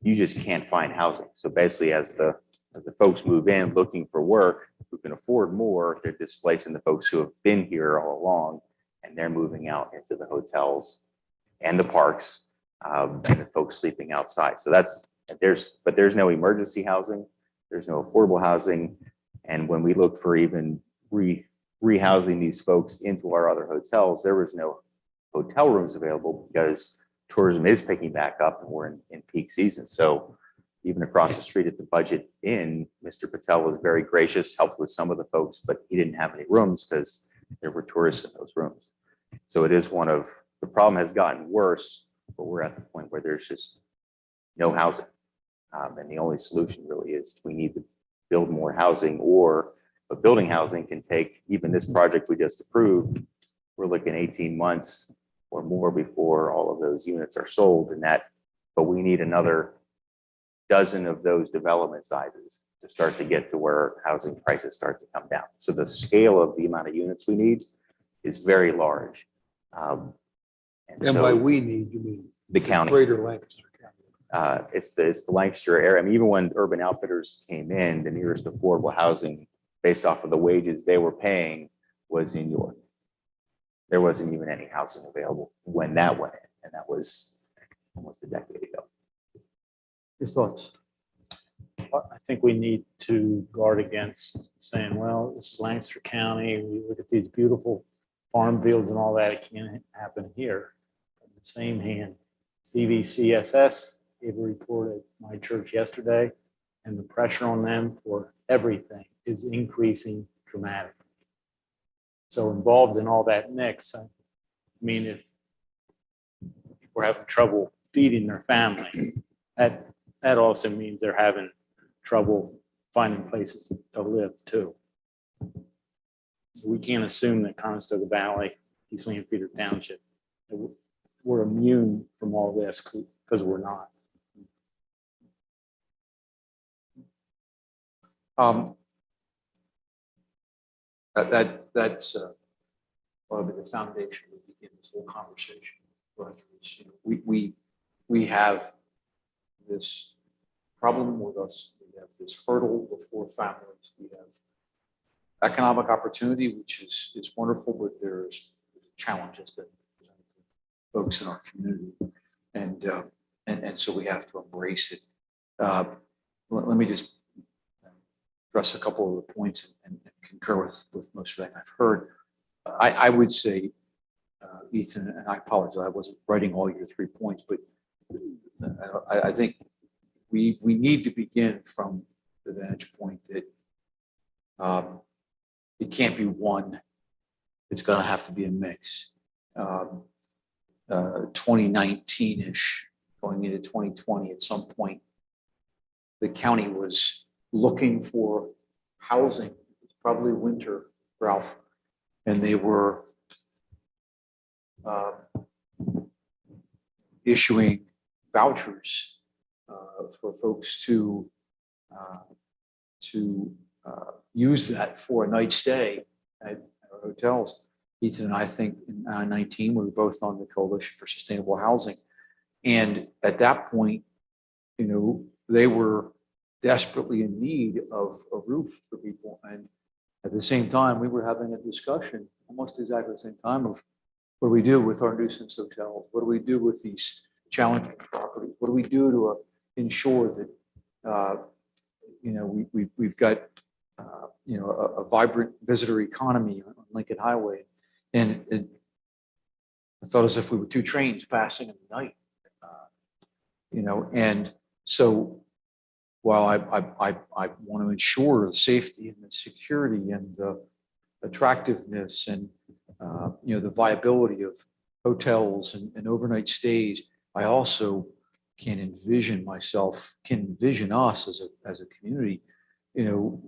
you just can't find housing. So basically, as the folks move in looking for work who can afford more, they're displacing the folks who have been here all along, and they're moving out into the hotels and the parks, and the folks sleeping outside. So there's no emergency housing, there's no affordable housing. And when we look for even rehousing these folks into our other hotels, there was no hotel rooms available because tourism is picking back up and we're in peak season. So even across the street at the Budget Inn, Mr. Patel was very gracious, helped with some of the folks, but he didn't have any rooms because there were tourists in those rooms. So it is the problem has gotten worse, but we're at the point where there's just no housing. And the only solution really is we need to build more housing, but building housing can take, even this project we just approved, we're looking 18 months or more before all of those units are sold, but we need another dozen of those development sizes to start to get to where housing prices start to come down. So the scale of the amount of units we need is very large.
And by
so
we need, you mean
the county.
Greater Lancaster County.
It's the Lancaster area. I mean, even when Urban Outfitters came in, the nearest affordable housing based off of the wages they were paying was in York. There wasn't even any housing available when that went in, and that was almost a decade ago.
Your thoughts?
I think we need to guard against saying, well, this is Lancaster County, we look at these beautiful farm fields and all that, it can't happen here. On the same hand, CVCSS gave a report at my church yesterday, and the pressure on them for everything is increasing dramatically. So involved in all that mix, I mean, if we're having trouble feeding their family, that also means they're having trouble finding places to live too. So we can't assume that Conestoga Valley, East Lampeter Township, we're immune from all this because we're not.
That's probably the foundation to begin this whole conversation. But, you know, we have this problem with us. We have this hurdle before families. We have economic opportunity, which is wonderful, but there's challenges that present to folks in our community, and so we have to embrace it. Let me just address a couple of the points and concur with most of that I've heard. I would say, Ethan, and I apologize, I wasn't writing all your 3 points, but I think we need to begin from the vantage point that it can't be one. It's going to have to be a mix. 2019-ish, going into 2020, at some point, the county was looking for housing. It's probably winter, Ralph, and they were issuing vouchers for folks to use that for a night stay at our hotels. Ethan and I think in 19, we were both on the Coalition for Sustainable Housing. And at that point, you know, they were desperately in need of a roof for people. And at the same time, we were having a discussion, almost exactly the same time, of what do we do with our nuisance hotels? What do we do with these challenging properties? What do we do to ensure that, you know, we've got, you know, a vibrant visitor economy on Lincoln Highway? And I thought as if we were two trains passing in the night, you know, and so while I want to ensure the safety and the security and the attractiveness and, you know, the viability of hotels and overnight stays, I also can envision us as a community, you know,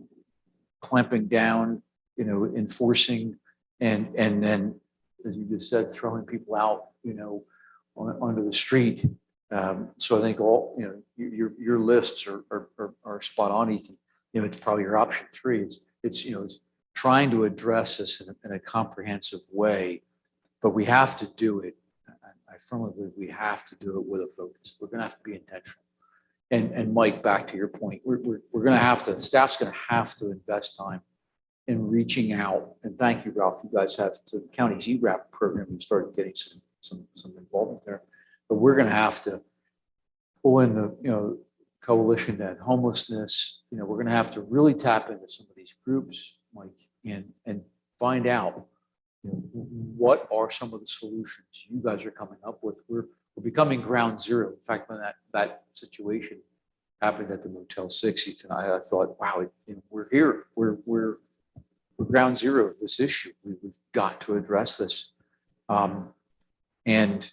clamping down, you know, enforcing, and then, as you just said, throwing people out, you know, onto the street. So I think all, you know, your lists are spot on, Ethan. You know, it's probably your option 3. It's you know, it's trying to address this in a comprehensive way, but we have to do it. I firmly believe we have to do it with a focus. We're going to have to be intentional. And Mike, back to your point, we're going to have to, staff's going to have to invest time in reaching out. And thank you, Ralph. You guys have to the county's ERAP program. We started getting some involvement there, but we're going to have to pull in the, you know, coalition to end homelessness. You know, we're going to have to really tap into some of these groups, Mike, and find out, you know, what are some of the solutions you guys are coming up with. We're becoming ground zero. In fact, when that situation happened at the Motel 6, Ethan, I thought, wow, you know, we're here. We're ground zero of this issue. We've got to address this. And,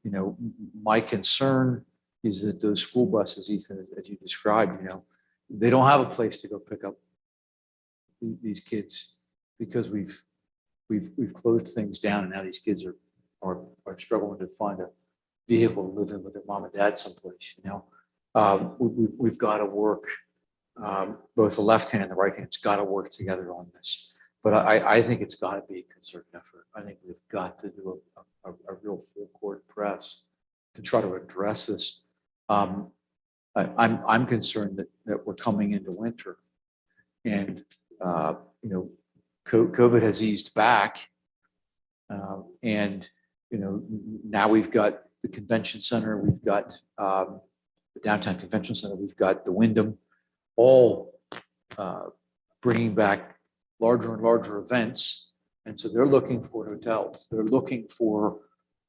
you know, my concern is that those school buses, Ethan, as you described, you know, they don't have a place to go pick up these kids because we've closed things down, and now these kids are struggling to find a vehicle to live in with their mom and dad someplace, you know. we've got to work, both the left hand and the right hand's got to work together on this. But I think it's got to be a concerted effort. I think we've got to do a real full court press to try to address this. I'm concerned that we're coming into winter, and COVID has eased back, and now we've got the convention center, we've got the downtown convention center, we've got the Wyndham, all bringing back larger and larger events, and so they're looking for hotels. They're looking for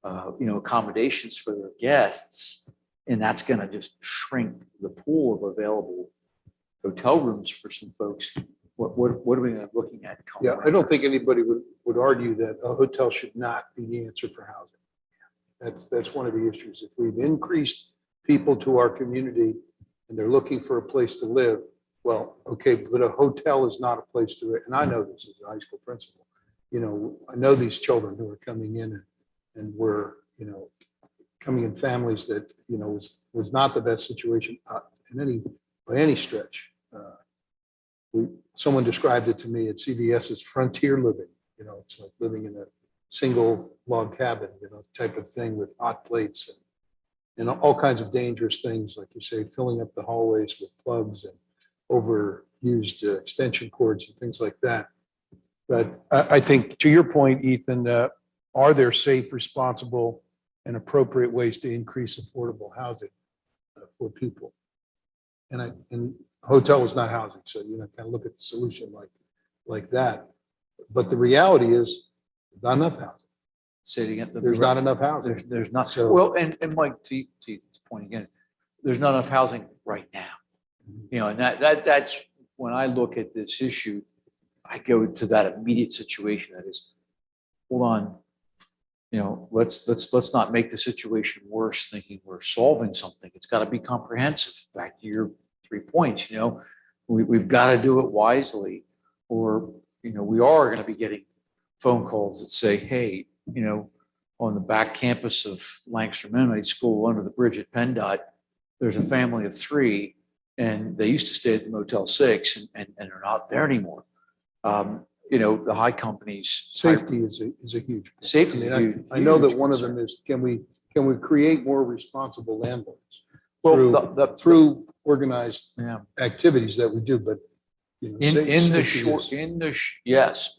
accommodations for their guests, and that's going to just shrink the pool of available hotel rooms for some folks. What are we looking at?
Yeah, I don't think anybody would argue that a hotel should not be the answer for housing. That's one of the issues. If we've increased people to our community and they're looking for a place to live, well, okay, but a hotel is not a place to live. And I know this as a high school principal. I know these children who are coming in and were, coming in families that, was not the best situation by any stretch. Someone described it to me at CVS as frontier living. It's like living in a single log cabin, type of thing with hot plates and all kinds of dangerous things, like you say, filling up the hallways with plugs and overused extension cords and things like that. But I think, to your point, Ethan, are there safe, responsible, and appropriate ways to increase affordable housing for people? And hotel is not housing, so kind of look at the solution like that. But the reality is, not enough housing.
Say it again.
There's not enough housing.
There's not.
So-
Well, and Mike, to Ethan's point again, there's not enough housing right now. And that's when I look at this issue, I go to that immediate situation. That is, hold on, let's not make the situation worse, thinking we're solving something. It's got to be comprehensive. Back to your 3 points, we've got to do it wisely, or we are going to be getting phone calls that say, hey, on the back campus of Lancaster Mennonite School under the bridge at PennDOT, there's a family of 3, and they used to stay at the Motel 6, and they're not there anymore. The high companies.
Safety is a huge point.
Safety is huge.
I know that one of them is, can we create more responsible landlords?
Well,
through organized
yeah.
activities that we do, but
yes,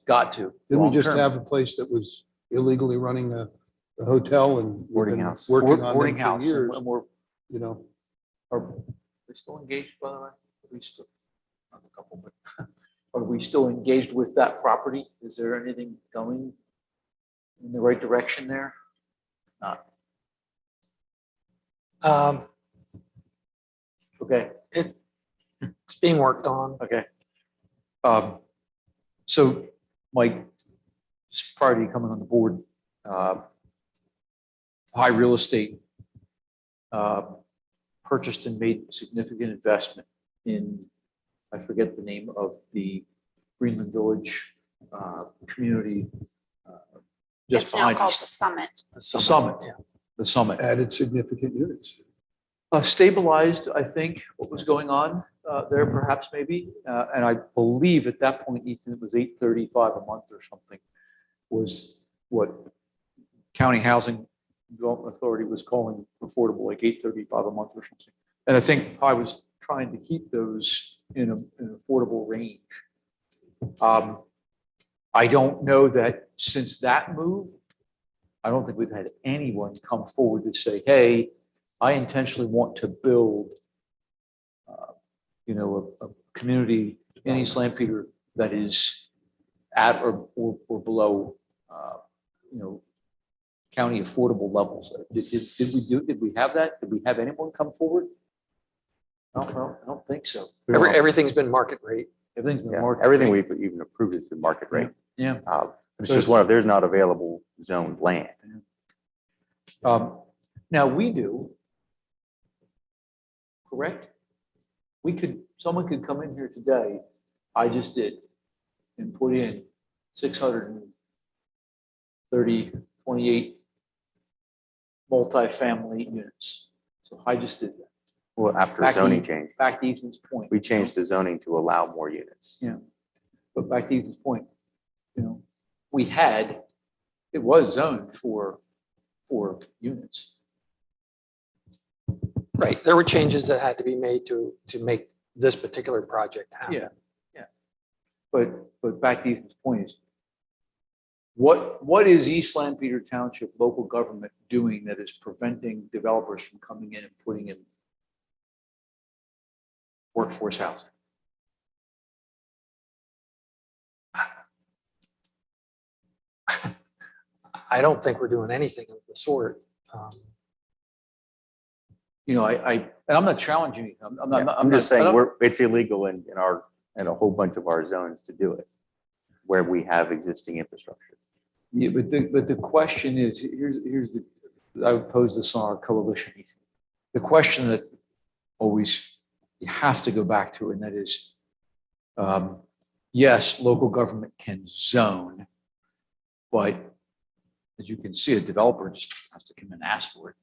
got to.
Didn't we just
Long-term.
have a place that was illegally running a hotel and we've
Boarding
been
house.
working on
Boarding
them for
house,
years?
and we're
Are
we still engaged, by the way? Are we still, not a couple, but are we still engaged with that property? Is there anything going in the right direction there? Not. Okay.
It's being worked on.
Okay. So, Mike, just prior to you coming on the board, high real estate purchased and made significant investment in, I forget the name of the Greenland Village community just
It's now
behind
called
us.
the Summit.
The Summit. The Summit.
added significant units.
Stabilized, I think, what was going on there, perhaps, maybe. And I believe at that point, Ethan, it was $835 a month or something, was what County Housing Development Authority was calling affordable, like $835 a month or something. And I think I was trying to keep those in an affordable range. I don't know that since that move, I don't think we've had anyone come forward to say, hey, I intentionally want to build, a community in East Lampeter that is at or below, county affordable levels. Did we have that? Did we have anyone come forward? No, I don't think so.
Everything's been market rate.
Everything's been
Yeah,
market
everything
rate.
we've even approved is the market rate.
Yeah.
It's just one of, there's not available zoned land.
Now we do, correct? Someone could come in here today, I just did, and put in 628 multifamily units. So I just did that.
Well, after
Back to-
zoning change,
Back to Ethan's point.
we changed the zoning to allow more units.
Yeah. But back to Ethan's point, we had, it was zoned for units.
Right, there were changes that had to be made to make this particular project happen.
Yeah. But back to Ethan's point is, what is East Lampeter Township local government doing that is preventing developers from coming in and putting in workforce housing?
I don't think we're doing anything of the sort.
And I'm not challenging you.
I'm just saying, it's illegal in a whole bunch of our zones to do it, where we have existing infrastructure.
Yeah, but the question is, here's I would pose this on our coalition. Ethan. The question that always you have to go back to, and that is, yes, local government can zone, but as you can see, a developer just has to come and ask for it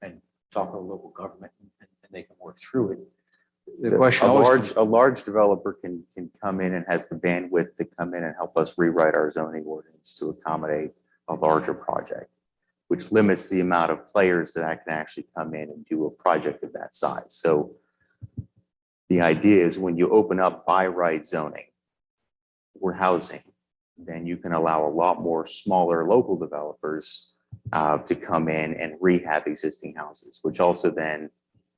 and talk to the local government, and they can work through it. The question
A large developer can come in and has the bandwidth to come in and help us rewrite our zoning ordinance to accommodate a larger project, which limits the amount of players that I can actually come in and do a project of that size. So the idea is, when you open up by right zoning for housing, then you can allow a lot more smaller local developers to come in and rehab existing houses, which also then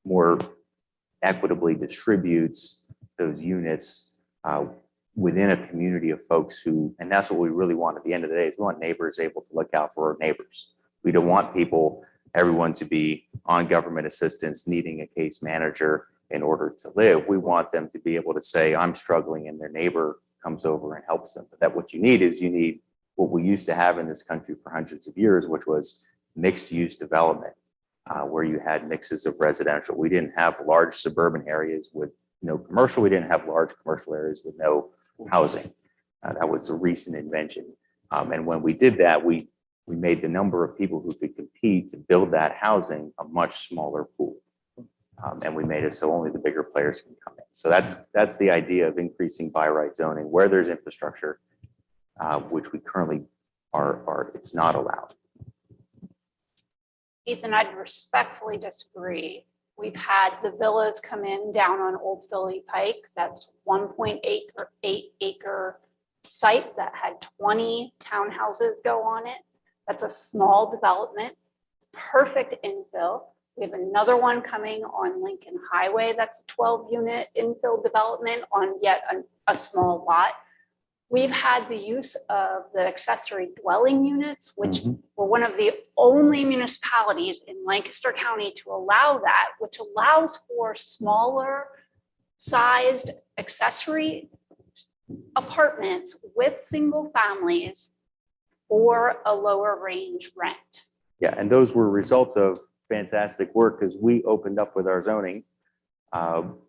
more equitably distributes those units within a community of folks who, and that's what we really want at the end of the day, is we want neighbors able to look out for our neighbors. We don't want everyone to be on government assistance, needing a case manager in order to live. We want them to be able to say, I'm struggling, and their neighbor comes over and helps them. But that what you need what we used to have in this country for hundreds of years, which was mixed use development, where you had mixes of residential. We didn't have large suburban areas with no commercial. We didn't have large commercial areas with no housing. That was a recent invention. And when we did that, we made the number of people who could compete to build that housing a much smaller pool. And we made it so only the bigger players can come in. So that's the idea of increasing by right zoning where there's infrastructure, which we currently it's not allowed.
Ethan, I'd respectfully disagree. We've had the villas come in down on Old Philly Pike. That's 1.8 acre site that had 20 townhouses go on it. That's a small development, perfect infill. We have another one coming on Lincoln Highway. That's a 12-unit infill development on yet a small lot. We've had the use of the accessory dwelling units, which were one of the only municipalities in Lancaster County to allow that, which allows for smaller sized accessory apartments with single families for a lower range rent.
Yeah, and those were results of fantastic work, because we opened up with our zoning.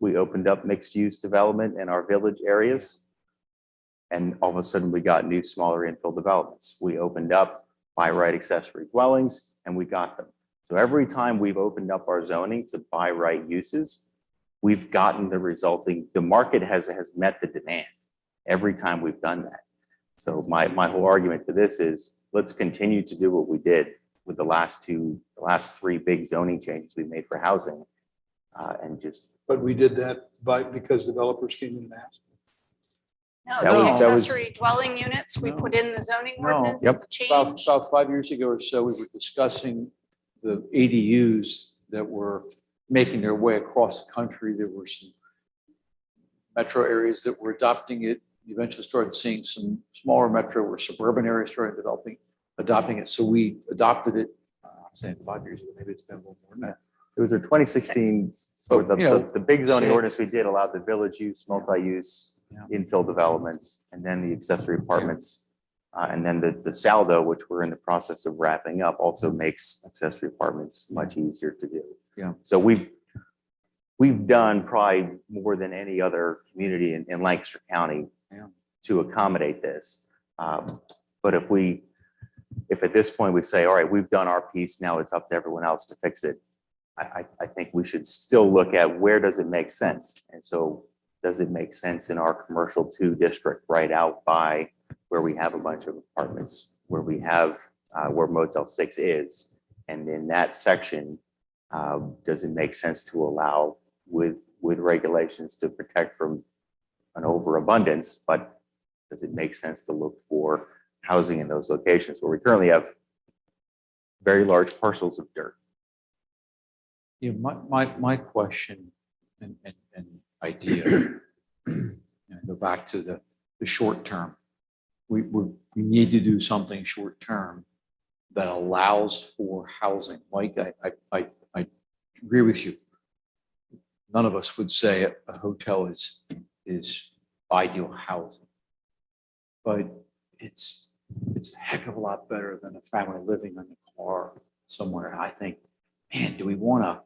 We opened up mixed use development in our village areas. And all of a sudden we got new smaller infill developments. We opened up by right accessory dwellings, and we got them. So every time we've opened up our zoning to by right uses, we've gotten the market has met the demand every time we've done that. So my whole argument to this is, let's continue to do what we did with the last three big zoning changes we made for housing, and just.
But we did that because developers came in and asked.
No,
That
the
was-
accessory dwelling units, we put in the zoning
No.
ordinance,
Yep.
the change.
About 5 years ago or so, we were discussing the ADUs that were making their way across the country. There were some metro areas that were adopting it. You eventually started seeing some smaller metro or suburban areas started adopting it. So we adopted it. I'm saying 5 years ago, maybe it's been a little more than that.
It was a 2016, so
But, you know,
the big zoning
say-
ordinance we did allowed the village use, multi-use, infill developments, and then the accessory apartments. And then the saldo, which we're in the process of wrapping up, also makes accessory apartments much easier to do.
Yeah.
So we've done probably more than any other community in Lancaster County to accommodate this. But if at this point we say, all right, we've done our piece, now it's up to everyone else to fix it, I think we should still look at where does it make sense? And so does it make sense in our commercial 2 district right out by where we have a bunch of apartments, where we have, where Motel 6 is? And in that section, does it make sense to allow with regulations to protect from an overabundance, but does it make sense to look for housing in those locations where we currently have very large parcels of dirt?
You know, my question and idea, go back to the short term. We need to do something short term that allows for housing. Mike, I agree with you. None of us would say a hotel is ideal housing, but it's a heck of a lot better than a family living in a car somewhere. And I think, man, do we want to?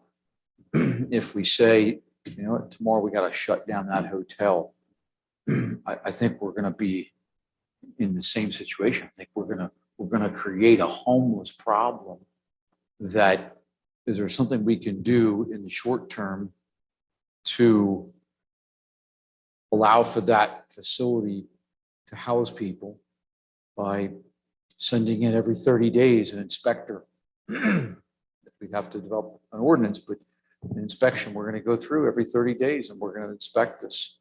If we say, you know, tomorrow we got to shut down that hotel, I think we're going to be in the same situation. I think we're going to create a homeless problem. That is there something we can do in the short term to allow for that facility to house people by sending in every 30 days an inspector? We have to develop an ordinance, but an inspection, we're going to go through every 30 days and we're going to inspect this.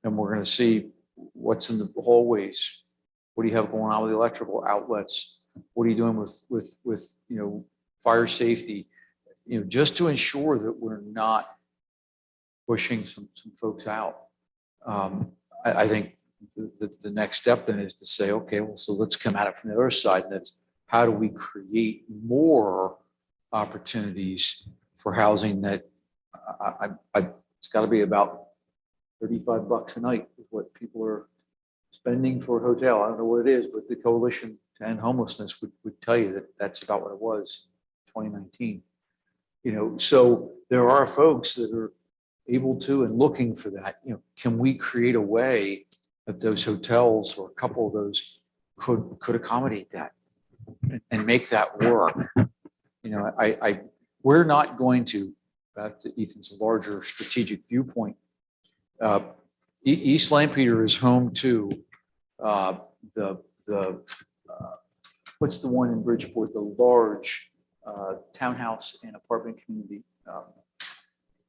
And we're going to see what's in the hallways. What do you have going on with the electrical outlets? What are you doing with you know, fire safety? You know, just to ensure that we're not pushing some folks out. I think the next step then is to say, okay, well, so let's come at it from the other side. And that's how do we create more opportunities for housing that it's got to be about $35 a night is what people are spending for a hotel. I don't know what it is, but the Coalition to End Homelessness would tell you that that's about what it was in 2019. You know, so there are folks that are able to and looking for that. You know, can we create a way that those hotels or a couple of those could accommodate that and make that work? You know, we're not going to, back to Ethan's larger strategic viewpoint, East Lampeter is home to what's the one in Bridgeport, the large townhouse and apartment community.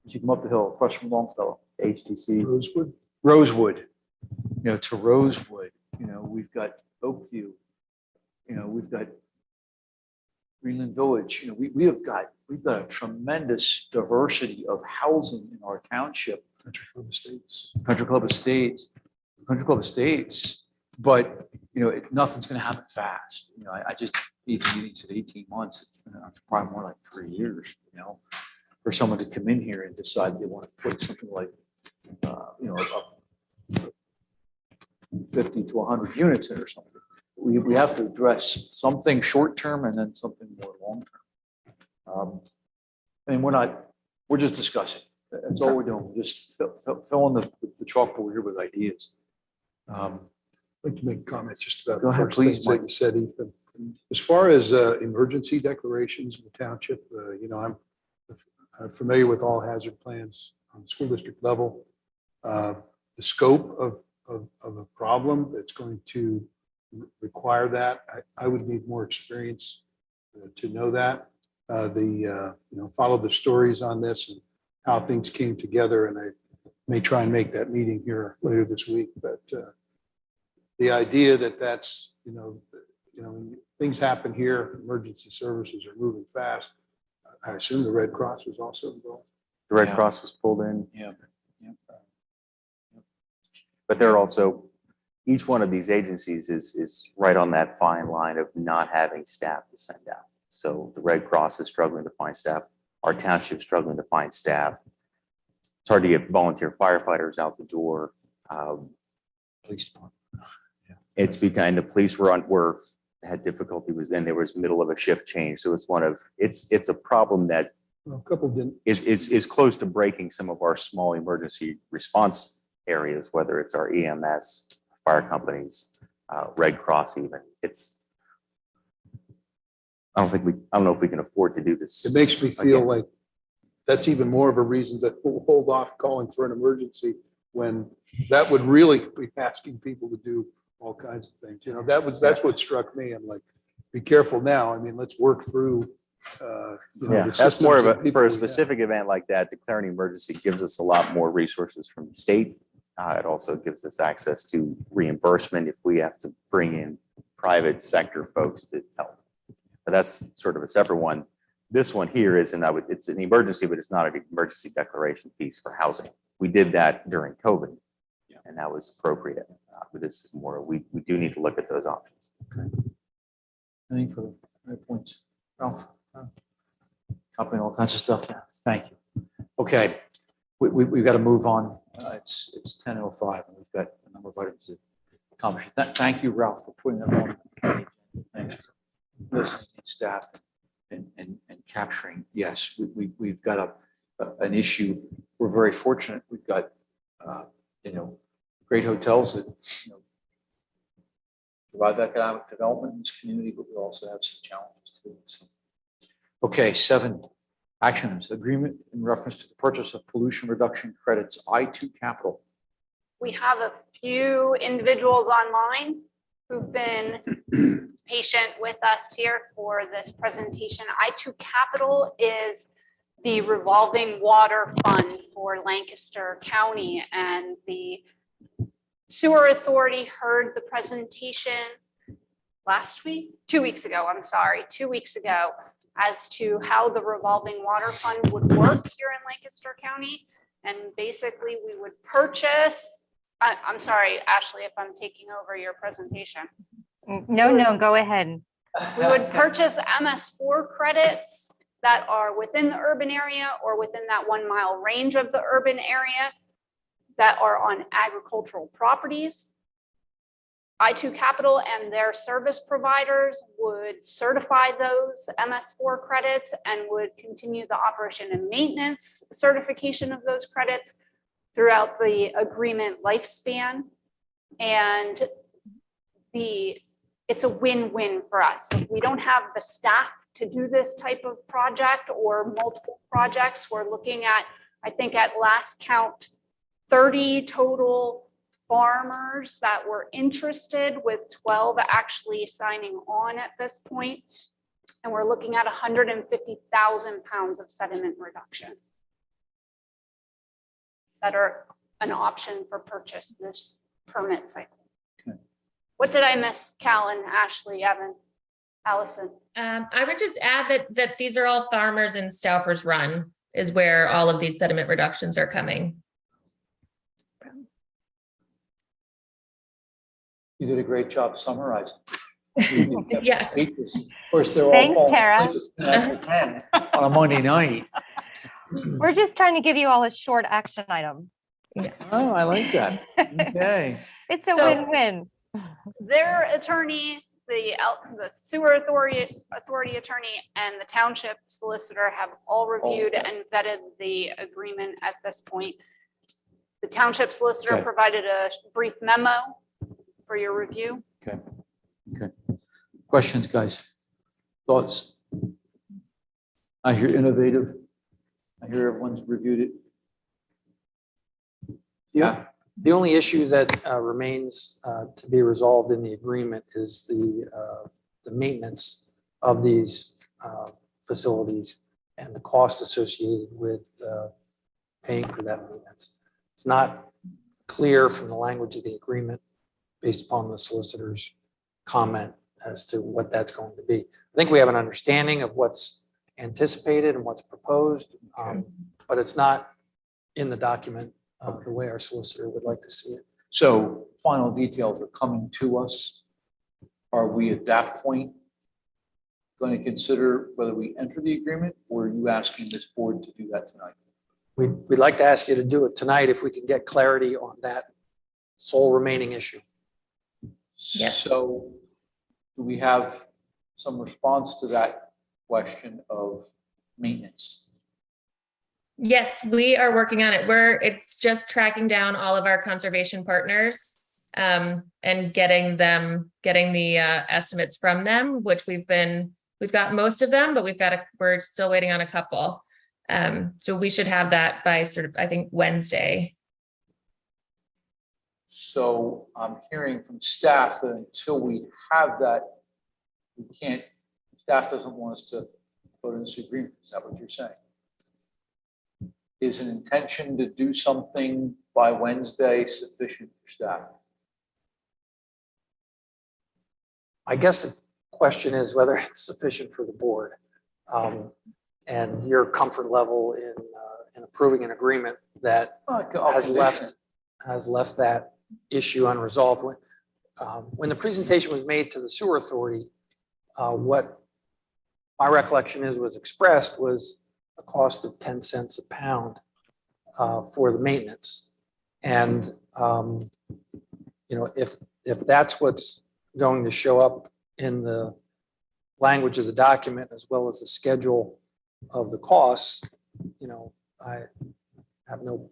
As you come up the hill across from Longfellow,
HTC.
Rosewood, you know, to Rosewood, you know, we've got Oakview, you know, we've got Greenland Village. You know, we've got a tremendous diversity of housing in our township. Country Club Estates. But, you know, nothing's going to happen fast. You know, I just, Ethan, you said 18 months. It's probably more like 3 years, you know, for someone to come in here and decide they want to put something like, you know, 50 to 100 units in or something. We have to address something short term and then something more long term. And we're just discussing. That's all we're doing. We're just filling the chalkboard here with ideas.
I'd like to make comments just about
Go
the
ahead,
first
please,
things that you said, Ethan. As far as emergency declarations in the township, you know, I'm familiar with all hazard plans on the school district level. The scope of a problem that's going to require that, I would need more experience to know that. You know, follow the stories on this and how things came together, and I may try and make that meeting here later this week. But the idea that that's, you know, when things happen here, emergency services are moving fast. I assume the Red Cross was also involved.
The Red Cross was pulled in.
Yeah.
But they're also, each one of these agencies is right on that fine line of not having staff to send out. So the Red Cross is struggling to find staff. Our township is struggling to find staff. It's hard to get volunteer firefighters out the door.
Police department.
It's because the police had difficulty was then there was middle of a shift change. So it's a problem that
Well, a couple didn't.
is close to breaking some of our small emergency response areas, whether it's our EMS, fire companies, Red Cross even. I don't know if we can afford to do this.
It makes me feel
again.
like that's even more of a reason to hold off calling for an emergency when that would really be asking people to do all kinds of things. You know, that's what struck me. I'm like, be careful now. I mean, let's work through, you know,
Yeah,
the
that's more of
systems and
a,
people
for a
we have.
specific event like that, declaring emergency gives us a lot more resources from the state. It also gives us access to reimbursement if we have to bring in private sector folks to help. But that's sort of a separate one. This one here isn't, it's an emergency, but it's not an emergency declaration piece for housing. We did that during COVID, and that was appropriate. But this is more, we do need to look at those options.
Anything for the points? Ralph? Copying all kinds of stuff now. Thank you. Okay, we've got to move on. It's 10:05 and we've got a number of items to accomplish. Thank you, Ralph, for putting that on. Thanks for listening to staff and capturing. Yes, we've got an issue. We're very fortunate. We've got, you know, great hotels that, you know, provide economic development in this community, but we also have some challenges too. So, okay, 7 actions. Agreement in reference to the purchase of pollution reduction credits, I2 Capital.
We have a few individuals online who've been patient with us here for this presentation. I2 Capital is the revolving water fund for Lancaster County, and the Sewer Authority heard the presentation last week, 2 weeks ago, I'm sorry, 2 weeks ago, as to how the revolving water fund would work here in Lancaster County. And basically we would purchase, I'm sorry, Ashley, if I'm taking over your presentation.
No, go ahead.
We would purchase MS4 credits that are within the urban area or within that 1 mile range of the urban area that are on agricultural properties. I2 Capital and their service providers would certify those MS4 credits and would continue the operation and maintenance certification of those credits throughout the agreement lifespan. And it's a win-win for us. We don't have the staff to do this type of project or multiple projects. We're looking at, I think at last count, 30 total farmers that were interested, with 12 actually signing on at this point. And we're looking at 150,000 pounds of sediment reduction that are an option for purchase this permit cycle.
Okay.
What did I miss, Callan, Ashley, Evan, Allison?
I would just add that these are all farmers in Stauffer's Run is where all of these sediment reductions are coming.
You did a great job summarizing.
Yeah.
Of course, they're all.
Thanks, Tara.
After 10 on a Monday night.
We're just trying to give you all a short action item.
Oh, I like that. Okay.
It's a
So-
win-win.
Their attorney, the sewer authority attorney, and the township solicitor have all reviewed and vetted the agreement at this point. The township solicitor
Okay.
provided a brief memo for your review.
Okay. Questions, guys? Thoughts? I hear innovative. I hear everyone's reviewed it. Yeah.
The only issue that remains to be resolved in the agreement is the maintenance of these facilities and the cost associated with paying for that maintenance. It's not clear from the language of the agreement based upon the solicitor's comment as to what that's going to be. I think we have an understanding of what's anticipated and what's proposed, but it's not in the document the way our solicitor would like to see it.
So final details are coming to us. Are we at that point going to consider whether we enter the agreement, or are you asking this board to do that tonight?
We'd like to ask you to do it tonight if we can get clarity on that sole remaining issue.
Yeah.
So do we have some response to that question of maintenance?
Yes, we are working on it. It's just tracking down all of our conservation partners and getting the estimates from them, which we've got most of them, but we're still waiting on a couple. So we should have that by sort of, I think, Wednesday.
So I'm hearing from staff that until we have that, we can't, staff doesn't want us to vote in this agreement. Is that what you're saying? Is an intention to do something by Wednesday sufficient for staff?
I guess the question is whether it's sufficient for the board. And your comfort level in approving an agreement that has left that issue unresolved. When the presentation was made to the sewer authority, what my recollection was expressed was a cost of 10 cents a pound for the maintenance. And, if that's what's going to show up in the language of the document, as well as the schedule of the costs, I have no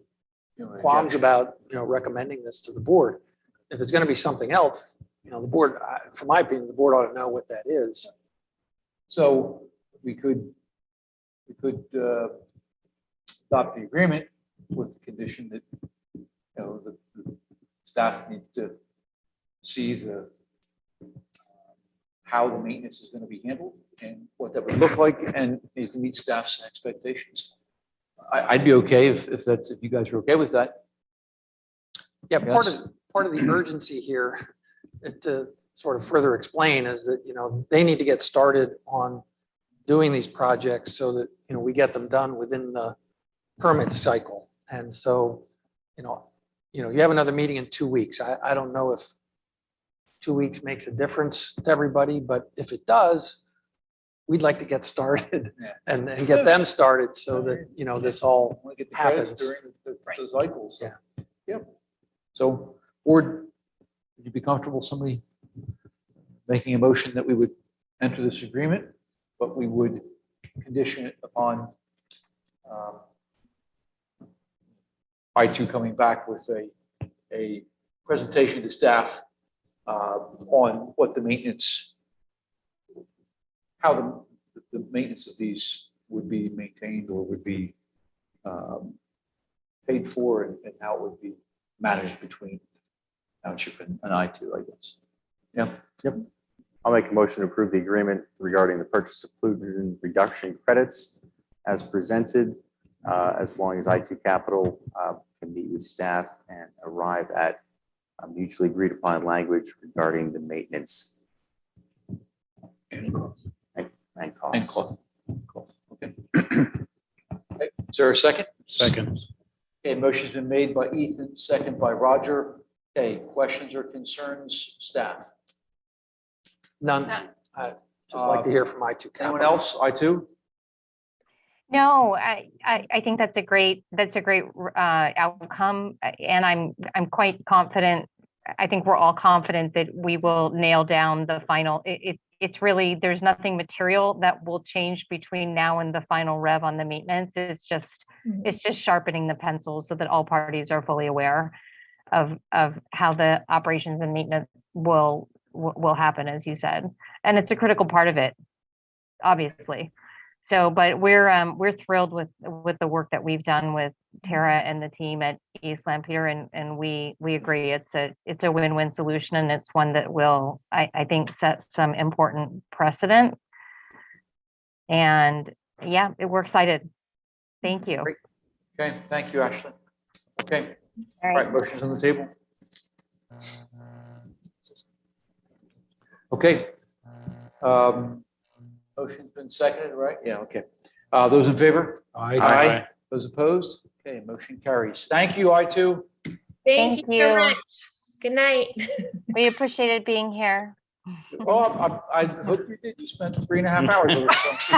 qualms about, recommending this to the board. If it's going to be something else, the board, from my opinion, the board ought to know what that is.
So we could adopt the agreement with the condition that, the staff needs to see how the maintenance is going to be handled and what that would look like, and needs to meet staff's expectations. I'd be okay if you guys are okay with that.
Yeah,
Yes.
part of the urgency here, to sort of further explain, is that, they need to get started on doing these projects so that, we get them done within the permit cycle. And so, you have another meeting in 2 weeks. I don't know if 2 weeks makes a difference to everybody, but if it does, we'd like to get started and get them started so that, this all
Want to get the credits
happens.
during the cycles.
Yeah.
Yep. So, board, would you be comfortable somebody making a motion that we would enter this agreement, but we would condition it upon I2 coming back with a presentation to staff on what the maintenance, how the maintenance of these would be maintained or would be paid for, and how it would be managed between Township and I2, I guess. Yeah. Yep.
I'll make a motion to approve the agreement regarding the purchase of pollution reduction credits as presented, as long as I2 Capital can meet with staff and arrive at a mutually agreed upon language regarding the maintenance and costs.
Okay. Okay. Is there a second?
Second.
Okay, motion's been made by Ethan, second by Roger. Okay, questions or concerns, staff?
None. I'd just like to hear from I2 Capital.
Anyone else? I2?
No, I think that's a great outcome, and I'm quite confident. I think we're all confident that we will nail down the final. It's really, there's nothing material that will change between now and the final rev on the maintenance. It's just sharpening the pencil so that all parties are fully aware of how the operations and maintenance will happen, as you said, and it's a critical part of it, obviously. So, but we're thrilled with the work that we've done with Tara and the team at East Lampeter, and we agree it's a win-win solution, and it's one that will, I think, set some important precedent. And yeah, we're excited. Thank you.
Great. Okay, thank you, Ashley. Okay,
All
all right, motion's on the table. Okay. Motion's been seconded, right? Yeah, okay. Those in favor?
Aye.
Those opposed? Okay, motion carries. Thank you, I2.
Thank you
Thank
so
you.
much. Good night.
We appreciated being here.
Well, I hope you did. You spent 3.5 hours with us.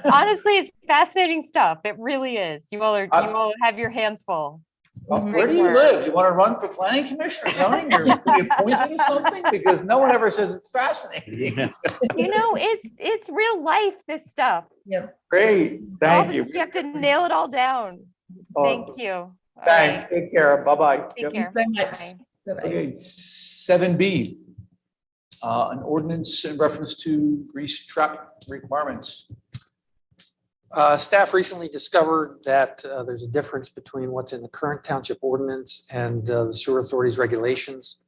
Honestly, it's fascinating stuff. It really is. You all have your hands full.
Where do you live? You want to run for planning commission or zoning? You're appointed or something? Because no one ever says it's fascinating.
It's real life, this stuff.
Great, thank you.
You have to nail it all down.
Awesome.
Thank you. All
Thanks,
right.
take care, bye-bye.
Take care.
Very much.
Bye.
Bye-bye.
Okay, 7B, an ordinance in reference to grease trap requirements.
Staff recently discovered that there's a difference between what's in the current township ordinance and the sewer authority's regulations,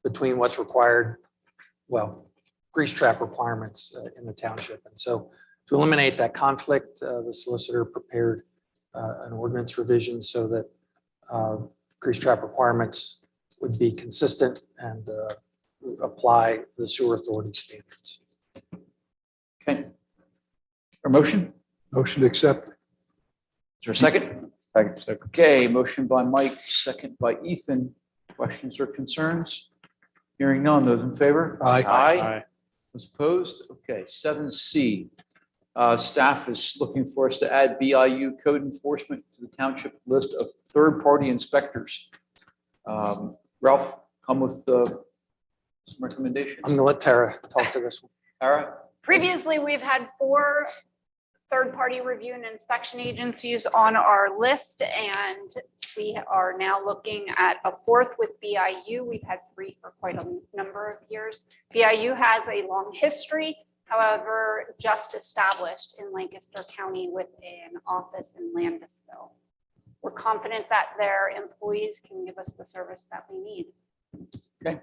between what's required, well, grease trap requirements in the township. And so to eliminate that conflict, the solicitor prepared an ordinance revision so that grease trap requirements would be consistent and apply the sewer authority standards.
Okay. A motion?
Motion to accept.
Is there a second?
Second.
Okay, motion by Mike, second by Ethan. Questions or concerns? Hearing none. Those in favor?
Aye.
Aye. Those opposed? Okay, 7C. Staff is looking for us to add BIU code enforcement to the township list of third-party inspectors. Ralph, come with some recommendations.
I'm going to let Tara talk to this one.
Tara?
Previously, we've had 4 third-party review and inspection agencies on our list, and we are now looking at a 4th with BIU. We've had 3 for quite a number of years. BIU has a long history, however, just established in Lancaster County with an office in Landisville. We're confident that their employees can give us the service that we need.
Okay.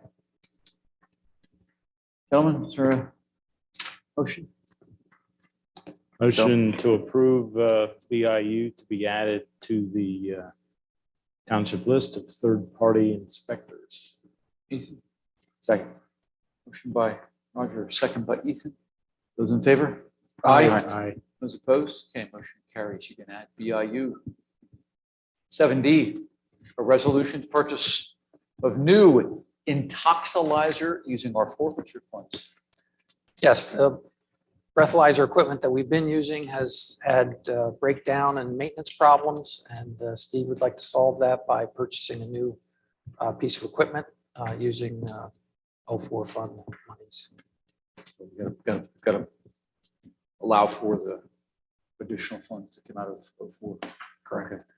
Gentlemen, is there a motion?
Motion to approve BIU to be added to the township list of third-party inspectors.
Ethan?
Second.
Motion by Roger, second by Ethan. Those in favor?
Aye.
Those opposed? Okay, motion carries. You can add BIU. 7D, a resolution to purchase of new intoxilizer using our forfeiture funds.
Yes, the breathalyzer equipment that we've been using has had breakdown and maintenance problems, and Steve would like to solve that by purchasing a new piece of equipment using 04 fund monies.
So we gotta allow for the additional funds to come out of 04.
Correct.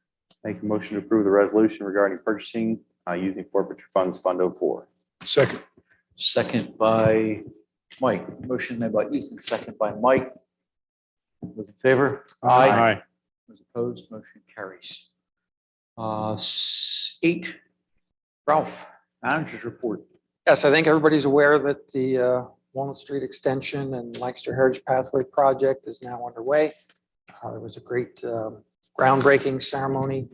Make a motion to approve the resolution regarding purchasing using forfeiture funds Fund 04.
Second.
Second by Mike. Motion made by Ethan, second by Mike. Those in favor?
Aye.
Those opposed? Motion carries. 8, Ralph, manager's report.
Yes, I think everybody's aware that the Walnut Street Extension and Lancaster Heritage Pathway project is now underway. There was a great groundbreaking ceremony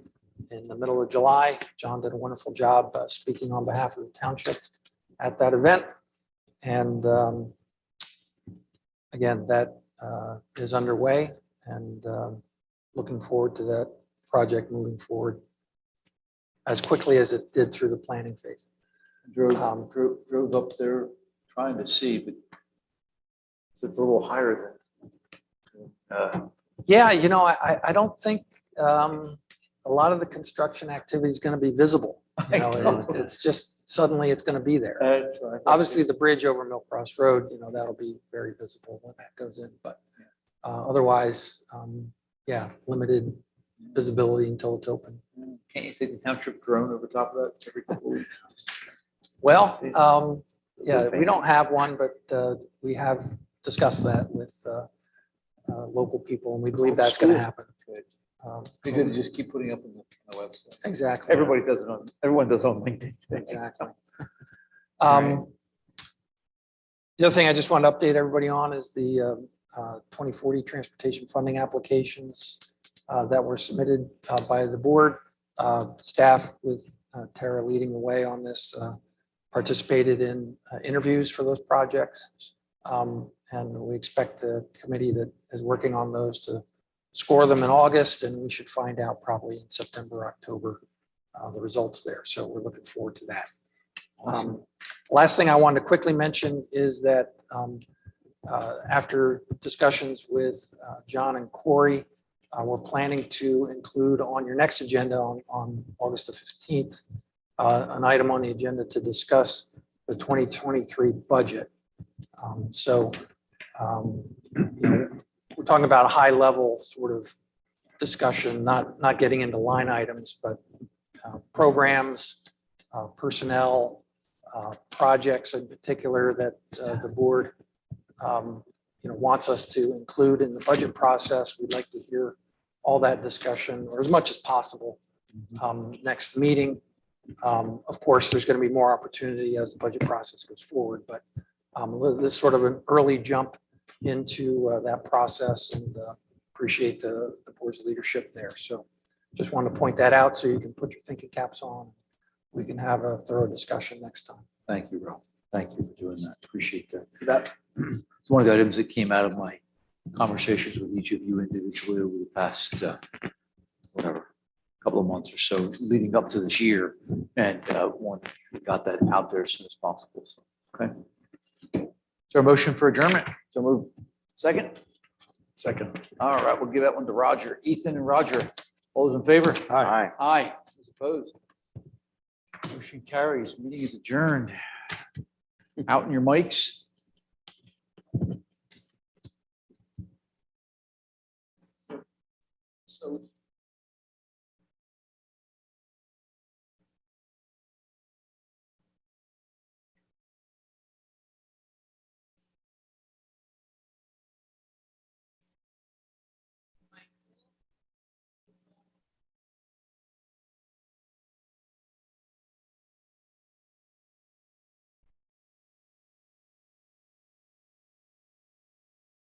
in the middle of July. John did a wonderful job speaking on behalf of the township at that event. And again, that is underway, and looking forward to that project moving forward as quickly as it did through the planning phase.
Drove up there trying to see, but it's a little higher than.
Yeah, you know, I don't think a lot of the construction activity is going to be visible. You know, it's just suddenly it's going to be there. Obviously, the bridge over Millcross Road, you know, that'll be very visible when that goes in. But otherwise, yeah, limited visibility until it's open.
Can't you take the township drone over top of that every couple of weeks?
Well, yeah, we don't have one, but we have discussed that with local people, and we believe that's going to happen.
Be good to just keep putting up on the website.
Exactly.
Everybody does it on, everyone does it on LinkedIn.
Exactly. The other thing I just wanted to update everybody on is the 2040 transportation funding applications that were submitted by the board. Staff with Tara leading the way on this participated in interviews for those projects. And we expect a committee that is working on those to score them in August, and we should find out probably in September, October, the results there. So we're looking forward to that. Last thing I wanted to quickly mention is that after discussions with John and Corey, we're planning to include on your next agenda on August the 15th, an item on the agenda to discuss the 2023 budget. You know, we're talking about a high level sort of discussion, not getting into line items, but programs, personnel, projects in particular that the board wants us to include in the budget process. We'd like to hear all that discussion, or as much as possible, next meeting. Of course, there's going to be more opportunity as the budget process goes forward, but this is sort of an early jump into that process, and appreciate the board's leadership there. So just wanted to point that out so you can put your thinking caps on. We can have a thorough discussion next time.
Thank you, Ralph. Thank you for doing that. Appreciate that. That it's one of the items that came out of my conversations with each of you individually over the past, couple of months or so leading up to this year. And we got that out there as soon as possible. So, okay. Is there a motion for adjournment? So move. Second?
Second.
All right, we'll give that one to Roger. Ethan and Roger, all those in favor?
Aye.
Aye. Those opposed? Motion carries. Meeting is adjourned. Out in your mics.